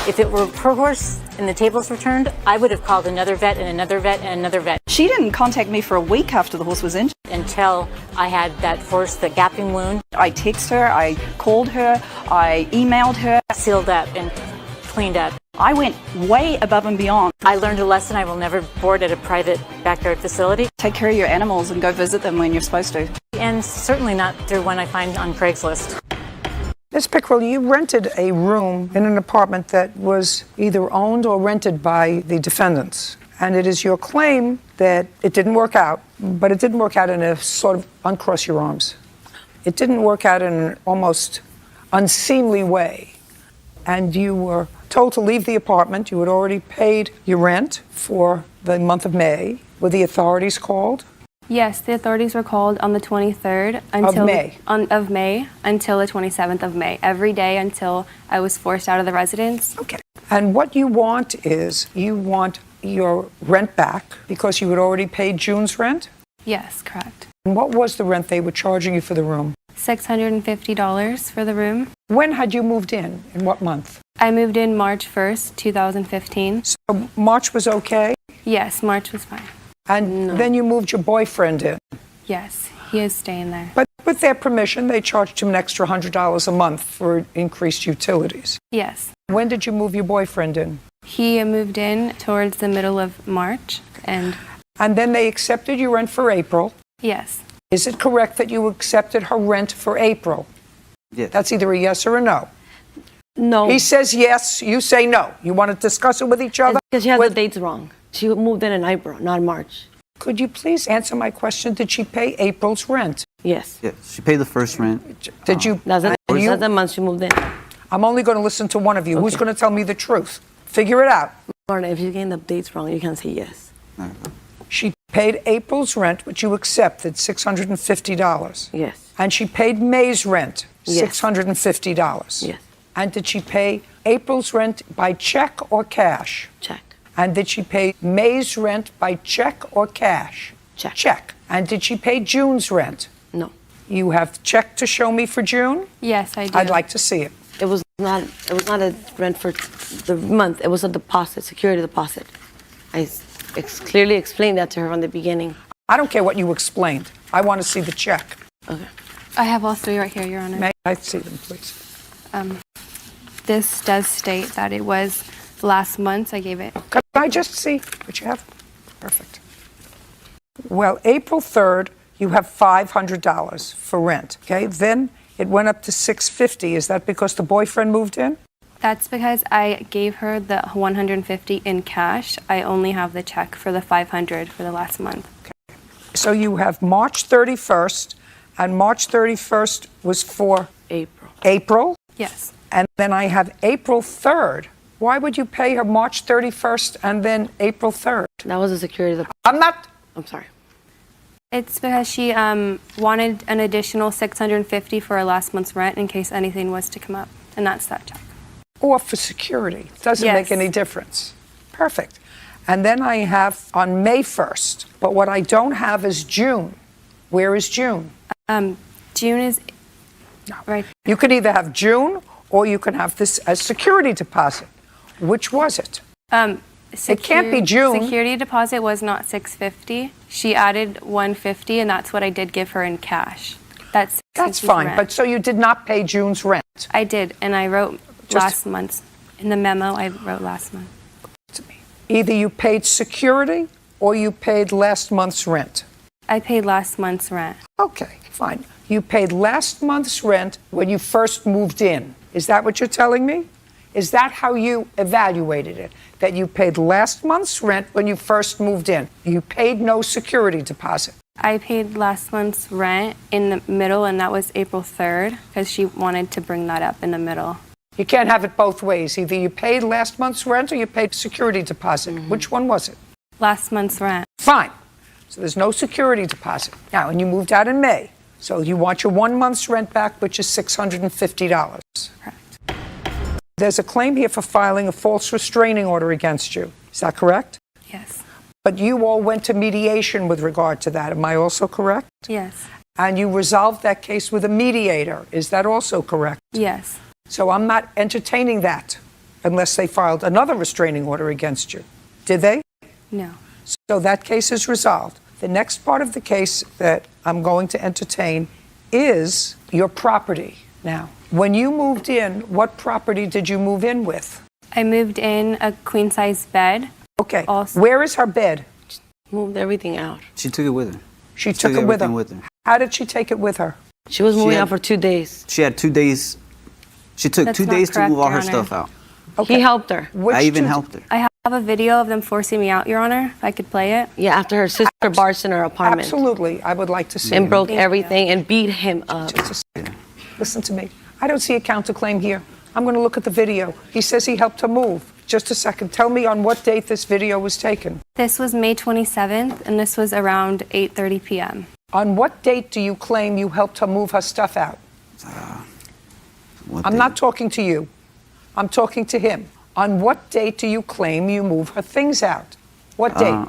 If it were her horse and the tables were turned, I would have called another vet and another vet and another vet. She didn't contact me for a week after the horse was injured. Until I had that horse, the gaping wound. I texted her, I called her, I emailed her. Sealed up and cleaned up. I went way above and beyond. I learned a lesson. I will never board at a private backyard facility. Take care of your animals and go visit them when you're supposed to. And certainly not through one I find on Craigslist. Ms. Pickrell, you rented a room in an apartment that was either owned or rented by the defendants. And it is your claim that it didn't work out, but it didn't work out in a sort of uncross your arms. It didn't work out in an almost unseemly way. And you were told to leave the apartment. You had already paid your rent for the month of May. Were the authorities called? Yes, the authorities were called on the 23rd until of May until the 27th of May. Every day until I was forced out of the residence. Okay. And what you want is you want your rent back because you had already paid June's rent? Yes, correct. And what was the rent they were charging you for the room? $650 for the room. When had you moved in? In what month? I moved in March 1st, 2015. So March was okay? Yes, March was fine. And then you moved your boyfriend in? Yes, He is staying there. But with their permission, they charged him an extra $100 a month for increased utilities. Yes. When did you move your boyfriend in? He moved in towards the middle of March, and then they accepted your rent for April. yes. Is it correct that you accepted her rent for April? Yes. That's either a yes or a no. No. He says yes, you say no. You want to discuss it with each other? Because she has the dates wrong. She moved in April, not March. Could you please answer my question? Did she pay April's rent? Yes. Yes, she paid the first rent. Did you? That's the month she moved in. I'm only going to listen to one of you. Who's Okay. going to tell me the truth? Figure it out. Lorna, if you're getting the dates wrong, you can say yes. She paid April's rent, which you accepted, $650. Yes. And she paid May's rent, Yes. $650. Yes. And did she pay April's rent by check or cash? Check. And did she pay May's rent by check or cash? Check. Check. And did she pay June's rent? No. You have check to show me for June? Yes, I do. I'd like to see it. It was not a rent for the month. It was a deposit, security deposit. I clearly explained that to her from the beginning. I don't care what you explained. I want to see the check. Okay. I have all three right here, Your Honor. May I see them, please? This does state that it was last month. I gave it. Can I just see what you have? Perfect. Well, April 3rd, you have $500 for rent, okay? Then it went up to $650. Is that because the boyfriend moved in? That's because I gave her the $150 in cash. I only have the check for the $500 for the last month. So you have March 31st, and March 31st was for April. April? Yes. And then I have April 3rd. Why would you pay her March 31st and then April 3rd? That was a security deposit. I'm sorry. It's because she wanted an additional $650 for her last month's rent in case anything was to come up, and that's that check. Or for security. Doesn't Yes. make any difference. Perfect. And then I have on May 1st. But what I don't have is June. Where is June? June is right. You could either have June or you can have this as security deposit. Which was it? It can't be June. Security deposit was not $650. She added $150, and that's what I did give her in cash. That's fine. rent. But so you did not pay June's rent. I did, and I wrote last month's. In the memo, I wrote last month. Either you paid security or you paid last month's rent. I paid last month's rent. Okay, fine. You paid last month's rent when you first moved in. Is that what you're telling me? Is that how you evaluated it? That you paid last month's rent when you first moved in? You paid no security deposit? I paid last month's rent in the middle, and that was April 3rd, because she wanted to bring that up in the middle. You can't have it both ways. Either you paid last month's rent or you paid security deposit. Which one was it? Last month's rent. Fine. So there's no security deposit. Now, and you moved out in May. So you want your 1 month's rent back, which is $650. Correct. There's a claim here for filing a false restraining order against you. Is that correct? Yes. But you all went to mediation with regard to that. Am I also correct? Yes. And you resolved that case with a mediator. Is that also correct? Yes. So I'm not entertaining that unless they filed another restraining order against you. Did they? No. So that case is resolved. The next part of the case that I'm going to entertain is your property. Now, when you moved in, what property did you move in with? I moved in a queen-size bed. Okay. Where is her bed? Moved everything out. She took it with her. She took it with her. everything with her. How did she take it with her? She was moving out for 2 days. She had 2 days. She took That's 2 not days to correct, move all Your her Honor. stuff out. He helped her. I even helped her. I have a video of them forcing me out, Your Honor, if I could play it. Yeah, after her sister barged in her apartment. Absolutely. I would like to see And it. broke everything and beat him up. Listen to me. I don't see a counterclaim here. I'm going to look at the video. He says he helped her move. Just a second. Tell me on what date this video was taken. This was May 27th, and this was around 8:30 p.m. On what date do you claim you helped her move her stuff out? I'm not talking to you. I'm talking to him. On what date do you claim you move her things out? What date?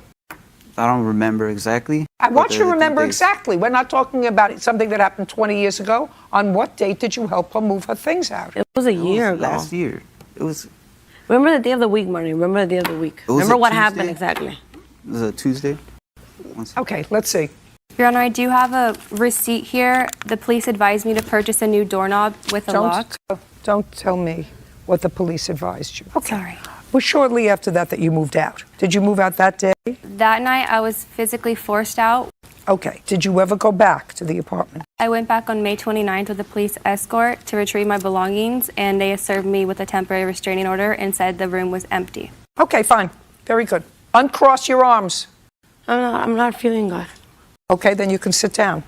I don't remember exactly. I want but you to the remember dates. exactly. We're not talking about something that happened 20 years ago. On what date did you help her move her things out? It was a year ago. Last year. It was. Remember the day of the week, Marty. Remember the day of the week. It was Remember a what Tuesday? happened exactly. It was a Tuesday. Okay, let's see. Your Honor, I do have a receipt here. The police advised me to purchase a new doorknob with a lock. Don't tell me what the police advised you. Okay. Sorry. Well, shortly after that you moved out. Did you move out that day? That night, I was physically forced out. Okay. Did you ever go back to the apartment? I went back on May 29th with a police escort to retrieve my belongings, and they served me with a temporary restraining order and said the room was empty. Okay, fine. Very good. Uncross your arms. I'm not feeling good. Okay, then you can sit down.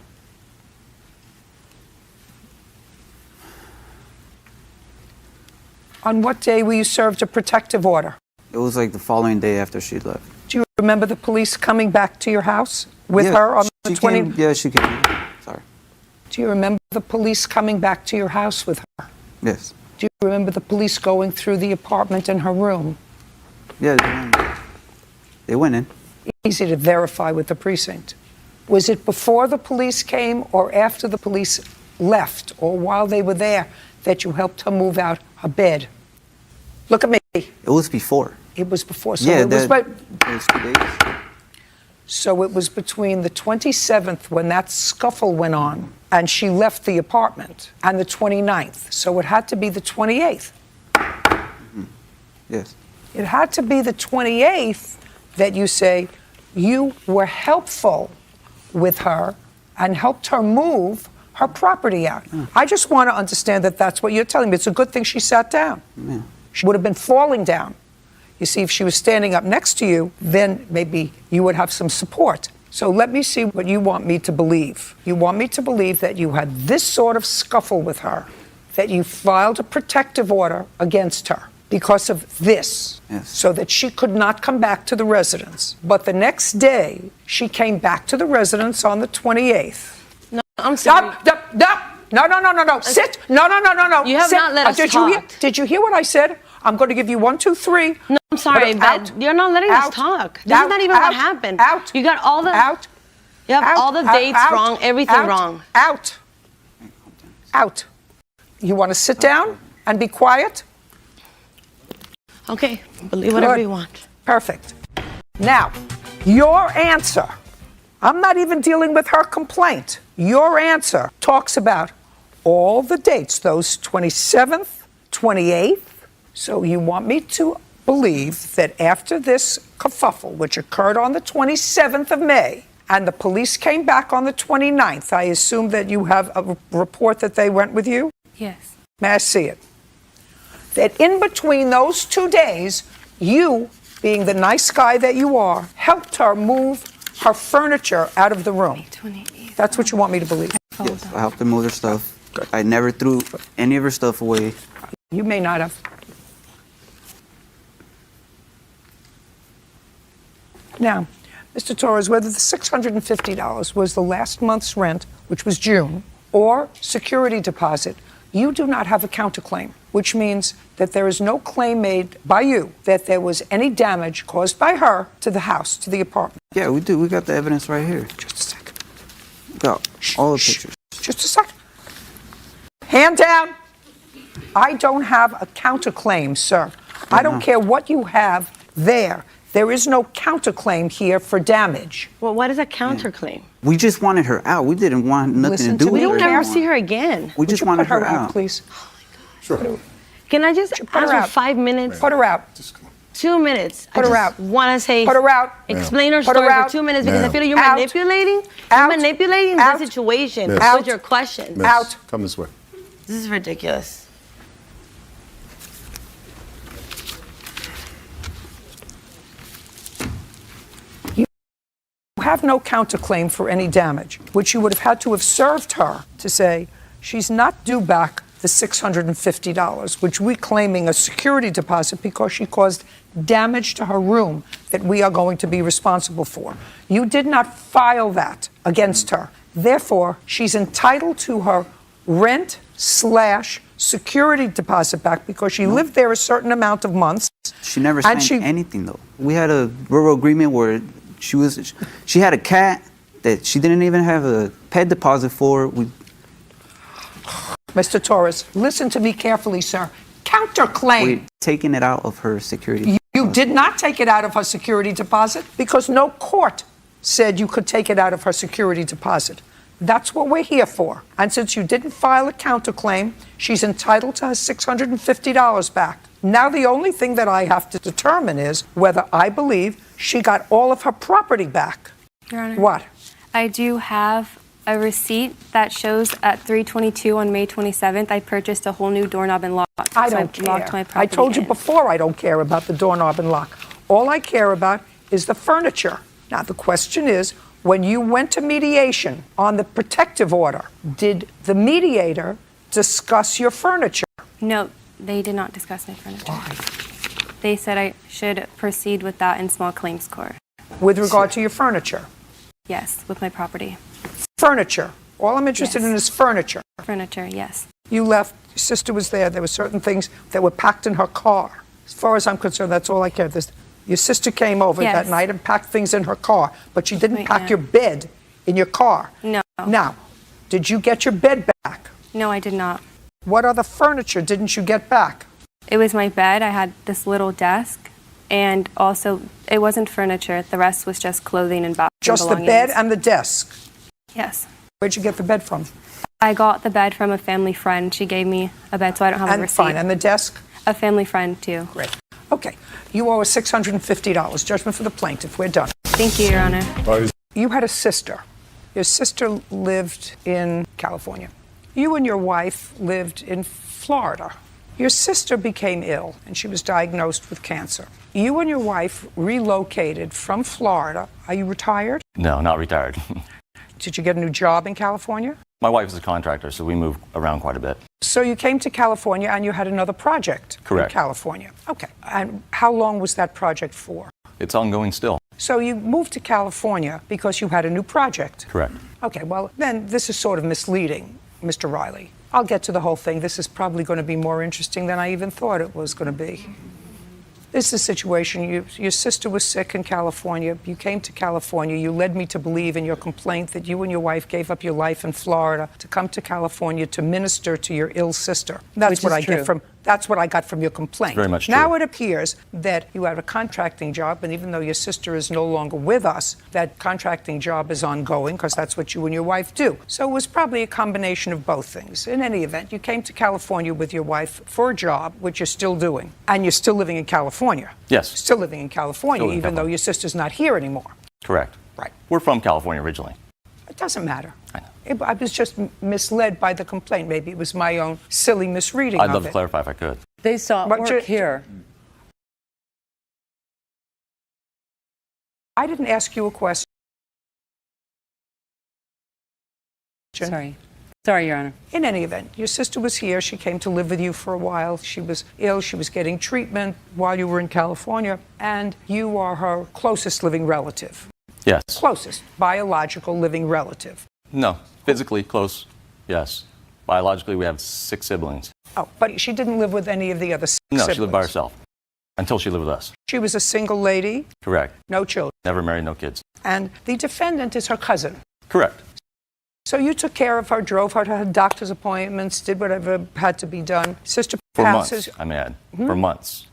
On what day were you served a protective order? It was like the following day after she left. Do you remember the police coming back to your house with her on the 20th? Yeah, she came. Sorry. Do you remember the police coming back to your house with her? Yes. Do you remember the police going through the apartment and her room? Yeah, they went in. Easy to verify with the precinct. Was it before the police came or after the police left or while they were there that you helped her move out her bed? Look at me. It was before. It was before. So Yeah, it was, it was 2 days. So it was between the 27th when that scuffle went on and she left the apartment and the 29th. So it had to be the 28th. Yes. It had to be the 28th that you say you were helpful with her and helped her move her property out. I just want to understand that that's what you're telling me. It's a good thing she sat down. Yeah. She would have been falling down. You see, if she was standing up next to you, then maybe you would have some support. So let me see what you want me to believe. You want me to believe that you had this sort of scuffle with her, that you filed a protective order against her because of this, so that she could not come back to the residence. But the next day, she came back to the residence on the 28th. No, I'm sorry. No. Sit. No. You have Sit. not let us Did you hear what I said? I'm going to give you 1, 2, 3. No, I'm sorry, but you're not letting us talk. This is not even what happened. You got all the You have all the dates wrong, everything wrong. Out. You want to sit down and be quiet? Okay, believe whatever you want. Perfect. Now, your answer. I'm not even dealing with her complaint. Your answer talks about all the dates, those 27th, 28th. So you want me to believe that after this kerfuffle, which occurred on the 27th of May, and the police came back on the 29th, I assume that you have a report that they went with you? Yes. May I see it? That in between those 2 days, you, being the nice guy that you are, helped her move her furniture out of the room. That's what you want me to believe? Yes, I helped her move her stuff. I never threw any of her stuff away. You may not have. Now, Mr. Torres, whether the $650 was the last month's rent, which was June, or security deposit, you do not have a counterclaim, which means that there is no claim made by you that there was any damage caused by her to the house, to the apartment. Yeah, we do. We got the evidence right here. Just a second. We got all the pictures. Just a second. Hand down. I don't have a counterclaim, sir. I don't care what you have there. There is no counterclaim here for damage. Well, what is a counterclaim? We just wanted her out. We didn't want nothing to do with her. We don't ever see her again. We just wanted her out, please. Sure. Can I just ask for 5 minutes? Put her out. 2 minutes. Put her out. I want to say. Put her out. Explain her Put her story out. for 2 minutes because I feel like you're Out. manipulating. Out. You're manipulating the situation with your questions. Out. Come this way. This is ridiculous. You have no counterclaim for any damage, which you would have had to have served her to say she's not due back the $650, which we're claiming a security deposit because she caused damage to her room that we are going to be responsible for. You did not file that against her. Therefore, she's entitled to her rent/security deposit back because she lived there a certain amount of months. She never signed anything, though. We had a verbal agreement where she had a cat that she didn't even have a pet deposit for. Mr. Torres, listen to me carefully, sir. Counterclaim. We're taking it out of her security. You did not take it out of her security deposit because no court said you could take it out of her security deposit. That's what we're here for. And since you didn't file a counterclaim, she's entitled to her $650 back. Now the only thing that I have to determine is whether I believe she got all of her property back. Your Honor. What? I do have a receipt that shows at 3:22 on May 27th, I purchased a whole new doorknob and lock. I So don't locked my care. I property told you in. before I don't care about the doorknob and lock. All I care about is the furniture. Now the question is, when you went to mediation on the protective order, did the mediator discuss your furniture? No, they did not discuss my furniture. Why? They said I should proceed with that in small claims court. With regard to your furniture? Yes, with my property. Furniture. All I'm interested in is furniture. Furniture, yes. You left, your sister was there, there were certain things that were packed in her car. As far as I'm concerned, that's all I care. Your sister came over Yes. that night and packed things in her car, but she didn't Right, pack yeah. your bed in your car. No. Now, did you get your bed back? No, I did not. What other furniture didn't you get back? It was my bed. I had this little desk, and also it wasn't furniture. The rest was just clothing and bathroom Just the belongings. bed and the desk? Yes. Where'd you get the bed from? I got the bed from a family friend. She gave me a bed, so I don't have a And receipt. fine, and the desk? A family friend, too. Great. Okay, you owe us $650. Judgment for the plaintiff. We're done. Thank you, Your Honor. You had a sister. Your sister lived in California. You and your wife lived in Florida. Your sister became ill, and she was diagnosed with cancer. You and your wife relocated from Florida. Are you retired? No, not retired. Did you get a new job in California? My wife is a contractor, so we move around quite a bit. So you came to California and you had another project Correct. in California. Okay. And how long was that project for? It's ongoing still. So you moved to California because you had a new project. Correct. Okay, well, then this is sort of misleading, Mr. Riley. I'll get to the whole thing. This is probably going to be more interesting than I even thought it was going to be. This is a situation. Your sister was sick in California. You came to California. You led me to believe in your complaint that you and your wife gave up your life in Florida to come to California to minister to your ill sister. That's what I get from. That's what I got from your complaint. Very much now true. it appears that you have a contracting job, and even though your sister is no longer with us, that contracting job is ongoing because that's what you and your wife do. So it was probably a combination of both things. In any event, you came to California with your wife for a job, which you're still doing, and you're still living in California. Yes. Still living in California, Still in even California. though your sister's not here anymore. Correct. Right. We're from California originally. It doesn't matter. I was just misled by the complaint. Maybe it was my own silly misreading I'd of love it. to clarify if I could. They saw But work here. I didn't ask you a question. Sorry. Sorry, Your Honor. In any event, your sister was here. She came to live with you for a while. She was ill. She was getting treatment while you were in California. And you are her closest living relative. Yes. Closest biological living relative. No. Physically close, yes. Biologically, we have 6 siblings. Oh, but she didn't live with any of the other siblings. No, she lived by herself until she lived with us. She was a single lady, Correct. no children. Never married, no kids. And the defendant is her cousin. Correct. So you took care of her, drove her to her doctor's appointments, did whatever had to be done. Sister For passes. months, I may add. For months.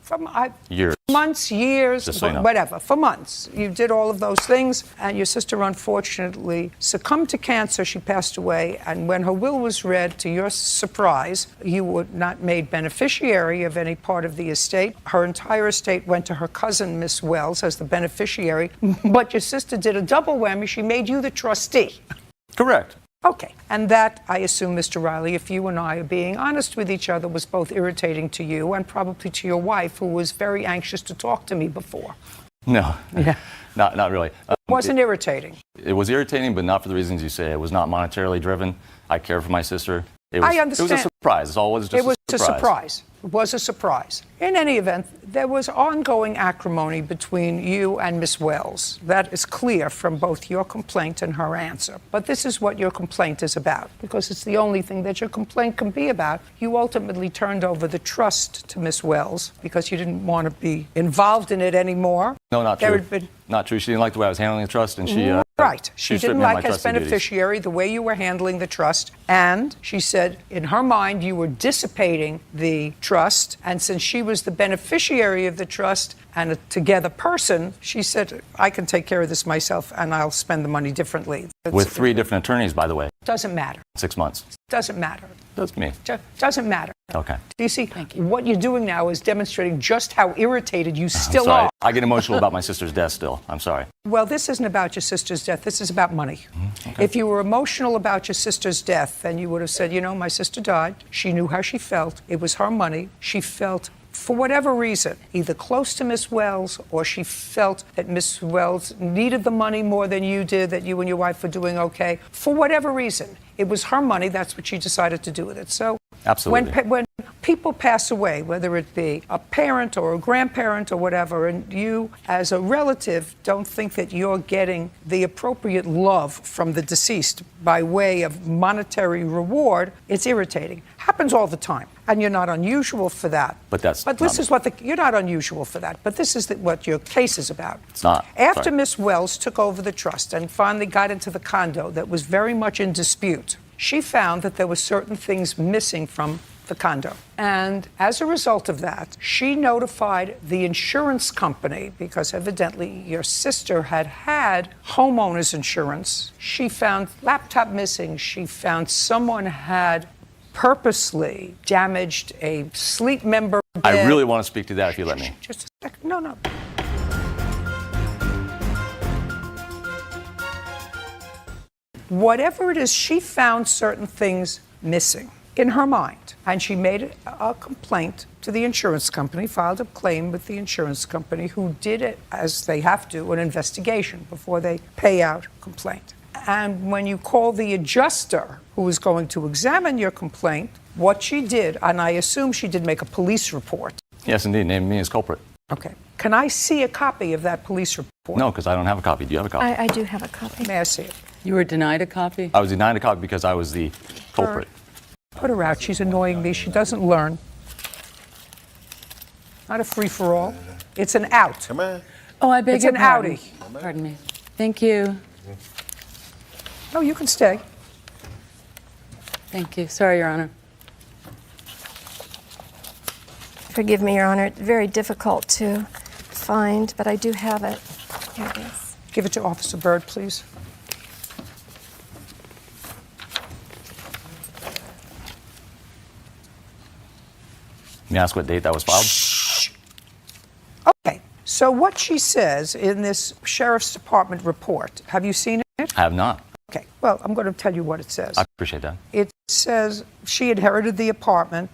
Years. Months, years, Just so you know. whatever. For months. You did all of those things, and your sister unfortunately succumbed to cancer. She passed away, and when her will was read, to your surprise, you were not made beneficiary of any part of the estate. Her entire estate went to her cousin, Miss Wells, as the beneficiary, but your sister did a double whammy. She made you the trustee. Correct. Okay, and that, I assume, Mr. Riley, if you and I are being honest with each other, was both irritating to you and probably to your wife, who was very anxious to talk to me before. No. Yeah. Not really. Wasn't irritating. It was irritating, but not for the reasons you say. It was not monetarily driven. I care for my sister. It was, I understand. It was a surprise. It's all it was just It was a surprise. It was a surprise. In any event, there was ongoing acrimony between you and Miss Wells. That is clear from both your complaint and her answer. But this is what your complaint is about, because it's the only thing that your complaint can be about. You ultimately turned over the trust to Miss Wells because you didn't want to be involved in it anymore. No, not There true. had been Not true. She didn't like the way I was handling the trust, and she Right. She stripped didn't me of my like as trustee duties. beneficiary the way you were handling the trust. And she said, in her mind, you were dissipating the trust. And since she was the beneficiary of the trust and a together person, she said, I can take care of this myself and I'll spend the money differently. With 3 different attorneys, by the way. Doesn't matter. 6 months. Doesn't matter. Does to me. Doesn't matter. Okay. Do you see? What you're doing now is demonstrating just how irritated you still I'm sorry. are. I get emotional about my sister's death still. I'm sorry. Well, this isn't about your sister's death. This is about money. Okay. If you were emotional about your sister's death, then you would have said, you know, my sister died. She knew how she felt. It was her money. She felt, for whatever reason, either close to Miss Wells or she felt that Miss Wells needed the money more than you did, that you and your wife were doing okay. For whatever reason, it was her money. That's what she decided to do with it. So Absolutely. when people pass away, whether it be a parent or a grandparent or whatever, and you as a relative don't think that you're getting the appropriate love from the deceased by way of monetary reward, it's irritating. Happens all the time. And you're not unusual for that. But this is what you're not unusual for that. But this is what your case is about. It's not. After Sorry. Miss Wells took over the trust and finally got into the condo that was very much in dispute, she found that there were certain things missing from the condo. And as a result of that, she notified the insurance company because evidently your sister had homeowners insurance. She found laptop missing. She found someone had purposely damaged a sleep member bed. I really want to speak to that if you let me. Just a second. No. Whatever it is, she found certain things missing in her mind. And she made a complaint to the insurance company, filed a claim with the insurance company, who did it, as they have to, an investigation before they pay out a complaint. And when you call the adjuster who is going to examine your complaint, what she did, and I assume she did make a police report. Yes, indeed. Name me as culprit. Okay. Can I see a copy of that police report? No, because I don't have a copy. Do you have a copy? I do have a copy. May I see it? You were denied a copy? I was denied a copy because I was the culprit. Put her out. She's annoying me. She doesn't learn. Not a free-for-all. It's an out. Come on. Oh, I beg It's your an pardon. outie. Pardon me. Thank you. No, you can stay. Thank you. Sorry, Your Honor. Forgive me, Your Honor. It's very difficult to find, but I do have it. Here it is. Give it to Officer Byrd, please. May I ask what date that was filed? Okay. So what she says in this Sheriff's Department report, have you seen it? I have not. Okay. Well, I'm going to tell you what it says. I appreciate that. It says she inherited the apartment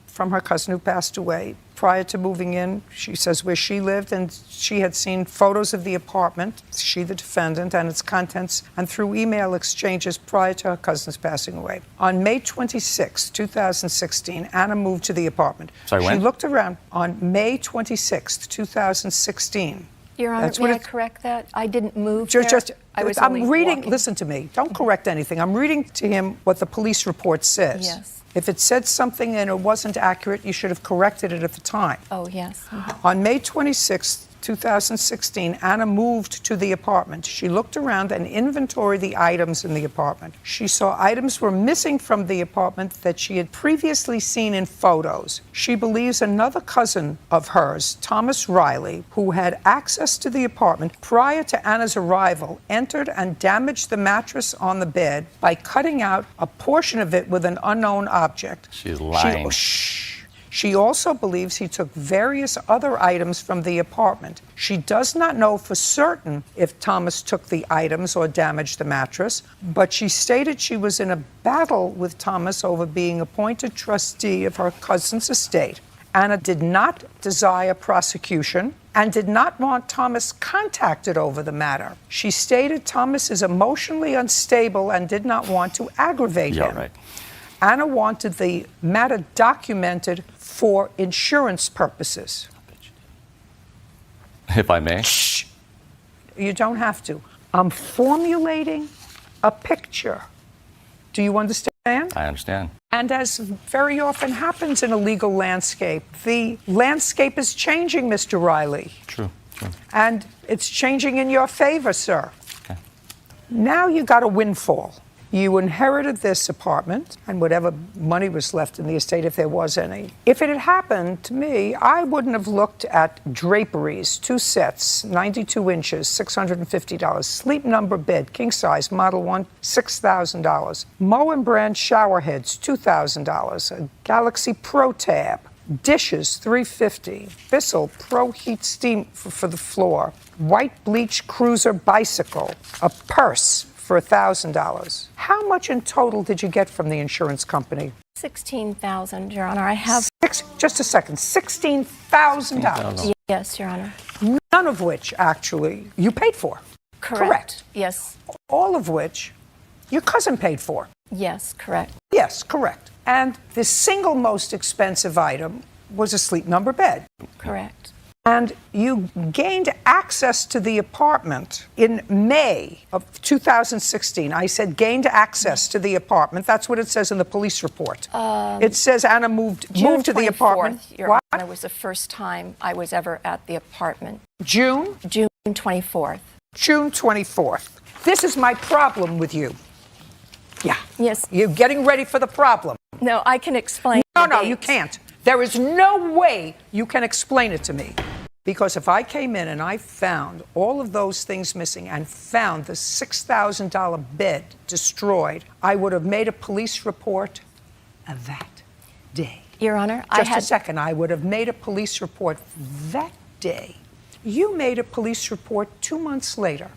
from her cousin who passed away. Prior to moving in, she says where she lived, and she had seen photos of the apartment, she the defendant, and its contents, and through email exchanges prior to her cousin's passing away. On May 26, 2016, Anna moved to the apartment. Sorry, when? She looked around on May 26, 2016. Your Honor, That's what may I it- correct that? I didn't move Just, there. I was only I'm reading, walking. listen to me, don't correct anything. I'm reading to him what the police report says. Yes. If it said something and it wasn't accurate, you should have corrected it at the time. Oh, yes. On May 26, 2016, Anna moved to the apartment. She looked around and inventoried the items in the apartment. She saw items were missing from the apartment that she had previously seen in photos. She believes another cousin of hers, Thomas Riley, who had access to the apartment prior to Anna's arrival, entered and damaged the mattress on the bed by cutting out a portion of it with an unknown object. She's lying. She also believes he took various other items from the apartment. She does not know for certain if Thomas took the items or damaged the mattress, but she stated she was in a battle with Thomas over being appointed trustee of her cousin's estate. Anna did not desire prosecution and did not want Thomas contacted over the matter. She stated Thomas is emotionally unstable and did not want to aggravate Yeah, him. right. Anna wanted the matter documented for insurance purposes. If I may. You don't have to. I'm formulating a picture. Do you understand? I understand. And as very often happens in a legal landscape, the landscape is changing, Mr. Riley. True. And it's changing in your favor, sir. Okay. Now you got a windfall. You inherited this apartment and whatever money was left in the estate, if there was any. If it had happened to me, I wouldn't have looked at draperies, 2 sets, 92 inches, $650. Sleep number bed, king size, model 1, $6,000. Moen brand shower heads, $2,000. A Galaxy Pro Tab. Dishes, $350. Bissell Pro Heat Steam for the floor. White bleach cruiser bicycle. A purse for $1,000. How much in total did you get from the insurance company? $16,000, Your Honor. I have. Just a second. $16,000. Yes, Your Honor. None of which, actually, you paid for. Correct. Yes. All of which your cousin paid for. Yes, correct. Yes, correct. And the single most expensive item was a Sleep Number bed. Correct. And you gained access to the apartment in May of 2016. I said gained access to the apartment. That's what it says in the police report. It says Anna moved to the apartment. Your Honor, was the first time I was ever at the apartment. June? June 24th. June 24th. This is my problem with you. Yeah. Yes. You're getting ready for the problem. No, I can explain. No, you can't. There is no way you can explain it to me. Because if I came in and I found all of those things missing and found the $6,000 bed destroyed, I would have made a police report that day. Your Honor, Just a second. I would have made a police report that day. You made a police report 2 months later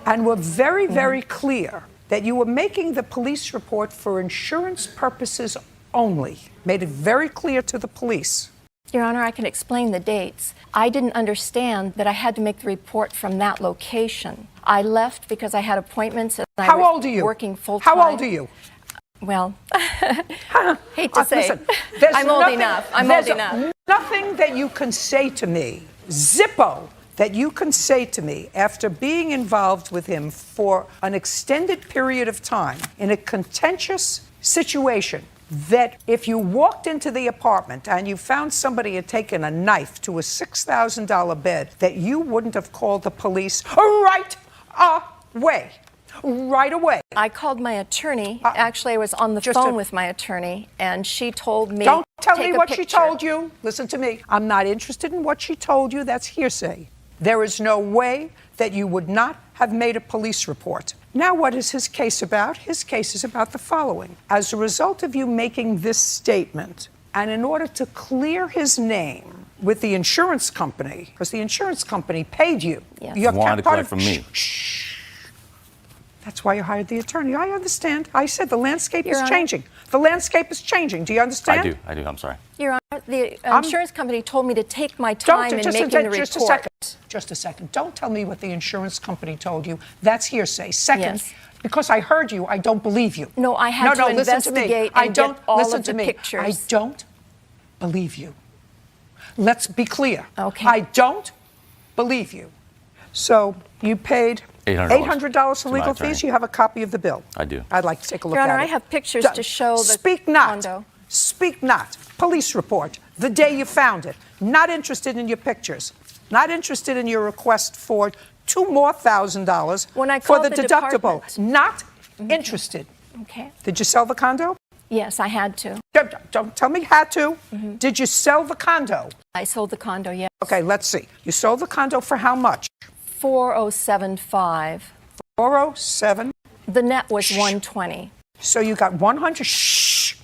and were very, very clear that you were making the police report for insurance purposes only. Made it very clear to the police. Your Honor, I can explain the dates. I didn't understand that I had to make the report from that location. I left because I had appointments and I was working full-time. How old are you? Well, hate to say, listen, I'm old enough. I'm old enough. Nothing that you can say to me, Zippo, that you can say to me after being involved with him for an extended period of time in a contentious situation, that if you walked into the apartment and you found somebody had taken a knife to a $6,000 bed, that you wouldn't have called the police right away. Right away. I called my attorney. Actually, I was on the phone with my attorney, and she told me. Don't tell me take a what picture. she told you. Listen to me. I'm not interested in what she told you. That's hearsay. There is no way that you would not have made a police report. Now, what is his case about? His case is about the following. As a result of you making this statement, and in order to clear his name with the insurance company, because the insurance company paid you. Yes. You have wanted to part collect from me. That's why you hired the attorney. I understand. I said the landscape Your is Honor. changing. The landscape is changing. Do you understand? I do. I'm sorry. Your Honor, the insurance company told me to take my time in making the report. Just a second. Just a second. Don't tell me what the insurance company told you. That's hearsay. Second, Yes. because I heard you, I don't believe you. No, I had to listen to me. investigate I and don't get all listen of to the me. pictures. I don't believe you. Let's be clear. Okay. I don't believe you. So you paid $800 for to my legal attorney. fees. You have a copy of the bill. I do. I'd like to take a look Your Honor, at it. I have pictures to show the Speak not. condo. Speak not. Police report. The day you found it. Not interested in your pictures. Not interested in your request for $2,000 more When I for called the the deductible. department. Not interested. Okay. Did you sell the condo? Yes, I had to. Don't tell me had to. Did you sell the condo? I sold the condo, yes. Okay, let's see. You sold the condo for how much? $4,075. 407. The net was $120. So you got 100. Shh.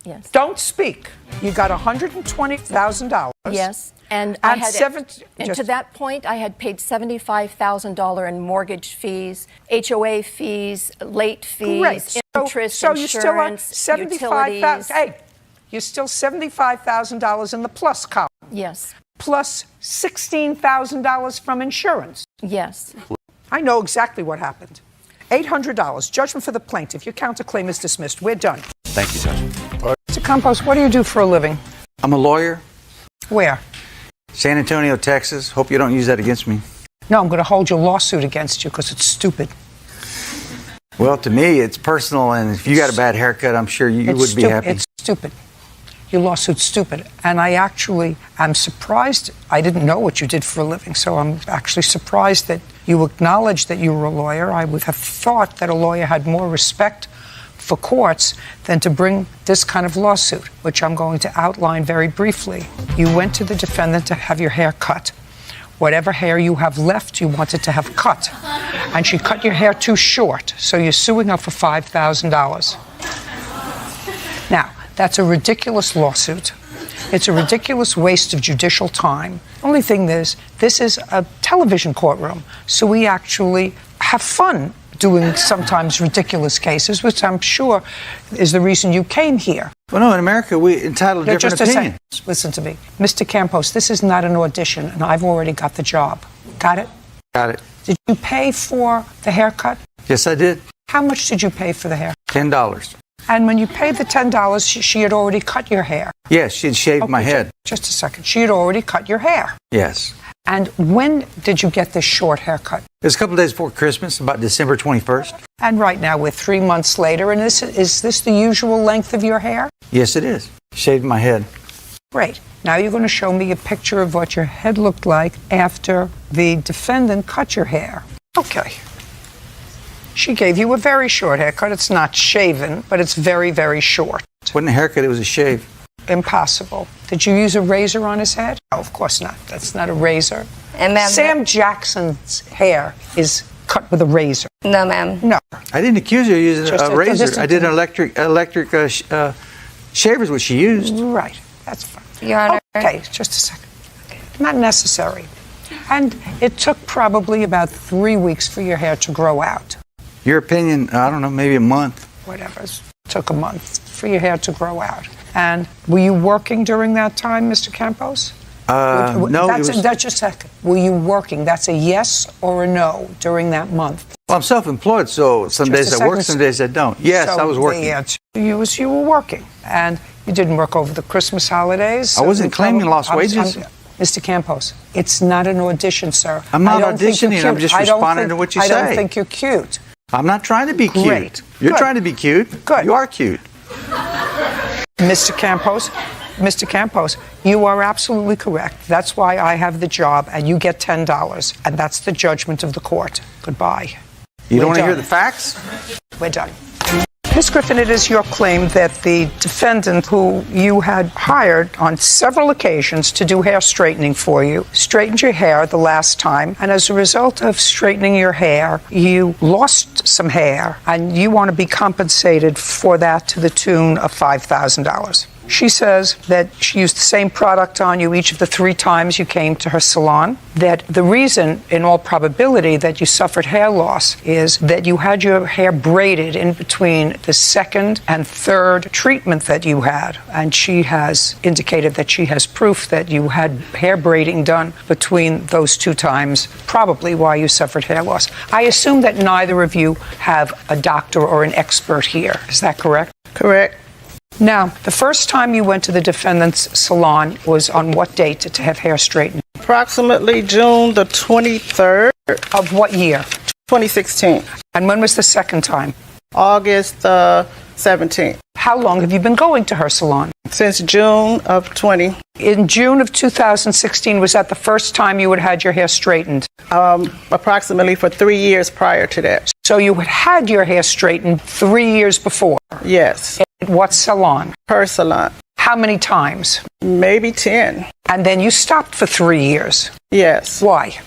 Yes. Don't speak. You got $120,000. Yes. And I had just- to that point, I had paid $75,000 in mortgage fees, HOA fees, late fees, Great. interest, so you still have insurance, $75,000. utilities. Hey, you're still $75,000 in the plus column. Yes. Plus $16,000 from insurance. Yes. I know exactly what happened. $800. Judgment for the plaintiff. Your counterclaim is dismissed. We're done. Thank you, Judge. Mr. Campos, what do you do for a living? I'm a lawyer. Where? San Antonio, Texas. Hope you don't use that against me. No, I'm going to hold your lawsuit against you because it's stupid. Well, to me, it's personal, and if you got a bad haircut, I'm sure you would be happy. It's stupid. Your lawsuit's stupid. And I actually am surprised. I didn't know what you did for a living, so I'm actually surprised that You acknowledge that you were a lawyer. I would have thought that a lawyer had more respect for courts than to bring this kind of lawsuit, which I'm going to outline very briefly. You went to the defendant to have your hair cut. Whatever hair you have left, you wanted to have cut. And she cut your hair too short, so you're suing her for $5,000. Now, that's a ridiculous lawsuit. It's a ridiculous waste of judicial time. Only thing is, this is a television courtroom, so we actually have fun doing sometimes ridiculous cases, which I'm sure is the reason you came here. Well, no, in America, we entitle different opinions. Listen to me. Mr. Campos, this is not an audition, and I've already got the job. Got it? Got it. Did you pay for the haircut? Yes, I did. How much did you pay for the hair? $10. And when you paid the $10, she had already cut your hair. Yes, she had shaved my head. Just a second. She had already cut your hair. Yes. And when did you get this short haircut? It was a couple of days before Christmas, about December 21st. And right now we're 3 months later, and is this the usual length of your hair? Yes, it is. Shaved my head. Great. Now you're going to show me a picture of what your head looked like after the defendant cut your hair. Okay. She gave you a very short haircut. It's not shaven, but it's very, very short. It wasn't a haircut, it was a shave. Impossible. Did you use a razor on his head? No, of course not. That's not a razor. And ma'am, Sam Jackson's hair is cut with a razor. No, ma'am. No. I didn't accuse her of using Just a razor. just I did an electric shaver is what she used. Right. That's fine. Your Honor. Okay, just a second. Not necessary. And it took probably about 3 weeks for your hair to grow out. Your opinion, I don't know, maybe a month. Whatever. It took a month for your hair to grow out. And were you working during that time, Mr. Campos? No, that's just a second. Were you working? That's a yes or a no during that month. Well, I'm self-employed, so some days I work, some days I don't. Yes, so I was working. The answer you were working, and you didn't work over the Christmas holidays. I wasn't claiming lost wages. Mr. Campos, it's not an audition, sir. I'm not auditioning. I'm just responding to what you say. I don't think you're cute. I'm not trying to be cute. Great. You're Good. trying to be cute. Good. You are cute. Mr. Campos, you are absolutely correct. That's why I have the job, and you get $10, and that's the judgment of the court. Goodbye. You don't want to hear the facts? We're done. Ms. Griffin, it is your claim that the defendant who you had hired on several occasions to do hair straightening for you straightened your hair the last time, and as a result of straightening your hair, you lost some hair, and you want to be compensated for that to the tune of $5,000. She says that she used the same product on you each of the 3 times you came to her salon, that the reason, in all probability, that you suffered hair loss is that you had your hair braided in between the second and third treatment that you had. And she has indicated that she has proof that you had hair braiding done between those 2 times, probably why you suffered hair loss. I assume that neither of you have a doctor or an expert here. Is that correct? Correct. Now, the first time you went to the defendant's salon was on what date to have hair straightened? Approximately June the 23rd. Of what year? 2016. And when was the second time? August 17th. How long have you been going to her salon? Since June of 20. In June of 2016, was that the first time you had your hair straightened? Approximately for 3 years prior to that. So you had your hair straightened 3 years before? Yes. At what salon? Her salon. How many times? Maybe 10. And then you stopped for 3 years? Yes. Why?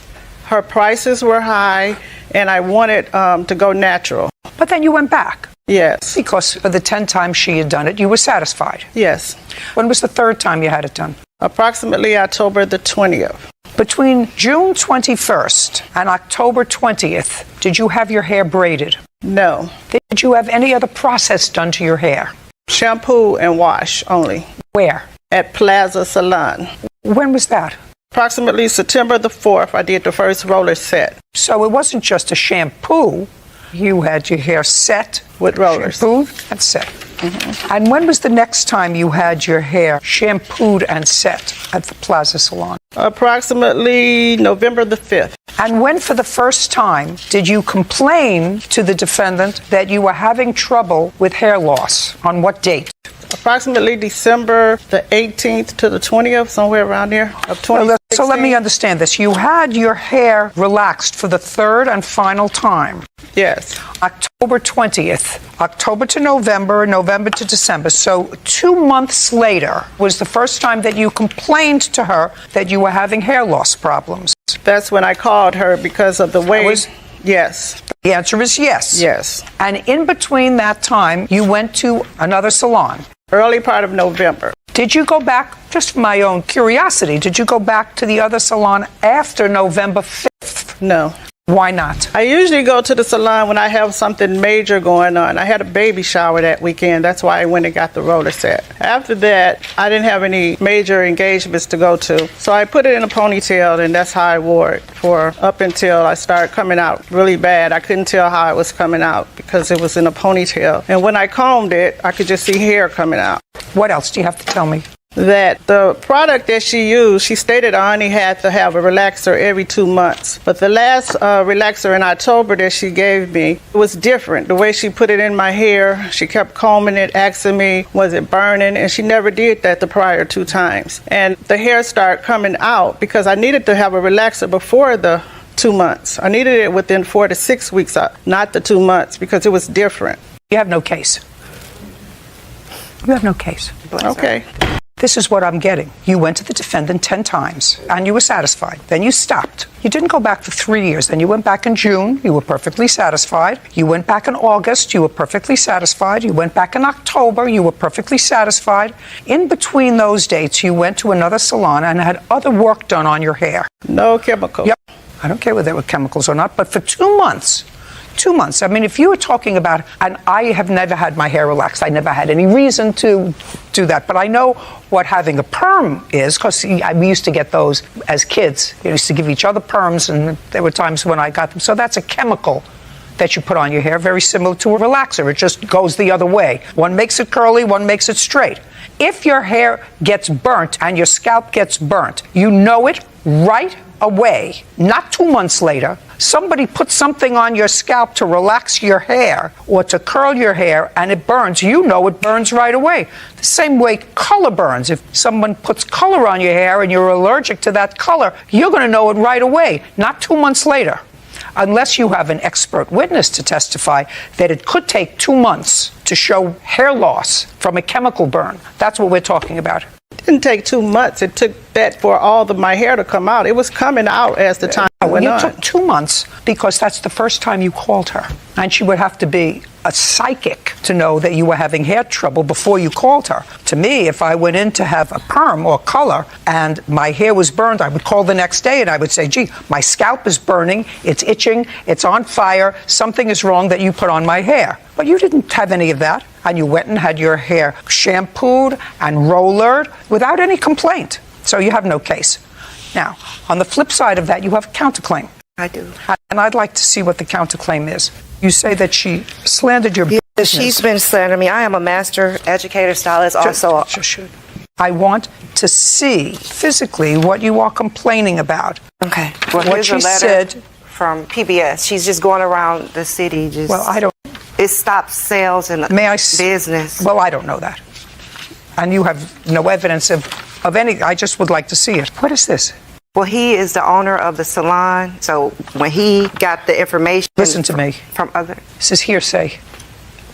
Her prices were high, and I wanted to go natural. But then you went back? Yes. Because for the 10 times she had done it, you were satisfied? Yes. When was the third time you had it done? Approximately October the 20th. Between June 21st and October 20th, did you have your hair braided? No. Did you have any other process done to your hair? Shampoo and wash only. Where? At Plaza Salon. When was that? Approximately September the 4th, I did the first roller set. So it wasn't just a shampoo. You had your hair set with rollers. Shampooed and set. Mm-hmm. And when was the next time you had your hair shampooed and set at the Plaza Salon? Approximately November the 5th. And when for the first time did you complain to the defendant that you were having trouble with hair loss? On what date? approximately December the 18th to the 20th, somewhere around there of 2016. So let me understand this. You had your hair relaxed for the third and final time. Yes. October 20th, October to November, November to December. So 2 months later was the first time that you complained to her that you were having hair loss problems. That's when I called her because of the way. Yes. The answer is yes. Yes. And in between that time, you went to another salon. Early part of November. Did you go back, just for my own curiosity, did you go back to the other salon after November 5th? No. Why not? I usually go to the salon when I have something major going on. I had a baby shower that weekend. That's why I went and got the roller set. After that, I didn't have any major engagements to go to. So I put it in a ponytail, and that's how I wore it for up until I started coming out really bad. I couldn't tell how it was coming out because it was in a ponytail. And when I combed it, I could just see hair coming out. What else do you have to tell me? That the product that she used, she stated I only had to have a relaxer every 2 months. But the last relaxer in October that she gave me was different. The way she put it in my hair, she kept combing it, asking me, was it burning? And she never did that the prior 2 times. And the hair started coming out because I needed to have a relaxer before the 2 months. I needed it within 4 to 6 weeks, not the 2 months, because it was different. You have no case. You have no case. Okay. This is what I'm getting. You went to the defendant 10 times and you were satisfied. Then you stopped. You didn't go back for 3 years. Then you went back in June. You were perfectly satisfied. You went back in August. You were perfectly satisfied. You went back in October. You were perfectly satisfied. In between those dates, you went to another salon and had other work done on your hair. No chemicals. Yep. I don't care whether they were chemicals or not, but for 2 months. 2 months. I mean, if you were talking about, and I have never had my hair relaxed. I never had any reason to do that. But I know what having a perm is, because we used to get those as kids. We used to give each other perms, and there were times when I got them. So that's a chemical that you put on your hair, very similar to a relaxer. It just goes the other way. One makes it curly, one makes it straight. If your hair gets burnt and your scalp gets burnt, you know it right away, not 2 months later. Somebody puts something on your scalp to relax your hair or to curl your hair and it burns. You know it burns right away. The same way color burns. If someone puts color on your hair and you're allergic to that color, you're going to know it right away, not 2 months later. Unless you have an expert witness to testify that it could take 2 months to show hair loss from a chemical burn. That's what we're talking about. It didn't take 2 months. It took that for all of my hair to come out. It was coming out as the time went on. You took 2 months because that's the first time you called her. And she would have to be a psychic to know that you were having hair trouble before you called her. To me, if I went in to have a perm or color and my hair was burned, I would call the next day and I would say, gee, my scalp is burning, it's itching, it's on fire, something is wrong that you put on my hair. But you didn't have any of that. And you went and had your hair shampooed and rollered without any complaint. So you have no case. Now, on the flip side of that, you have a counterclaim. I do. And I'd like to see what the counterclaim is. You say that she slandered your business. She's been slandering me. I am a master educator, stylist, also. I want to see physically what you are complaining about. Okay. Well, what here's she a letter said from PBS. She's just going around the city. Just, well, I don't. It stops sales and business. Well, I don't know that. And you have no evidence of any. I just would like to see it. What is this? Well, he is the owner of the salon. So when he got the information. Listen to me. From other. This is hearsay.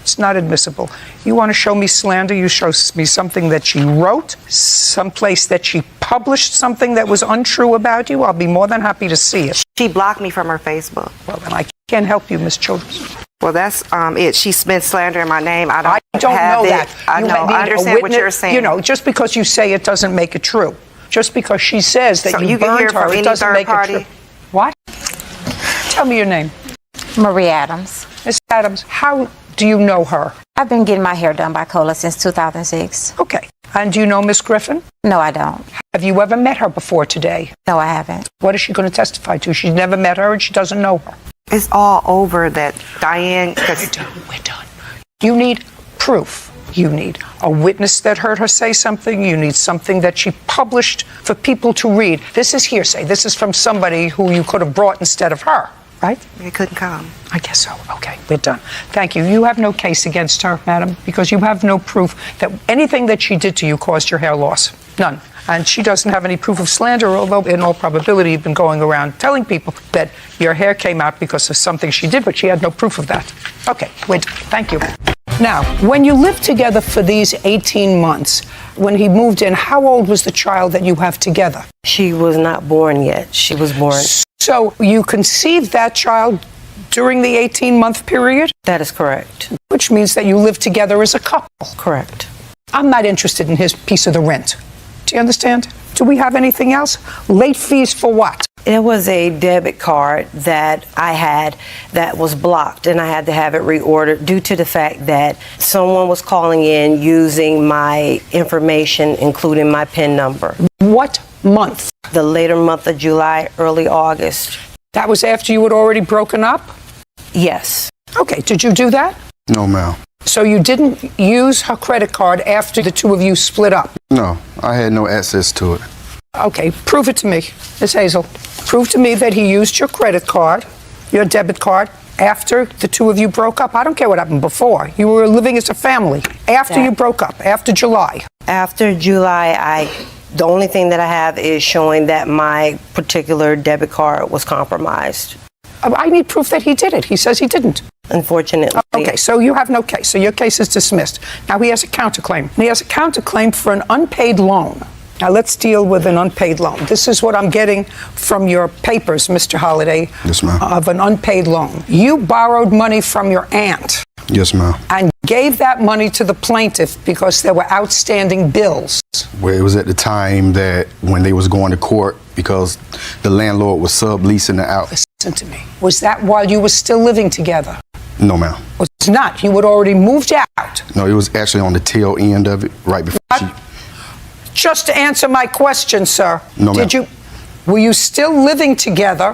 It's not admissible. You want to show me slander? You show me something that she wrote, someplace that she published something that was untrue about you. I'll be more than happy to see it. She blocked me from her Facebook. Well, then I can't help you, Miss Childers. Well, that's it. She's been slandering my name. I don't know it. that. I know. I understand what you're saying. You know, just because you say it doesn't make it true. Just because she says that you burned her, it doesn't make it true. What? Tell me your name. Marie Adams. Miss Adams, how do you know her? I've been getting my hair done by Cola since 2006. Okay. And do you know Miss Griffin? No, I don't. Have you ever met her before today? No, I haven't. What is she going to testify to? She's never met her and she doesn't know her. It's all over that Diane. We're done. You need proof. You need a witness that heard her say something. You need something that she published for people to read. This is hearsay. This is from somebody who you could have brought instead of her. right? They couldn't come. I guess so. Okay, we're done. Thank you. You have no case against her, madam, because you have no proof that anything that she did to you caused your hair loss. None. And she doesn't have any proof of slander, although in all probability you've been going around telling people that your hair came out because of something she did, but she had no proof of that. Okay, wait. Thank you. Now, when you lived together for these 18 months, when he moved in, how old was the child that you have together? She was not born yet. She was born. So you conceived that child during the 18-month period? That is correct. Which means that you lived together as a couple. Correct. I'm not interested in his piece of the rent. Do you understand? Do we have anything else? Late fees for what? It was a debit card that I had that was blocked, and I had to have it reordered due to the fact that someone was calling in using my information, including my PIN number. What month? The later month of July, early August. That was after you had already broken up? Yes. Okay, did you do that? No, ma'am. So you didn't use her credit card after the two of you split up? No, I had no access to it. Okay, prove it to me, Ms. Hazel. Prove to me that he used your credit card, your debit card, after the two of you broke up. I don't care what happened before. You were living as a family. After you broke up, after July. After July, the only thing that I have is showing that my particular debit card was compromised. I need proof that he did it. He says he didn't. Unfortunately. Okay, so you have no case. So your case is dismissed. Now he has a counterclaim. He has a counterclaim for an unpaid loan. Now let's deal with an unpaid loan. This is what I'm getting from your papers, Mr. Holliday. Yes, ma'am. Of an unpaid loan. You borrowed money from your aunt. Yes, ma'am. And gave that money to the plaintiff because there were outstanding bills. Well, it was at the time that when they was going to court because the landlord was subleasing it out. Listen to me. Was that while you were still living together? No, ma'am. It's not. You had already moved out. No, it was actually on the tail end of it, right before she... Just to answer my question, sir. No, ma'am. Were you still living together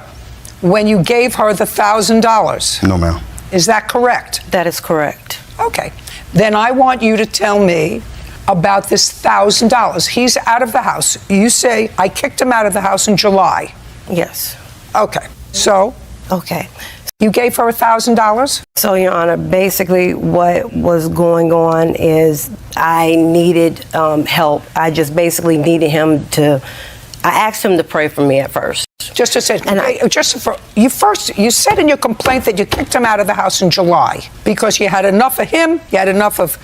when you gave her the $1,000? No, ma'am. Is that correct? That is correct. Okay. Then I want you to tell me about this $1,000. He's out of the house. You say, I kicked him out of the house in July. Yes. Okay. So? Okay. You gave her $1,000? So, Your Honor, basically what was going on is I needed help. I just basically needed him to, I asked him to pray for me at first. Just a second. You said in your complaint that you kicked him out of the house in July because you had enough of him, you had enough of,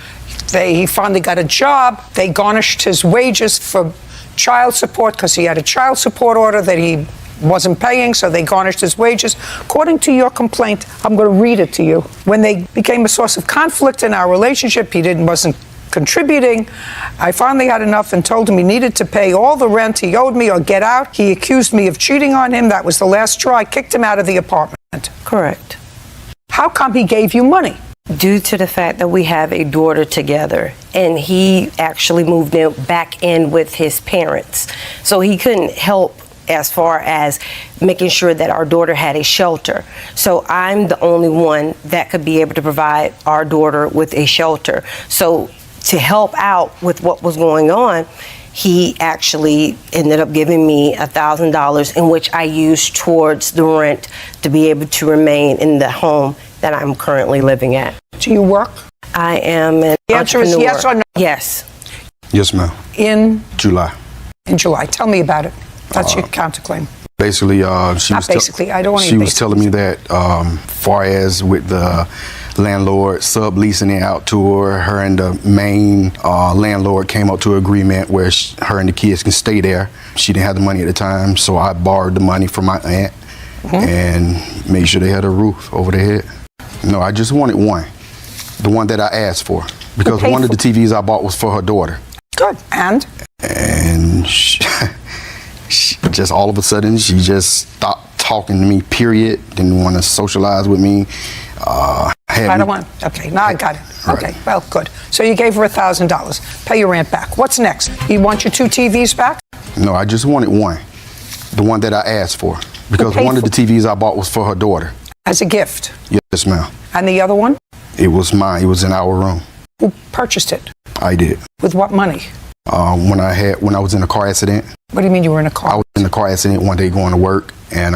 he finally got a job, they garnished his wages for child support because he had a child support order that he wasn't paying, so they garnished his wages. According to your complaint, I'm going to read it to you. When they became a source of conflict in our relationship, he wasn't contributing. I finally had enough and told him he needed to pay all the rent he owed me or get out. He accused me of cheating on him. That was the last straw. I kicked him out of the apartment. Correct. How come he gave you money? Due to the fact that we have a daughter together, and he actually moved back in with his parents. So he couldn't help as far as making sure that our daughter had a shelter. So I'm the only one that could be able to provide our daughter with a shelter. So to help out with what was going on, he actually ended up giving me $1,000 in which I used towards the rent to be able to remain in the home that I'm currently living at. Do you work? I am an The answer is entrepreneur. yes or no? Yes. Yes, ma'am. In July. Tell me about it. That's your counterclaim. Basically, she was telling me that far as with the landlord subleasing it out to her and the main landlord came up to an agreement where her and the kids can stay there. She didn't have the money at the time, so I borrowed the money from my aunt and made sure they had a roof over their head. No, I just wanted one, the one that I asked for, because one of the TVs I bought was for her daughter. Good. And she just all of a sudden, she just stopped talking to me, period. Didn't want to socialize with me. Okay, now I got it. Okay, well, good. So you gave her $1,000. Pay your rent back. What's next? You want your 2 TVs back? No, I just wanted one, the one that I asked for, because one of the TVs I bought was for her daughter. As a gift? Yes, ma'am. And the other one? It was mine. It was in our room. Who purchased it? I did. With what money? When I was in a car accident. What do you mean you were in a car? I was in a car accident one day going to work, and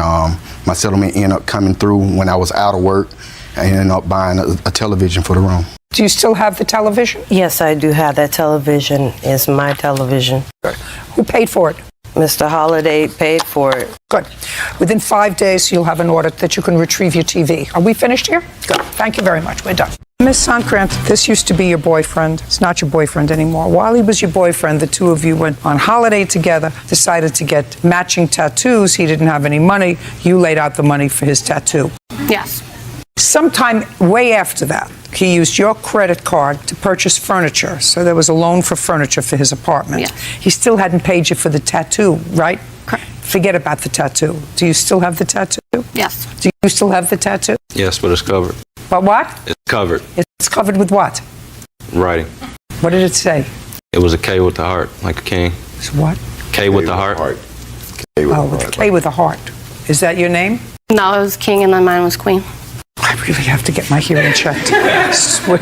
my settlement ended up coming through when I was out of work. I ended up buying a television for the room. Do you still have the television? Yes, I do have that television. It's my television. Good. Who paid for it? Mr. Holliday paid for it. Good. Within 5 days, you'll have an order that you can retrieve your TV. Are we finished here? Good. Thank you very much. We're done. Ms. Sonkrant, this used to be your boyfriend. It's not your boyfriend anymore. While he was your boyfriend, the two of you went on holiday together, decided to get matching tattoos. He didn't have any money. You laid out the money for his tattoo. Yes. Sometime way after that, he used your credit card to purchase furniture. So there was a loan for furniture for his apartment. Yes. He still hadn't paid you for the tattoo, right? Correct. Forget about the tattoo. Do you still have the tattoo? Yes. Do you still have the tattoo? Yes, but it's covered. But what? It's covered. It's covered with what? Writing. What did it say? It was a K with the heart, like a king. It's what? K with the heart. With K with a heart. Is that your name? No, it was king and then mine was queen. I really have to get my hearing checked. I swear.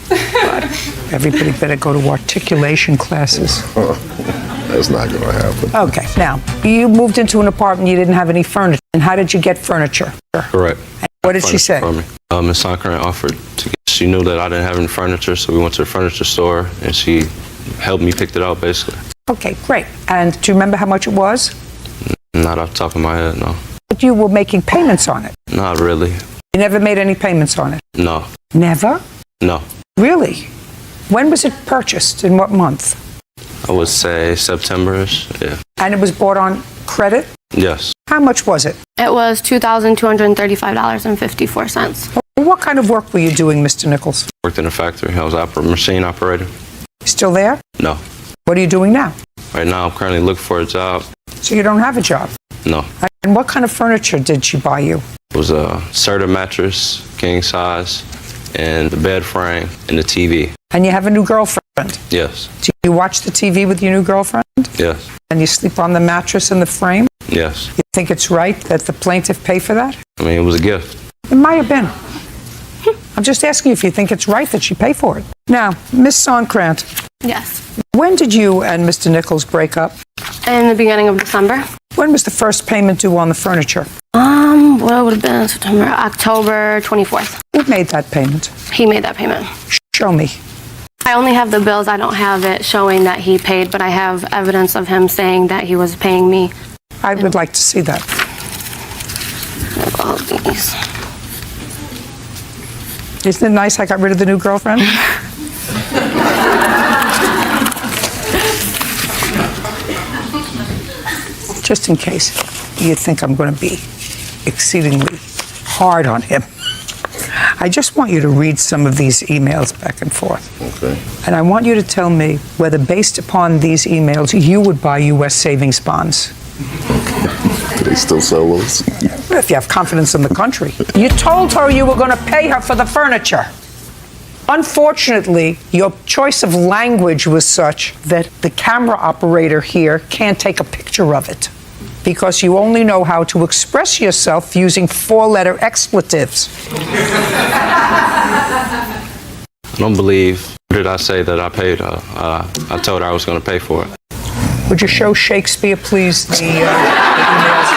But everybody better go to articulation classes. That's not going to happen. Okay, now, you moved into an apartment, you didn't have any furniture. And how did you get furniture? Correct. And what did she say? Miss Sonkrant offered to get, she knew that I didn't have any furniture, so we went to the furniture store, and she helped me pick it out, basically. Okay, great. And do you remember how much it was? Not off the top of my head, no. But you were making payments on it. Not really. You never made any payments on it? No. Never? No. Really? When was it purchased? In what month? I would say September-ish, yeah. And it was bought on credit? Yes. How much was it? It was $2,235.54. What kind of work were you doing, Mr. Nichols? Worked in a factory. I was a machine operator. Still there? No. What are you doing now? Right now, I'm currently looking for a job. So you don't have a job? No. And what kind of furniture did she buy you? It was a Serta mattress, king size, and the bed frame, and the TV. And you have a new girlfriend? Yes. Do you watch the TV with your new girlfriend? Yes. And you sleep on the mattress and the frame? Yes. You think it's right that the plaintiff pay for that? I mean, it was a gift. It might have been. I'm just asking you if you think it's right that she pay for it. Now, Miss Sonkrant. Yes. When did you and Mr. Nichols break up? In the beginning of December. When was the first payment due on the furniture? What would have been September? October 24th. Who made that payment? He made that payment. Show me. I only have the bills. I don't have it showing that he paid, but I have evidence of him saying that he was paying me. I would like to see that. All these. Isn't it nice I got rid of the new girlfriend? Just in case you think I'm going to be exceedingly hard on him. I just want you to read some of these emails back and forth. Okay. And I want you to tell me whether, based upon these emails, you would buy U.S. savings bonds. Do they still sell those? If you have confidence in the country. You told her you were going to pay her for the furniture. Unfortunately, your choice of language was such that the camera operator here can't take a picture of it because you only know how to express yourself using four-letter expletives. I don't believe, did I say that I paid her? I told her I was going to pay for it. Would you show Shakespeare, please, the emails?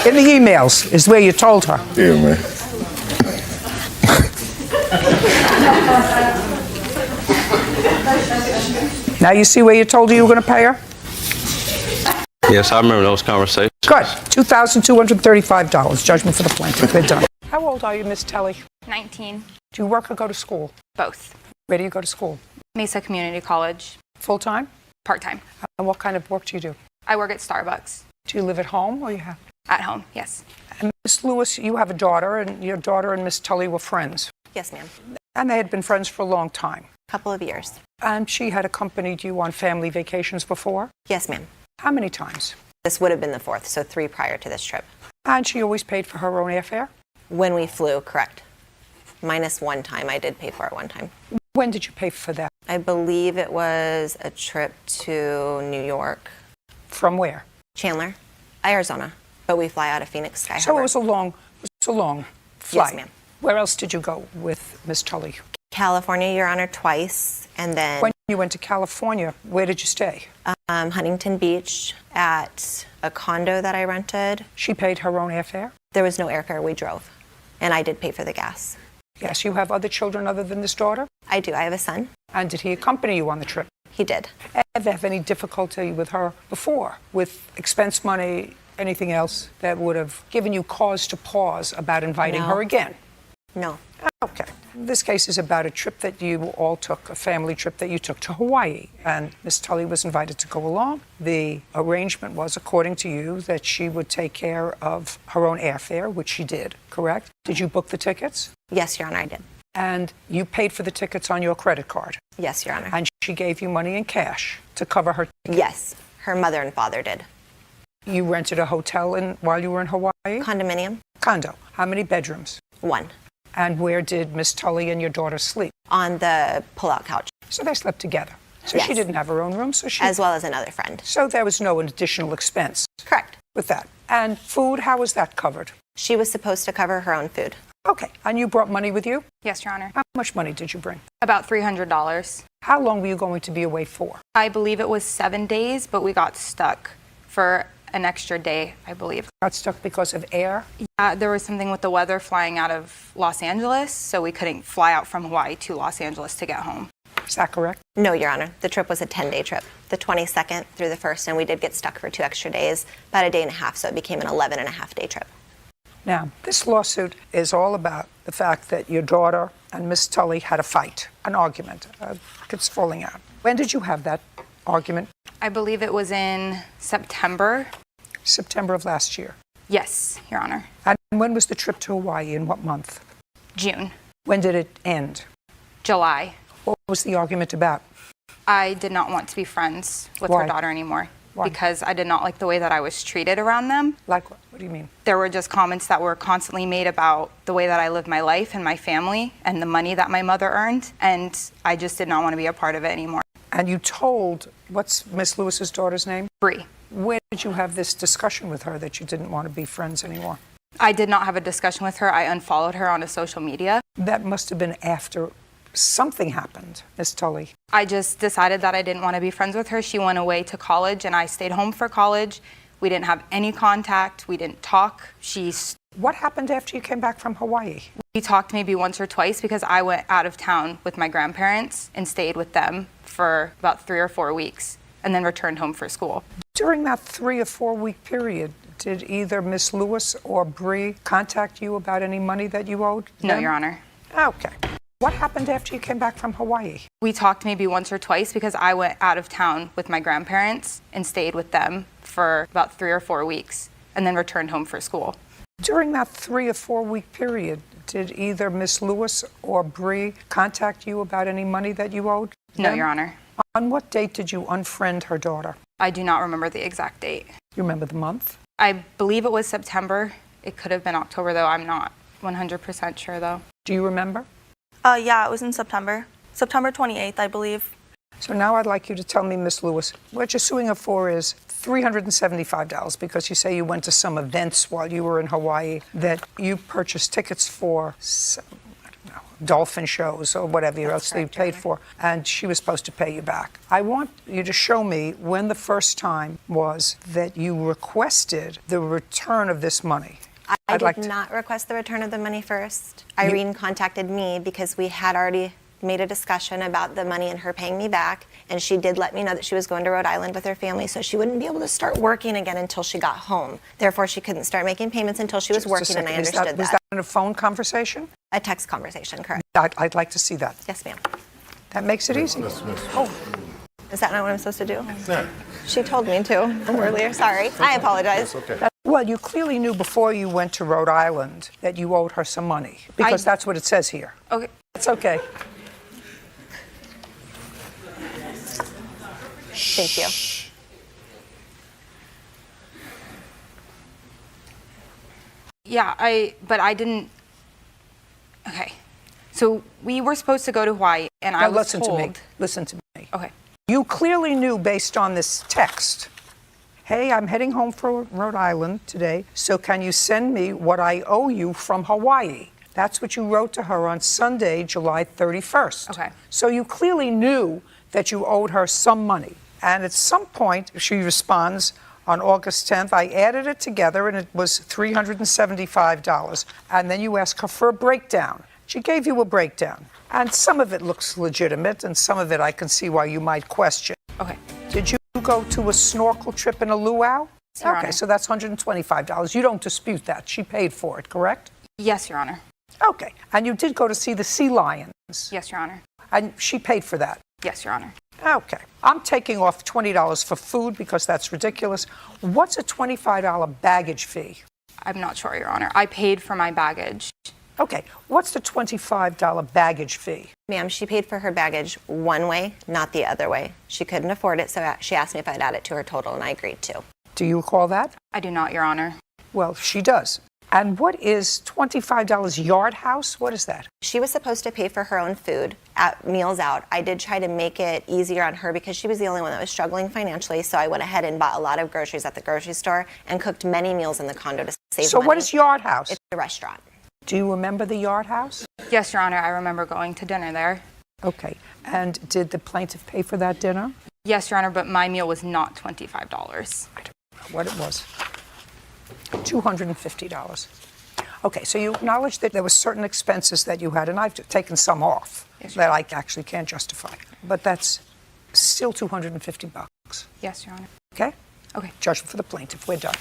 In the emails is where you told her. Yeah, man. Now you see where you told her you were going to pay her? Yes, I remember those conversations. Good. $2,235. Judgment for the plaintiff. We're done. How old are you, Miss Telly? 19. Do you work or go to school? Both. Where do you go to school? Mesa Community College. Full-time? Part-time. And what kind of work do you do? I work at Starbucks. Do you live at home or you have? At home, yes. And Miss Lewis, you have a daughter, and your daughter and Miss Tully were friends. Yes, ma'am. And they had been friends for a long time. Couple of years. And she had accompanied you on family vacations before? Yes, ma'am. How many times? This would have been the fourth, so 3 prior to this trip. And she always paid for her own airfare? When we flew, correct. Minus one time, I did pay for it one time. When did you pay for that? I believe it was a trip to New York. From where? Chandler, Arizona. But we fly out of Phoenix Sky So Harbor. it was a long flight. Yes, ma'am. Where else did you go with Miss Tully? California, Your Honor, twice. And then When you went to California, where did you stay? Huntington Beach at a condo that I rented. She paid her own airfare? There was no airfare. We drove. And I did pay for the gas. Yes, you have other children other than this daughter? I do. I have a son. And did he accompany you on the trip? He did. Ever have any difficulty with her before, with expense money, anything else that would have given you cause to pause about inviting No. her again? No. Okay. This case is about a trip that you all took, a family trip that you took to Hawaii, and Miss Tully was invited to go along. The arrangement was, according to you, that she would take care of her own airfare, which she did, correct? Did you book the tickets? Yes, Your Honor, I did. And you paid for the tickets on your credit card? Yes, Your Honor. And she gave you money in cash to cover her ticket? Yes. Her mother and father did. You rented a hotel while you were in Hawaii? Condominium. Condo. How many bedrooms? 1. And where did Miss Tully and your daughter sleep? On the pull-out couch. So they slept together. So Yes. she didn't have her own room, so she... As well as another friend. So there was no additional expense? Correct. With that. And food, how was that covered? She was supposed to cover her own food. Okay. And you brought money with you? Yes, Your Honor. How much money did you bring? About $300. How long were you going to be away for? I believe it was 7 days, but we got stuck for an extra day, I believe. Got stuck because of air? There was something with the weather flying out of Los Angeles, so we couldn't fly out from Hawaii to Los Angeles to get home. Is that correct? No, Your Honor. The trip was a 10-day trip. The 22nd through the 1st, and we did get stuck for 2 extra days, about a day and a half, so it became an 11-and-a-half-day trip. Now, this lawsuit is all about the fact that your daughter and Miss Tully had a fight, an argument. It's falling out. When did you have that argument? I believe it was in September. September of last year. Yes, Your Honor. And when was the trip to Hawaii? In what month? June. When did it end? July. What was the argument about? I did not want to be friends with Why? her daughter anymore. Why? Because I did not like the way that I was treated around them. Like what? What do you mean? There were just comments that were constantly made about the way that I lived my life and my family and the money that my mother earned, and I just did not want to be a part of it anymore. And you told, what's Miss Lewis's daughter's name? Bree. When did you have this discussion with her that you didn't want to be friends anymore? I did not have a discussion with her. I unfollowed her on social media. That must have been after something happened, Miss Tully. I just decided that I didn't want to be friends with her. She went away to college and I stayed home for college. We didn't have any contact. We didn't talk. What happened after you came back from Hawaii? We talked maybe once or twice because I went out of town with my grandparents and stayed with them for about 3 or 4 weeks and then returned home for school. During that 3 or 4 week period, did either Miss Lewis or Bree contact you about any money that you owed them? No, Your Honor. Okay. What happened after you came back from Hawaii? We talked maybe once or twice because I went out of town with my grandparents and stayed with them for about 3 or 4 weeks and then returned home for school. During that 3 or 4 week period, did either Miss Lewis or Bree contact you about any money that you owed them? No, Your Honor. On what date did you unfriend her daughter? I do not remember the exact date. You remember the month? I believe it was September. It could have been October, though. I'm not 100% sure, though. Do you remember? Yeah, it was in September. September 28th, I believe. So now I'd like you to tell me, Miss Lewis, what you're suing her for is $375 because you say you went to some events while you were in Hawaii that you purchased tickets for some, I don't know, dolphin shows or whatever else you paid for, and she was supposed to pay you back. I want you to show me when the first time was that you requested the return of this money. I did not request the return of the money first. Irene contacted me because we had already made a discussion about the money and her paying me back, and she did let me know that she was going to Rhode Island with her family, so she wouldn't be able to start working again until she got home. Therefore, she couldn't start making payments until she was working, and I understood that. Was that in a phone conversation? A text conversation, correct. I'd like to see that. Yes, ma'am. That makes it easy. Oh. Is that not what I'm supposed to do? No. She told me to earlier. Sorry. I apologize. That's okay. Well, you clearly knew before you went to Rhode Island that you owed her some money, because that's what it says here. Okay. It's okay. Thank you. Yeah, but I didn't. Okay. So we were supposed to go to Hawaii, and I was told. Listen to me. Okay. You clearly knew based on this text, hey, I'm heading home from Rhode Island today, so can you send me what I owe you from Hawaii? That's what you wrote to her on Sunday, July 31st. Okay. So you clearly knew that you owed her some money. And at some point, she responds on August 10th, I added it together and it was $375. And then you ask her for a breakdown. She gave you a breakdown. And some of it looks legitimate and some of it I can see why you might question. Okay. Did you go to a snorkel trip in a luau? Your Okay, Honor. so that's $125. You don't dispute that. She paid for it, correct? Yes, Your Honor. Okay. And you did go to see the sea lions. Yes, Your Honor. And she paid for that. Yes, Your Honor. Okay. I'm taking off $20 for food because that's ridiculous. What's a $25 baggage fee? I'm not sure, Your Honor. I paid for my baggage. Okay. What's the $25 baggage fee? Ma'am, she paid for her baggage one way, not the other way. She couldn't afford it, so she asked me if I'd add it to her total, and I agreed to. Do you recall that? I do not, Your Honor. Well, she does. And what is $25 yard house? What is that? She was supposed to pay for her own food at meals out. I did try to make it easier on her because she was the only one that was struggling financially, so I went ahead and bought a lot of groceries at the grocery store and cooked many meals in the condo to save So money. what is yard house? It's a restaurant. Do you remember the yard house? Yes, Your Honor. I remember going to dinner there. Okay. And did the plaintiff pay for that dinner? Yes, Your Honor, but my meal was not $25. I don't know what it was. $250. Okay, so you acknowledge that there were certain expenses that you had, and I've taken some off that I actually can't justify. But that's still $250. Yes, Your Honor. Okay? Okay. Judgment for the plaintiff. We're done.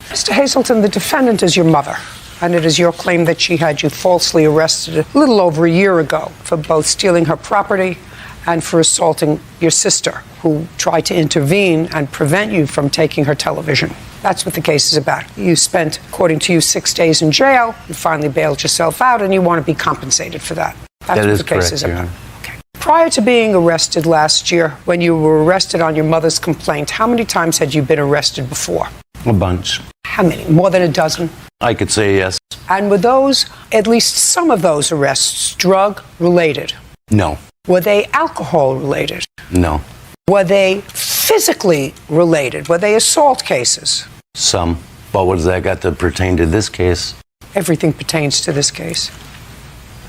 Mr. Hazelton, the defendant is your mother, and it is your claim that she had you falsely arrested a little over a year ago for both stealing her property and for assaulting your sister, who tried to intervene and prevent you from taking her television. That's what the case is about. You spent, according to you, 6 days in jail. You finally bailed yourself out, and you want to be compensated for that. That's what the case is about. Okay. Prior to being arrested last year, when you were arrested on your mother's complaint, how many times had you been arrested before? A bunch. How many? More than a dozen? I could say yes. And were those, at least some of those arrests, drug-related? No. Were they alcohol-related? No. Were they physically related? Were they assault cases? Some. But what does that got to pertain to this case? Everything pertains to this case.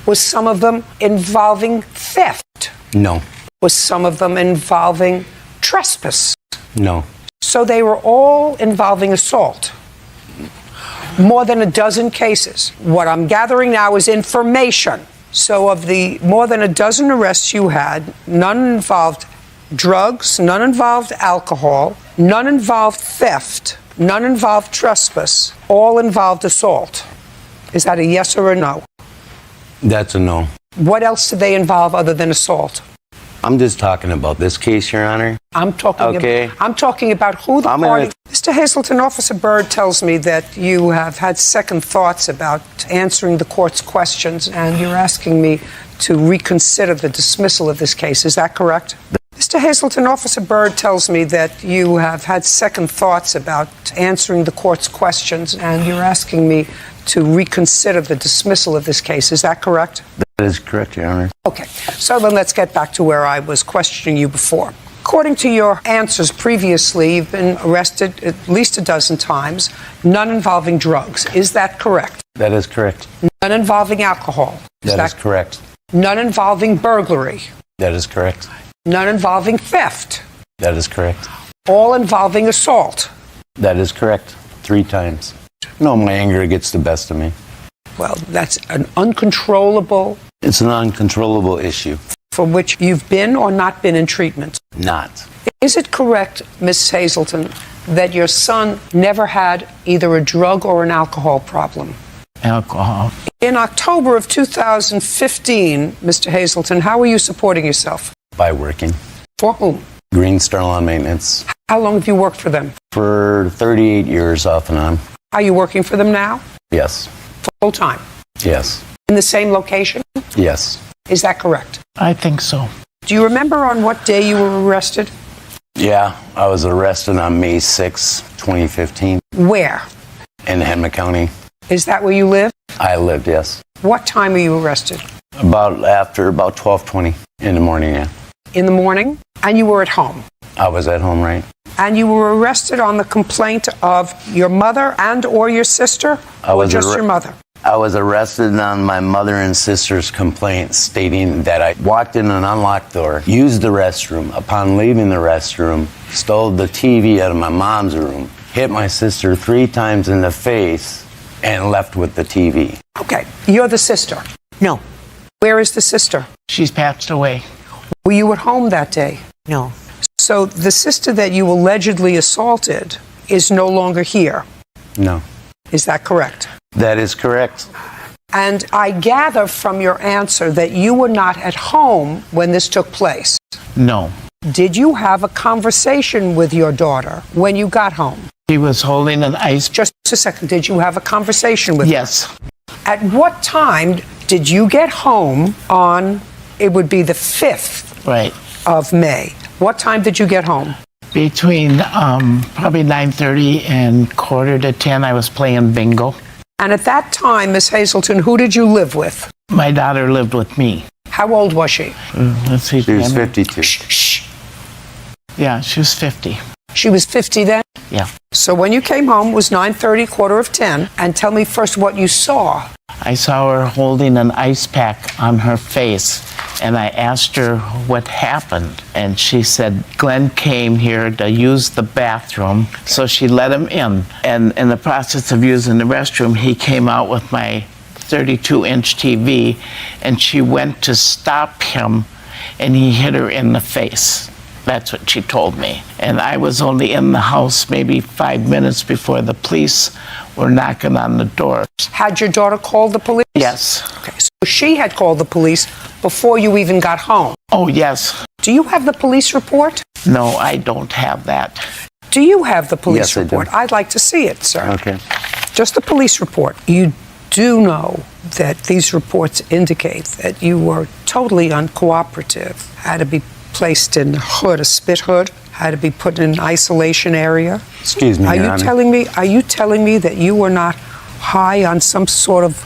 Was some of them involving theft? No. Was some of them involving trespass? No. So they were all involving assault. More than a dozen cases. What I'm gathering now is information. So of the more than a dozen arrests you had, none involved drugs, none involved alcohol, none involved theft, none involved trespass, all involved assault. Is that a yes or a no? That's a no. What else do they involve other than assault? I'm just talking about this case, Your Honor. I'm talking about who the party... Mr. Hazelton, Officer Byrd tells me that you have had second thoughts about answering the court's questions, and you're asking me to reconsider the dismissal of this case. Is that correct? Mr. Hazelton, Officer Byrd tells me that you have had second thoughts about answering the court's questions, and you're asking me to reconsider the dismissal of this case. Is that correct? That is correct, Your Honor. Okay, so then let's get back to where I was questioning you before. According to your answers previously, you've been arrested at least a dozen times, none involving drugs. Is that correct? That is correct. None involving alcohol. That is correct. None involving burglary. That is correct. None involving theft. That is correct. All involving assault. That is correct. 3 times. No, my anger gets the best of me. Well, that's an uncontrollable... It's an uncontrollable issue. For which you've been or not been in treatment? Not. Is it correct, Ms. Hazelton, that your son never had either a drug or an alcohol problem? Alcohol. In October of 2015, Mr. Hazelton, how were you supporting yourself? By working. For whom? Green Star Lawn Maintenance. How long have you worked for them? For 38 years off and on. Are you working for them now? Yes. Full time? Yes. In the same location? Yes. Is that correct? I think so. Do you remember on what day you were arrested? Yeah, I was arrested on May 6, 2015. Where? In Henry County. Is that where you live? I lived, yes. What time were you arrested? After 12:20 in the morning, yeah. In the morning? And you were at home? I was at home, right? And you were arrested on the complaint of your mother and or your sister? Or just your mother? I was arrested on my mother and sister's complaint stating that I walked in an unlocked door, used the restroom. Upon leaving the restroom, stole the TV out of my mom's room, hit my sister 3 times in the face, and left with the TV. Okay, you're the sister. No. Where is the sister? She's passed away. Were you at home that day? No. So the sister that you allegedly assaulted is no longer here. No. Is that correct? That is correct. And I gather from your answer that you were not at home when this took place. No. Did you have a conversation with your daughter when you got home? She was holding an ice. Just a second. Did you have a conversation with her? Yes. At what time did you get home on, it would be the 5th Right. of May? What time did you get home? Between probably 9:30 and 9:45, I was playing bingo. And at that time, Miss Hazelton, who did you live with? My daughter lived with me. How old was she? Let's see. She was 52. Yeah, she was 50. She was 50 then? Yeah. So when you came home, it was 9:30, 9:45, and tell me first what you saw. I saw her holding an ice pack on her face, and I asked her what happened. And she said Glenn came here to use the bathroom, so she let him in. And in the process of using the restroom, he came out with my 32-inch TV, and she went to stop him, and he hit her in the face. That's what she told me. And I was only in the house maybe 5 minutes before the police were knocking on the door. Had your daughter called the police? Yes. Okay, so she had called the police before you even got home? Oh, yes. Do you have the police report? No, I don't have that. Do you have the police Yes, I report? do. I'd like to see it, sir. Okay. Just the police report. You do know that these reports indicate that you were totally uncooperative, had to be placed in a hood, a spit hood, had to be put in an isolation area. Excuse me, Are Your you Honor. telling me that you were not high on some sort of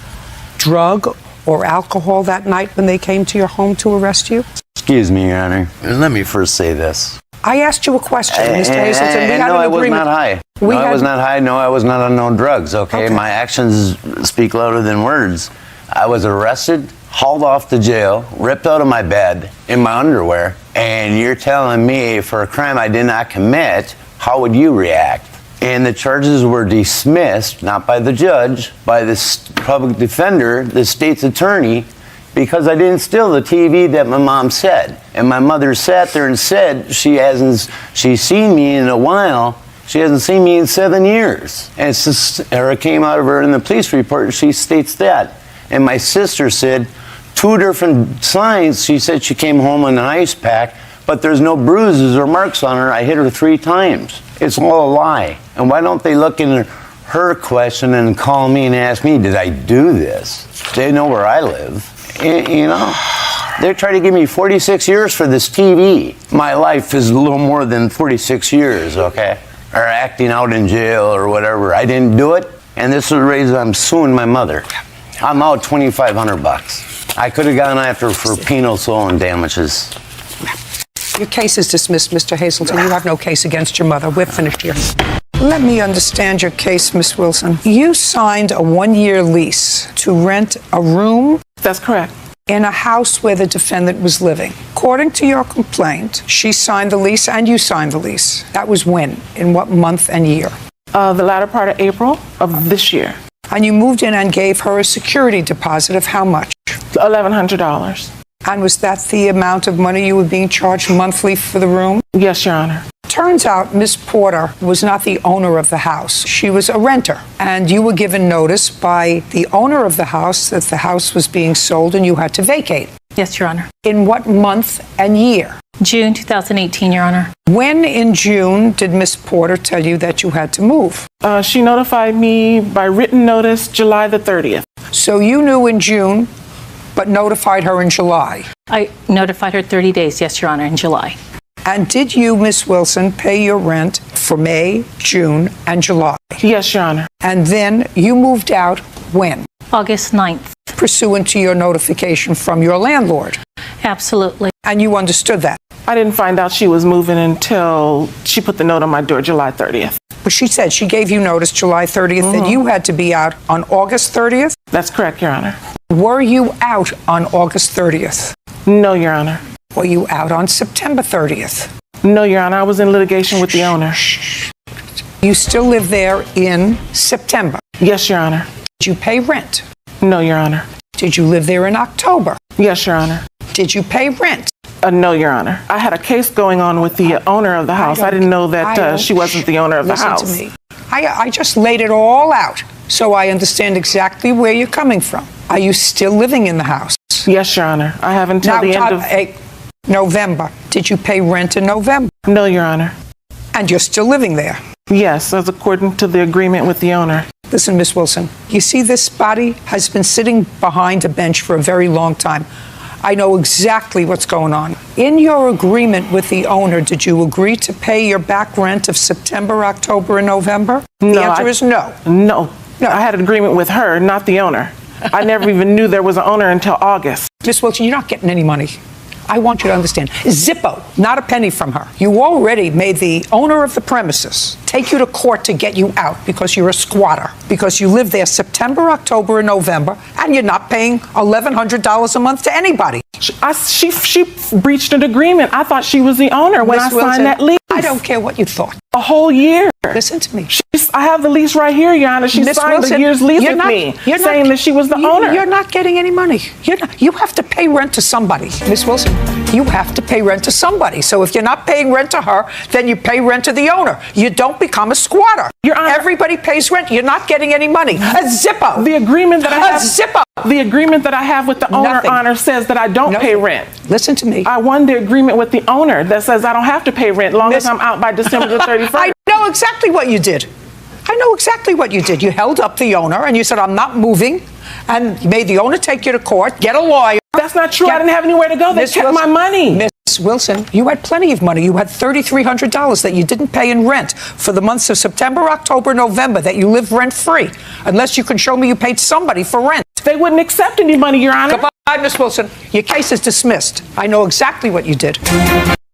drug or alcohol that night when they came to your home to arrest you? Excuse me, Your Honor. Let me first say this. I asked you a question, Mr. Hazelton. We had no, an I was agreement. not high. We No, I had- was not high. No, I was not on no drugs, okay? Okay. My actions speak louder than words. I was arrested, hauled off to jail, ripped out of my bed in my underwear, and you're telling me for a crime I did not commit, how would you react? And the charges were dismissed, not by the judge, by the public defender, the state's attorney, because I didn't steal the TV that my mom said. And my mother sat there and said she's seen me in a while. She hasn't seen me in 7 years. And it's just, or it came out of her in the police report, she states that. And my sister said 2 different signs. She said she came home in an ice pack, but there's no bruises or marks on her. I hit her 3 times. It's all a lie. And why don't they look in her question and call me and ask me, did I do this? They know where I live. You know, they're trying to give me 46 years for this TV. My life is a little more than 46 years, okay? Or acting out in jail or whatever. I didn't do it, and this is the reason I'm suing my mother. I'm out $2,500. I could have gone after her for penal stolen damages. Your case is dismissed, Mr. Hazelton. You have no case against your mother. We're finished here. Let me understand your case, Miss Wilson. You signed a 1-year lease to rent a room. That's correct. In a house where the defendant was living. According to your complaint, she signed the lease and you signed the lease. That was when? In what month and year? The latter part of April of this year. And you moved in and gave her a security deposit of how much? $1,100. And was that the amount of money you were being charged monthly for the room? Yes, Your Honor. Turns out Miss Porter was not the owner of the house. She was a renter. And you were given notice by the owner of the house that the house was being sold and you had to vacate. Yes, Your Honor. In what month and year? June 2018, Your Honor. When in June did Miss Porter tell you that you had to move? She notified me by written notice July the 30th. So you knew in June, but notified her in July? I notified her 30 days, yes, Your Honor, in July. And did you, Miss Wilson, pay your rent for May, June, and July? Yes, Your Honor. And then you moved out when? August 9th. Pursuant to your notification from your landlord? Absolutely. And you understood that? I didn't find out she was moving until she put the note on my door July 30th. But she said she gave you notice July 30th that you had to be out on August 30th? That's correct, Your Honor. Were you out on August 30th? No, Your Honor. Were you out on September 30th? No, Your Honor. I was in litigation with the owner. You still live there in September? Yes, Your Honor. Did you pay rent? No, Your Honor. Did you live there in October? Yes, Your Honor. Did you pay rent? No, Your Honor. I had a case going on with the owner of the house. I didn't know that she wasn't the owner of the house. Listen to me. I just laid it all out so I understand exactly where you're coming from. Are you still living in the house? Yes, Your Honor. I have until the end of November. Did you pay rent in November? No, Your Honor. And you're still living there? Yes, as according to the agreement with the owner. Listen, Miss Wilson, you see this body has been sitting behind a bench for a very long time. I know exactly what's going on. In your agreement with the owner, did you agree to pay your back rent of September, October, and November? No. The answer is no. No. I had an agreement with her, not the owner. I never even knew there was an owner until August. Miss Wilson, you're not getting any money. I want you to understand. Zippo, not a penny from her. You already made the owner of the premises take you to court to get you out because you're a squatter, because you live there September, October, and November, and you're not paying $1,100 a month to anybody. She breached an agreement. I thought she was the owner when Miss I Wilson, signed that lease. I don't care what you thought. A whole year. Listen to me. I have the lease right here, Your Honor. She Miss signed Wilson, a year's lease with not, me, saying that she was the owner. You're not getting any money. You have to pay rent to somebody. Miss Wilson, you have to pay rent to somebody. So if you're not paying rent to her, then you pay rent to the owner. You don't become a squatter. Your Honor, everybody pays rent. You're not getting any money. A Zippo. The agreement that I have. Zippo. The agreement that I have with the owner, Honor, says that I don't pay rent. Listen to me. I won the agreement with the owner that says I don't have to pay rent as long as I'm out by December the 31st. I know exactly what you did. I know exactly what you did. You held up the owner and you said, I'm not moving, and you made the owner take you to court, get a lawyer. That's not true. I didn't have anywhere to go. They kept my money. Miss Wilson, you had plenty of money. You had $3,300 that you didn't pay in rent for the months of September, October, November that you lived rent-free, unless you can show me you paid somebody for rent. They wouldn't accept any money, Your Honor. Goodbye, Miss Wilson. Your case is dismissed. I know exactly what you did.